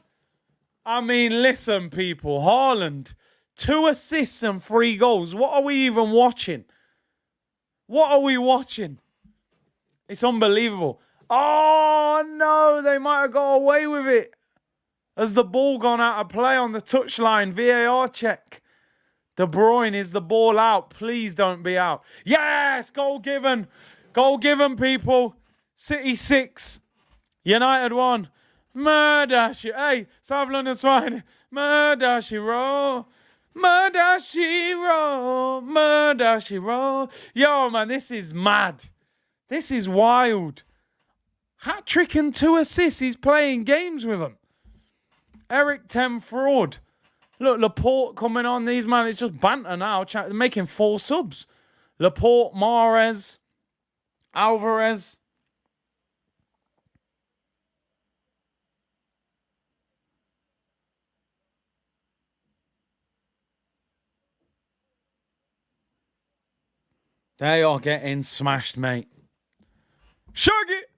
I mean, listen, people. Haaland, 2 assists and 3 goals. What are we even watching? What are we watching? It's unbelievable. Oh, no. They might have got away with it. Has the ball gone out of play on the touchline? VAR check. De Bruyne, is the ball out? Please don't be out. Yes! Goal given. Goal given, people. City 6. United 1. Murder, hey, South London Swine. Murder, she wrote. Murder, she wrote. Murder, she wrote. Yo, man, this is mad. This is wild. Hat-trick and 2 assists. He's playing games with them. Eric 10 fraud. Look, Laporte coming on. These, man, it's just banter now. They're making 4 subs. Laporte, Mahrez, Alvarez. They are getting smashed, mate. Shug it!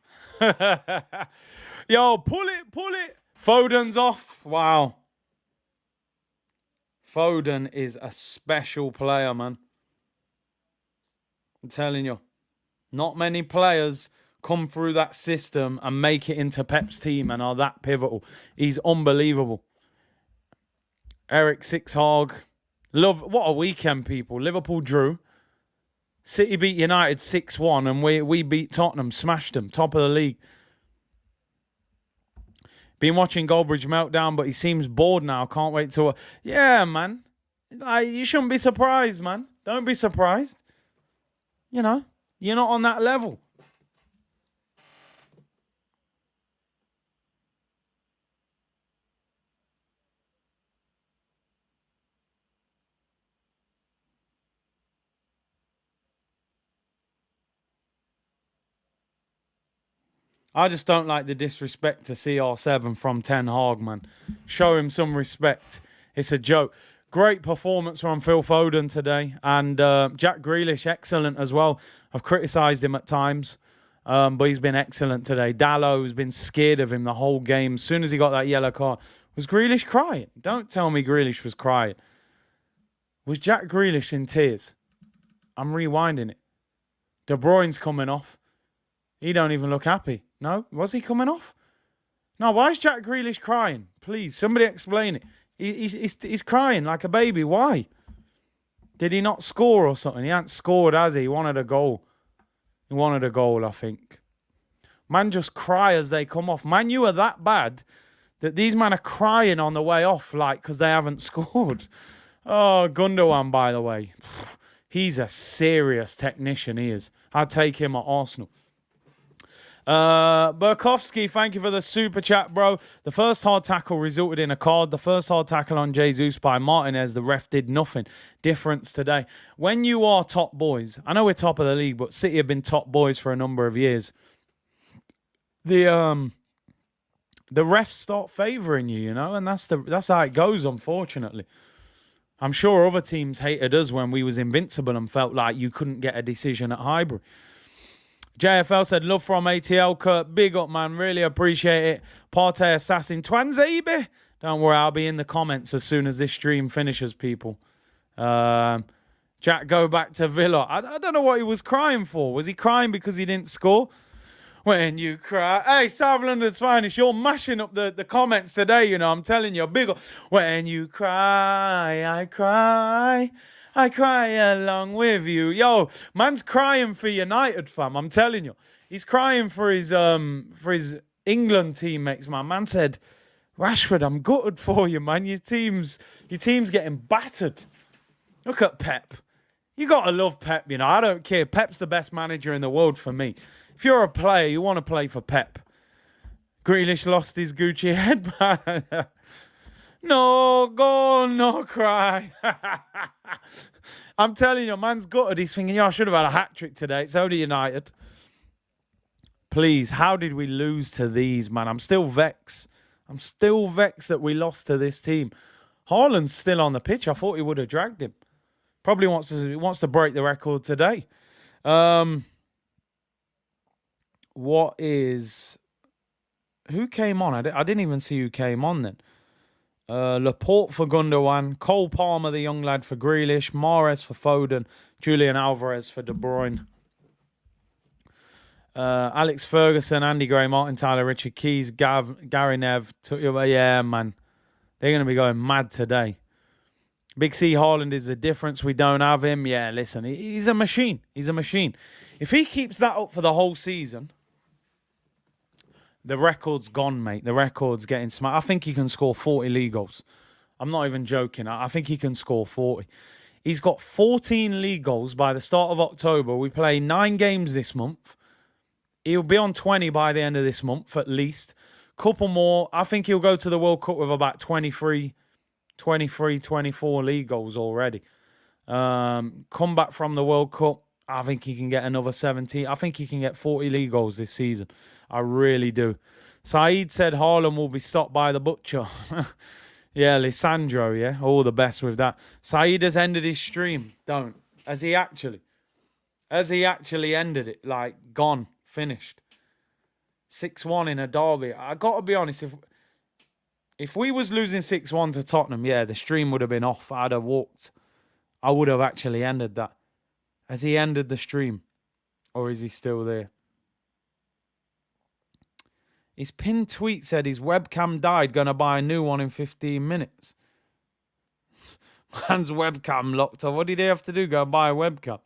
Yo, pull it, pull it. Foden's off. Wow. Foden is a special player, man. I'm telling you. Not many players come through that system and make it into Pep's team and are that pivotal. He's unbelievable. Eric Sixhog. What a weekend, people. Liverpool drew. City beat United 6-1 and we beat Tottenham, smashed them, top of the league. Been watching Goldbridge Meltdown, but he seems bored now. Can't wait to... Yeah, man. You shouldn't be surprised, man. Don't be surprised. You know, you're not on that level. I just don't like the disrespect to CR7 from Ten Hag, man. Show him some respect. It's a joke. Great performance from Phil Foden today. And Jack Grealish, excellent as well. I've criticised him at times, but he's been excellent today. Dallow's been scared of him the whole game. As soon as he got that yellow card, was Grealish crying? Don't tell me Grealish was crying. Was Jack Grealish in tears? I'm rewinding it. De Bruyne's coming off. He don't even look happy. No? Was he coming off? No, why is Jack Grealish crying? Please, somebody explain it. He's crying like a baby. Why? Did he not score or something? He hasn't scored, has he? He wanted a goal. He wanted a goal, I think. Man just cry as they come off. Man, you are that bad that these men are crying on the way off, like, because they haven't scored. Oh, Gundogan, by the way. He's a serious technician, he is. I'd take him at Arsenal. Burkowski, thank you for the super chat, bro. The first hard tackle resulted in a card. The first hard tackle on Jesus by Martinez, the ref did nothing. Difference today. When you are top boys, I know we're top of the league, but City have been top boys for a number of years. The refs start favouring you, you know, and that's how it goes, unfortunately. I'm sure other teams hated us when we was invincible and felt like you couldn't get a decision at Highbury. JFL said, love from ATL, Kurt. Big up, man. Really appreciate it. Partey Assassin. Twanzebe. Don't worry, I'll be in the comments as soon as this stream finishes, people. Jack, go back to Villa. I don't know what he was crying for. Was he crying because he didn't score? When you cry. Hey, South London's finest. You're mashing up the comments today, you know. I'm telling you, big up. When you cry, I cry. I cry along with you. Yo, man's crying for United, fam. I'm telling you. He's crying for his England teammates, man. Man said, Rashford, I'm gutted for you, man. Your team's getting battered. Look at Pep. You got to love Pep, you know. I don't care. Pep's the best manager in the world for me. If you're a player, you want to play for Pep. Grealish lost his Gucci headband. No goal, no cry. I'm telling you, man's gutted. He's thinking, I should have had a hat-trick today. It's only United. Please, how did we lose to these, man? I'm still vexed. I'm still vexed that we lost to this team. Haaland's still on the pitch. I thought he would have dragged him. Probably wants to break the record today. Who came on? I didn't even see who came on then. Laporte for Gundogan, Cole Palmer, the young lad, for Grealish, Mahrez for Foden, Julian Alvarez for De Bruyne, Alex Ferguson, Andy Gray, Martin Tyler, Richard Keys, Gary Nev. Yeah, man. They're going to be going mad today. Big C Haaland is the difference. We don't have him. Yeah, listen, he's a machine. He's a machine. If he keeps that up for the whole season, the record's gone, mate. The record's getting smart. I think he can score 40 league goals. I'm not even joking. I think he can score 40. He's got 14 league goals by the start of October. We play 9 games this month. He'll be on 20 by the end of this month, at least. Couple more. I think he'll go to the World Cup with about 24 league goals already. Come back from the World Cup. I think he can get another 17. I think he can get 40 league goals this season. I really do. Saeed said Haaland will be stopped by the butcher. Yeah, Lisandro, yeah. All the best with that. Saeed has ended his stream. Don't. Has he actually? Has he actually ended it? Like, gone. Finished. 6-1 in a derby. I got to be honest. If we was losing 6-1 to Tottenham, yeah, the stream would have been off. I'd have walked. I would have actually ended that. Has he ended the stream? Or is he still there? His pinned tweet said his webcam died. Going to buy a new one in 15 minutes. Man's webcam locked off. What did he have to do? Go buy a webcam.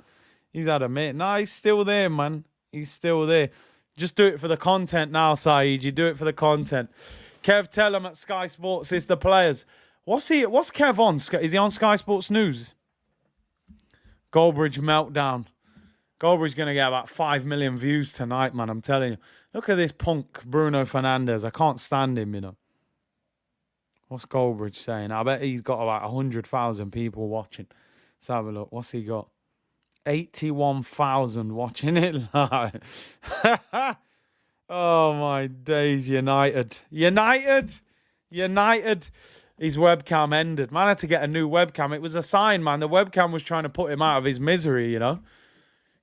He's had a minute. No, he's still there, man. He's still there. Just do it for the content now, Saeed. You do it for the content. Kev, tell him at Sky Sports is the players. What's Kev on? Is he on Sky Sports News? Goldbridge meltdown. Goldbridge's going to get about 5 million views tonight, man. I'm telling you. Look at this punk, Bruno Fernandes. I can't stand him, you know. What's Goldbridge saying? I bet he's got about 100,000 people watching. Let's have a look. What's he got? 81,000 watching it live. Oh, my days. United. His webcam ended. Man, I had to get a new webcam. It was a sign, man. The webcam was trying to put him out of his misery, you know.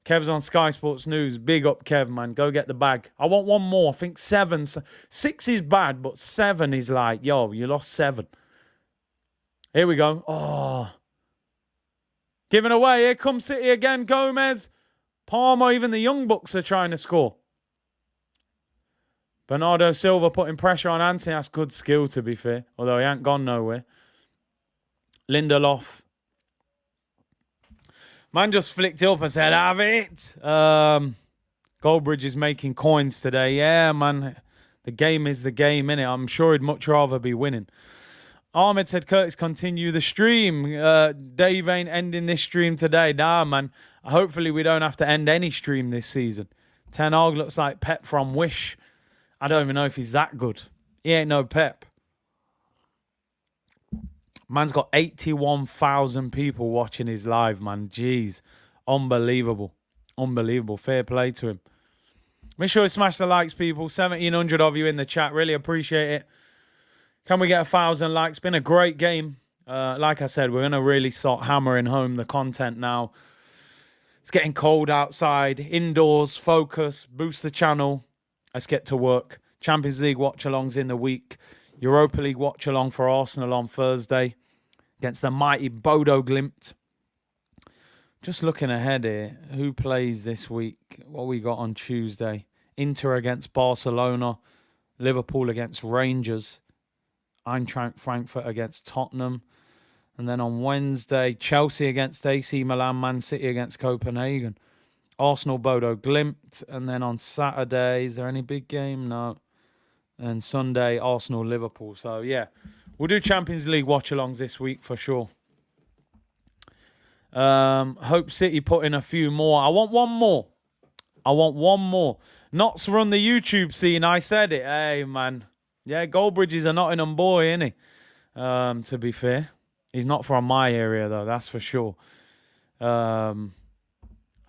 Kev's on Sky Sports News. Big up, Kev, man. Go get the bag. I want one more. I think 7. 6 is bad, but 7 is like, yo, you lost 7. Here we go. Oh. Giving away. Here comes City again. Gomez. Palmer, even the Young Bucks are trying to score. Bernardo Silva putting pressure on Anthony. That's good skill, to be fair. Although he ain't gone nowhere. Lindelof. Man just flicked it up and said, have it. Goldbridge is making coins today. Yeah, man. The game is the game, innit? I'm sure he'd much rather be winning. Ahmed said, Curtis, continue the stream. Dave ain't ending this stream today. Nah, man. Hopefully we don't have to end any stream this season. Ten Hag looks like Pep from Wish. I don't even know if he's that good. He ain't no Pep. Man's got 81,000 people watching his live, man. Jeez. Unbelievable. Unbelievable. Fair play to him. Make sure you smash the likes, people. 1,700 of you in the chat. Really appreciate it. Can we get 1,000 likes? Been a great game. Like I said, we're going to really start hammering home the content now. It's getting cold outside. Indoors. Focus. Boost the channel. Let's get to work. Champions League watch-alongs in the week. Europa League watch-along for Arsenal on Thursday against the mighty Bodo Glimt. Just looking ahead here. Who plays this week? What we got on Tuesday? Inter against Barcelona. Liverpool against Rangers. Eintracht Frankfurt against Tottenham. And then on Wednesday, Chelsea against AC Milan. Man City against Copenhagen. Arsenal, Bodo Glimt. And then on Saturday, is there any big game? No. And Sunday, Arsenal, Liverpool. So, yeah, we'll do Champions League watch-alongs this week for sure. Hope City put in a few more. I want one more. Knots run the YouTube scene. I said it. Hey, man. Yeah, Goldbridge is a Nottingham boy, isn't he? To be fair. He's not from my area, though. That's for sure. I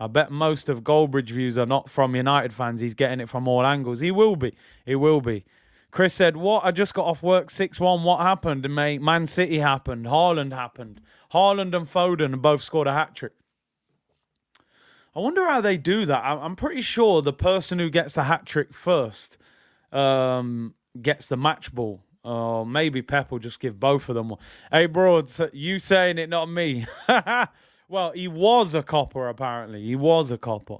bet most of Goldbridge views are not from United fans. He's getting it from all angles. He will be. Chris said, what? I just got off work 6-1. What happened? Mate, Man City happened. Haaland happened. Haaland and Foden both scored a hat-trick. I wonder how they do that. I'm pretty sure the person who gets the hat-trick first gets the match ball. Or maybe Pep will just give both of them one. Hey, Broads, you saying it, not me. Well, he was a copper, apparently. He was a copper.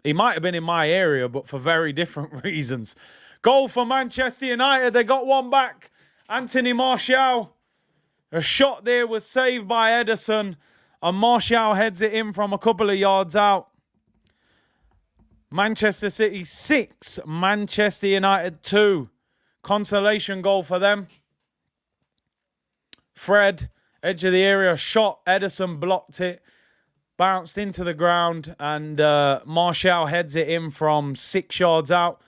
He might have been in my area, but for very different reasons. Goal for Manchester United. They got one back. Anthony Martial. A shot there was saved by Ederson. And Martial heads it in from a couple of yards out. Manchester City 6. Manchester United 2. Consolation goal for them. Fred, edge of the area, shot. Ederson blocked it. Bounced into the ground. And Martial heads it in from 6 yards out.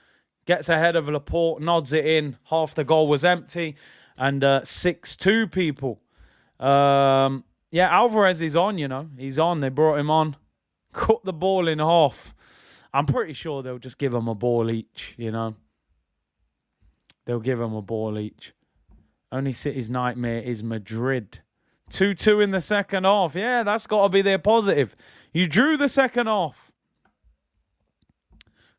Gets ahead of Laporte, nods it in. Half the goal was empty. And 6-2, people. Yeah, Alvarez is on, you know. He's on. They brought him on. Cut the ball in half. I'm pretty sure they'll just give him a ball each, you know. They'll give him a ball each. Only City's nightmare is Madrid. 2-2 in the second half. Yeah, that's got to be their positive. You drew the second half.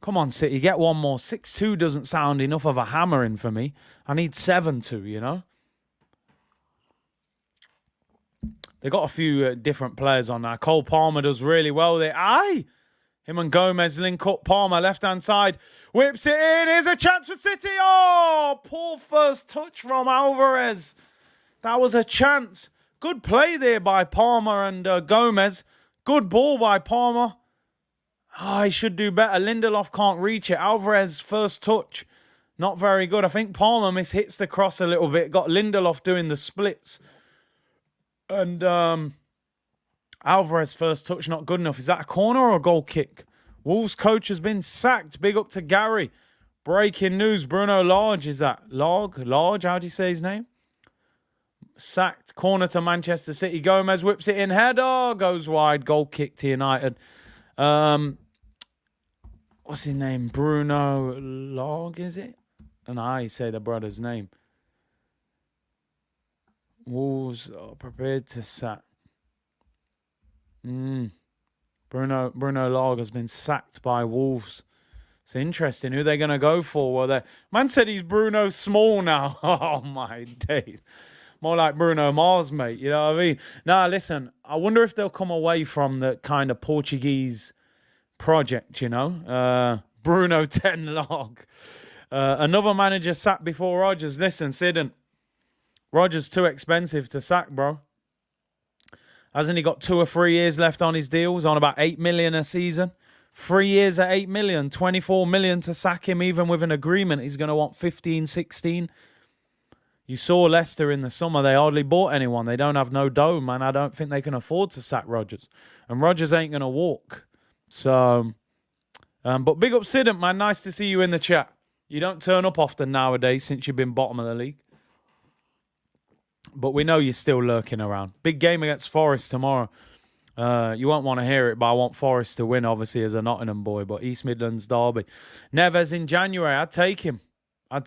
Come on, City, get one more. 6-2 doesn't sound enough of a hammering for me. I need 7-2, you know. They got a few different players on there. Cole Palmer does really well there. Aye! Him and Gomez link up. Palmer, left-hand side. Whips it in. Here's a chance for City. Oh, poor first touch from Alvarez. That was a chance. Good play there by Palmer and Gomez. Good ball by Palmer. Oh, he should do better. Lindelof can't reach it. Alvarez, first touch. Not very good. I think Palmer hits the cross a little bit. Got Lindelof doing the splits. And Alvarez first touch not good enough. Is that a corner or a goal kick? Wolves coach has been sacked. Big up to Gary. Breaking news. Bruno Lage, is that? Lage? How do you say his name? Sacked. Corner to Manchester City. Gomez whips it in. Header goes wide. Goal kick to United. What's his name? Bruno Lage, is it? And I say the brother's name. Wolves are prepared to sack. Bruno Lage has been sacked by Wolves. It's interesting. Who they're going to go for? Well, man said he's Bruno Small now. Oh, my days. More like Bruno Mars, mate. You know what I mean? Nah, listen. I wonder if they'll come away from the kind of Portuguese project, you know? Bruno 10 Log. Another manager sacked before Rodgers. Listen, Sidon. Rodgers too expensive to sack, bro. Hasn't he got 2 or 3 years left on his deals? On about 8 million a season? 3 years at 8 million. 24 million to sack him, even with an agreement. He's going to want 15, 16. You saw Leicester in the summer. They hardly bought anyone. They don't have no dough, man. I don't think they can afford to sack Rodgers. And Rodgers ain't going to walk. So, but big up Sidon, man. Nice to see you in the chat. You don't turn up often nowadays since you've been bottom of the league. But we know you're still lurking around. Big game against Forest tomorrow. You won't want to hear it, but I want Forest to win, obviously, as a Nottingham boy. But East Midlands derby. Neves in January. I'd take him. I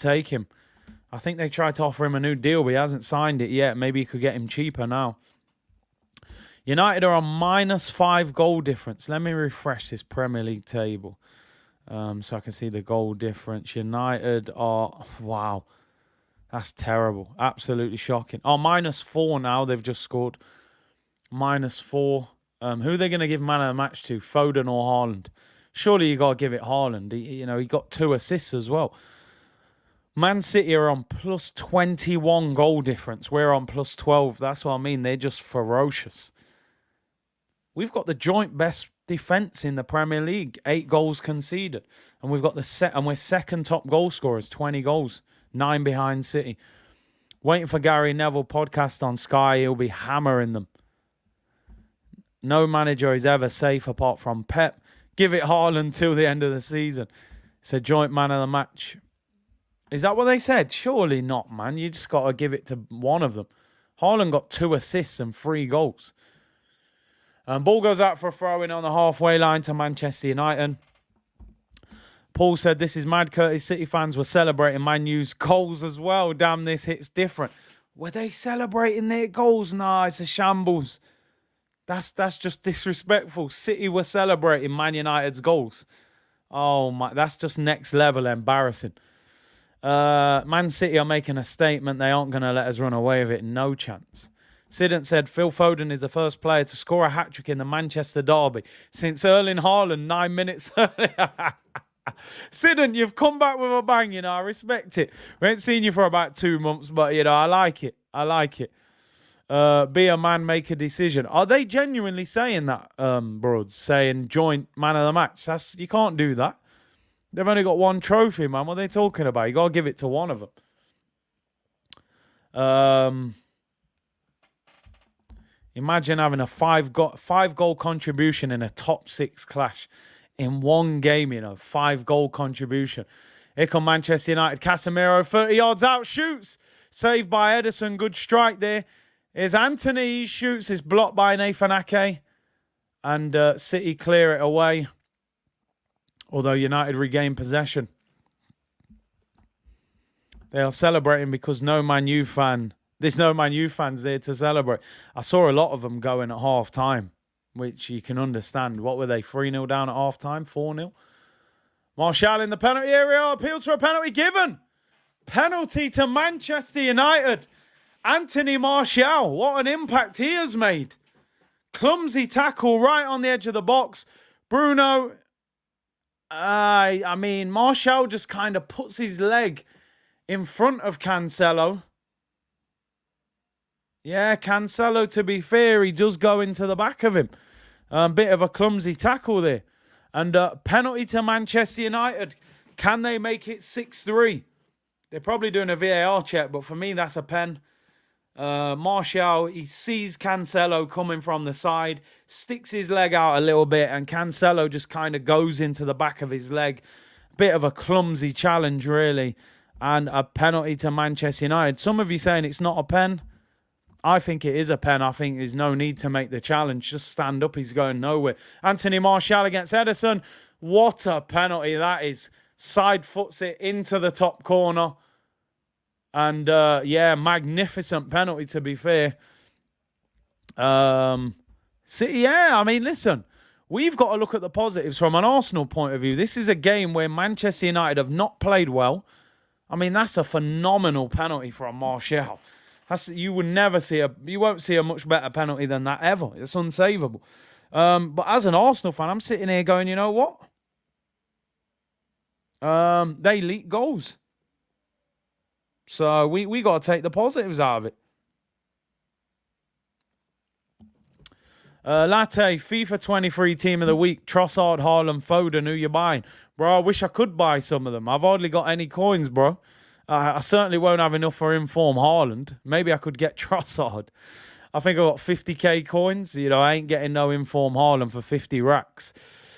think they tried to offer him a new deal, but he hasn't signed it yet. Maybe you could get him cheaper now. United are on -5 goal difference. Let me refresh this Premier League table so I can see the goal difference. United are... Wow. That's terrible. Absolutely shocking. Oh, -4 now. They've just scored. -4. Who are they going to give man of the match to? Foden or Haaland? Surely you got to give it Haaland. He got 2 assists as well. Man City are on +21 goal difference. We're on +12. That's what I mean. They're just ferocious. We've got the joint best defence in the Premier League. 8 goals conceded. And we've got and we're second top goal scorers, 20 goals. 9 behind City. Waiting for Gary Neville podcast on Sky. He'll be hammering them. No manager is ever safe apart from Pep. Give it Haaland till the end of the season. It's a joint man of the match. Is that what they said? Surely not, man. You just got to give it to one of them. Haaland got 2 assists and 3 goals. Ball goes out for a throw-in on the halfway line to Manchester United. Paul said, this is mad. Curtis City fans were celebrating Man U's goals as well. Damn, this hit's different. Were they celebrating their goals? Nah, it's a shambles. That's just disrespectful. City were celebrating Man United's goals. Oh, my, that's just next level embarrassing. Man City are making a statement. They aren't going to let us run away with it. No chance. Sidon said, Phil Foden is the first player to score a hat-trick in the Manchester derby since Erling Haaland 9 minutes earlier. Sidon, you've come back with a bang, you know. I respect it. We ain't seen you for about 2 months, but, you know, I like it. Be a man, make a decision. Are they genuinely saying that, broads? Saying joint man of the match? You can't do that. They've only got 1 trophy, man. What are they talking about? You got to give it to one of them. Imagine having a 5-goal contribution in a top 6 clash. In one game, you know, 5-goal contribution. Here come Manchester United. Casemiro, 30 yards out, shoots. Saved by Edison. Good strike there. Here's Anthony. He shoots. It's blocked by Nathan Ake. And City clear it away. Although United regain possession. They are celebrating because there's no Man U fans there to celebrate. I saw a lot of them going at half-time, which you can understand. What were they, 3-0 down at half-time, 4-0? Martial in the penalty area, appeals for a penalty given. Penalty to Manchester United. Anthony Martial, what an impact he has made. Clumsy tackle right on the edge of the box. Bruno, I mean, Martial just kind of puts his leg in front of Cancelo. Yeah, Cancelo, to be fair, he does go into the back of him. Bit of a clumsy tackle there. And penalty to Manchester United. Can they make it 6-3? They're probably doing a VAR check, but for me, that's a pen. Martial, he sees Cancelo coming from the side, sticks his leg out a little bit, and Cancelo just kind of goes into the back of his leg. Bit of a clumsy challenge, really, and a penalty to Manchester United. Some of you saying it's not a pen. I think it is a pen. I think there's no need to make the challenge. Just stand up. He's going nowhere. Anthony Martial against Ederson. What a penalty that is. Side foots it into the top corner. And, yeah, magnificent penalty, to be fair. City, yeah, I mean, listen. We've got to look at the positives from an Arsenal point of view. This is a game where Manchester United have not played well. I mean, that's a phenomenal penalty from Martial. You won't see a much better penalty than that ever. It's unsavable. But as an Arsenal fan, I'm sitting here going, you know what? They leak goals. So we got to take the positives out of it. Latte, FIFA 23 Team of the Week, Trossard, Haaland, Foden, who you buying? Bro, I wish I could buy some of them. I've hardly got any coins, bro. I certainly won't have enough for Inform Haaland. Maybe I could get Trossard. I think I got 50k coins. You know, I ain't getting no Inform Haaland for 50 racks.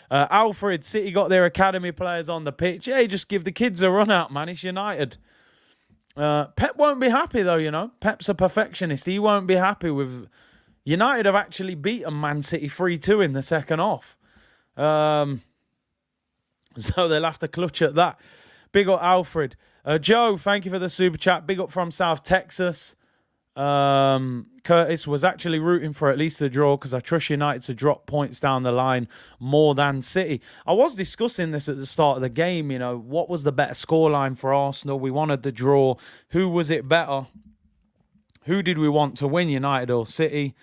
Alfred, City got their academy players on the pitch. Yeah, just give the kids a run out, man. It's United. Pep won't be happy, though, you know. Pep's a perfectionist. He won't be happy with... United have actually beaten Man City 3-2 in the second half. So they'll have to clutch at that. Big up Alfred. Joe, thank you for the super chat. Big up from South Texas. Curtis was actually rooting for at least a draw because I trust United to drop points down the line more than City. I was discussing this at the start of the game. You know, what was the better scoreline for Arsenal? We wanted the draw. Who was it better? Who did we want to win, United or City?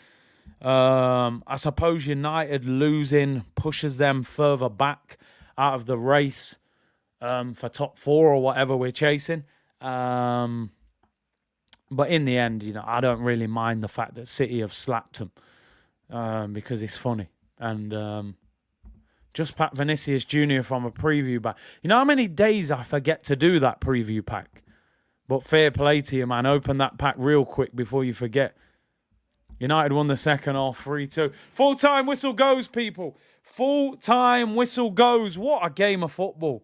I suppose United losing pushes them further back out of the race for top 4 or whatever we're chasing. But in the end, you know, I don't really mind the fact that City have slapped them because it's funny. And just Pat Vinicius Jr. from a preview pack. You know how many days I forget to do that preview pack? But fair play to you, man. Open that pack real quick before you forget. United won the second half 3-2. Full-time whistle goes, people. Full-time whistle goes. What a game of football.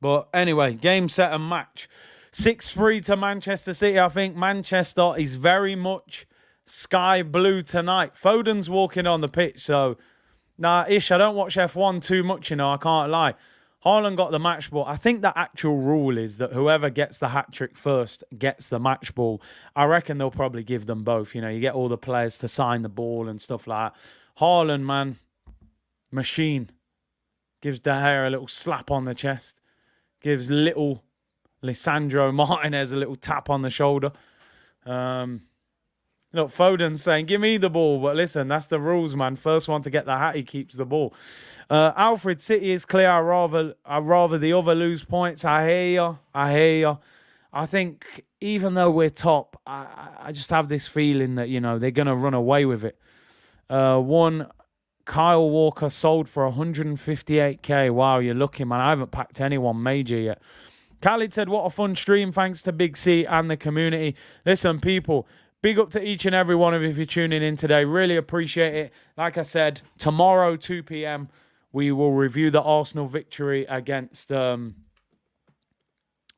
But anyway, game, set and match. 6-3 to Manchester City. I think Manchester is very much sky blue tonight. Foden's walking on the pitch, so... Nah, I don't watch F1 too much, you know, I can't lie. Haaland got the match ball. I think the actual rule is that whoever gets the hat-trick first gets the match ball. I reckon they'll probably give them both. You know, you get all the players to sign the ball and stuff like that. Haaland, man, machine. Gives De Gea a little slap on the chest. Gives little Lisandro Martinez a little tap on the shoulder. Look, Foden's saying, give me the ball. But listen, that's the rules, man. First one to get the hat, he keeps the ball. Alfred, City is clear. I'd rather the other lose points. I hear you. I think even though we're top, I just have this feeling that, you know, they're going to run away with it. One, Kyle Walker sold for 158k. Wow, you're lucky, man. I haven't packed anyone major yet. Khalid said, what a fun stream. Thanks to Big C and the community. Listen, people... Big up to each and every one of you if you're tuning in today. Really appreciate it. Like I said, tomorrow, 2 p.m., we will review the Arsenal victory against... Tottenham.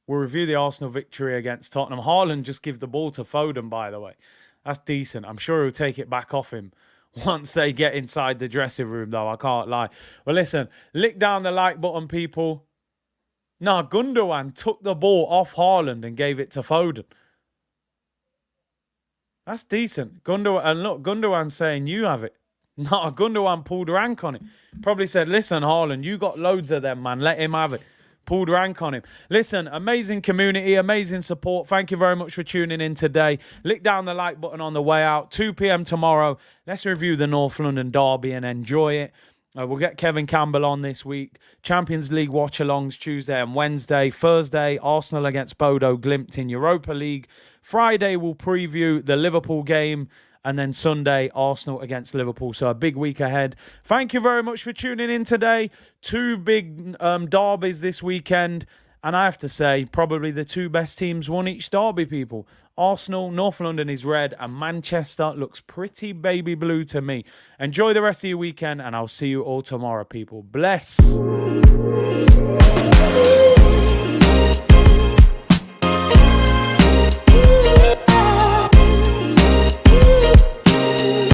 Haaland just give the ball to Foden, by the way. That's decent. I'm sure he'll take it back off him once they get inside the dressing room, though. I can't lie. Well, listen, lick down the like button, people. No, Gundogan took the ball off Haaland and gave it to Foden. That's decent. And look, Gundogan's saying you have it. No, Gundogan pulled rank on it. Probably said, listen, Haaland, you got loads of them, man. Let him have it. Pulled rank on him. Listen, amazing community, amazing support. Thank you very much for tuning in today. Lick down the like button on the way out. 2 p.m. tomorrow. Let's review the North London derby and enjoy it. We'll get Kevin Campbell on this week. Champions League watch-alongs Tuesday and Wednesday. Thursday, Arsenal against Bodo Glimt in Europa League. Friday, we'll preview the Liverpool game And then Sunday, Arsenal against Liverpool. So a big week ahead. Thank you very much for tuning in today. 2 big derbies this weekend. And I have to say, probably the 2 best teams won each derby, people. Arsenal, North London is red, and Manchester looks pretty baby blue to me. Enjoy the rest of your weekend, and I'll see you all tomorrow, people. Bless.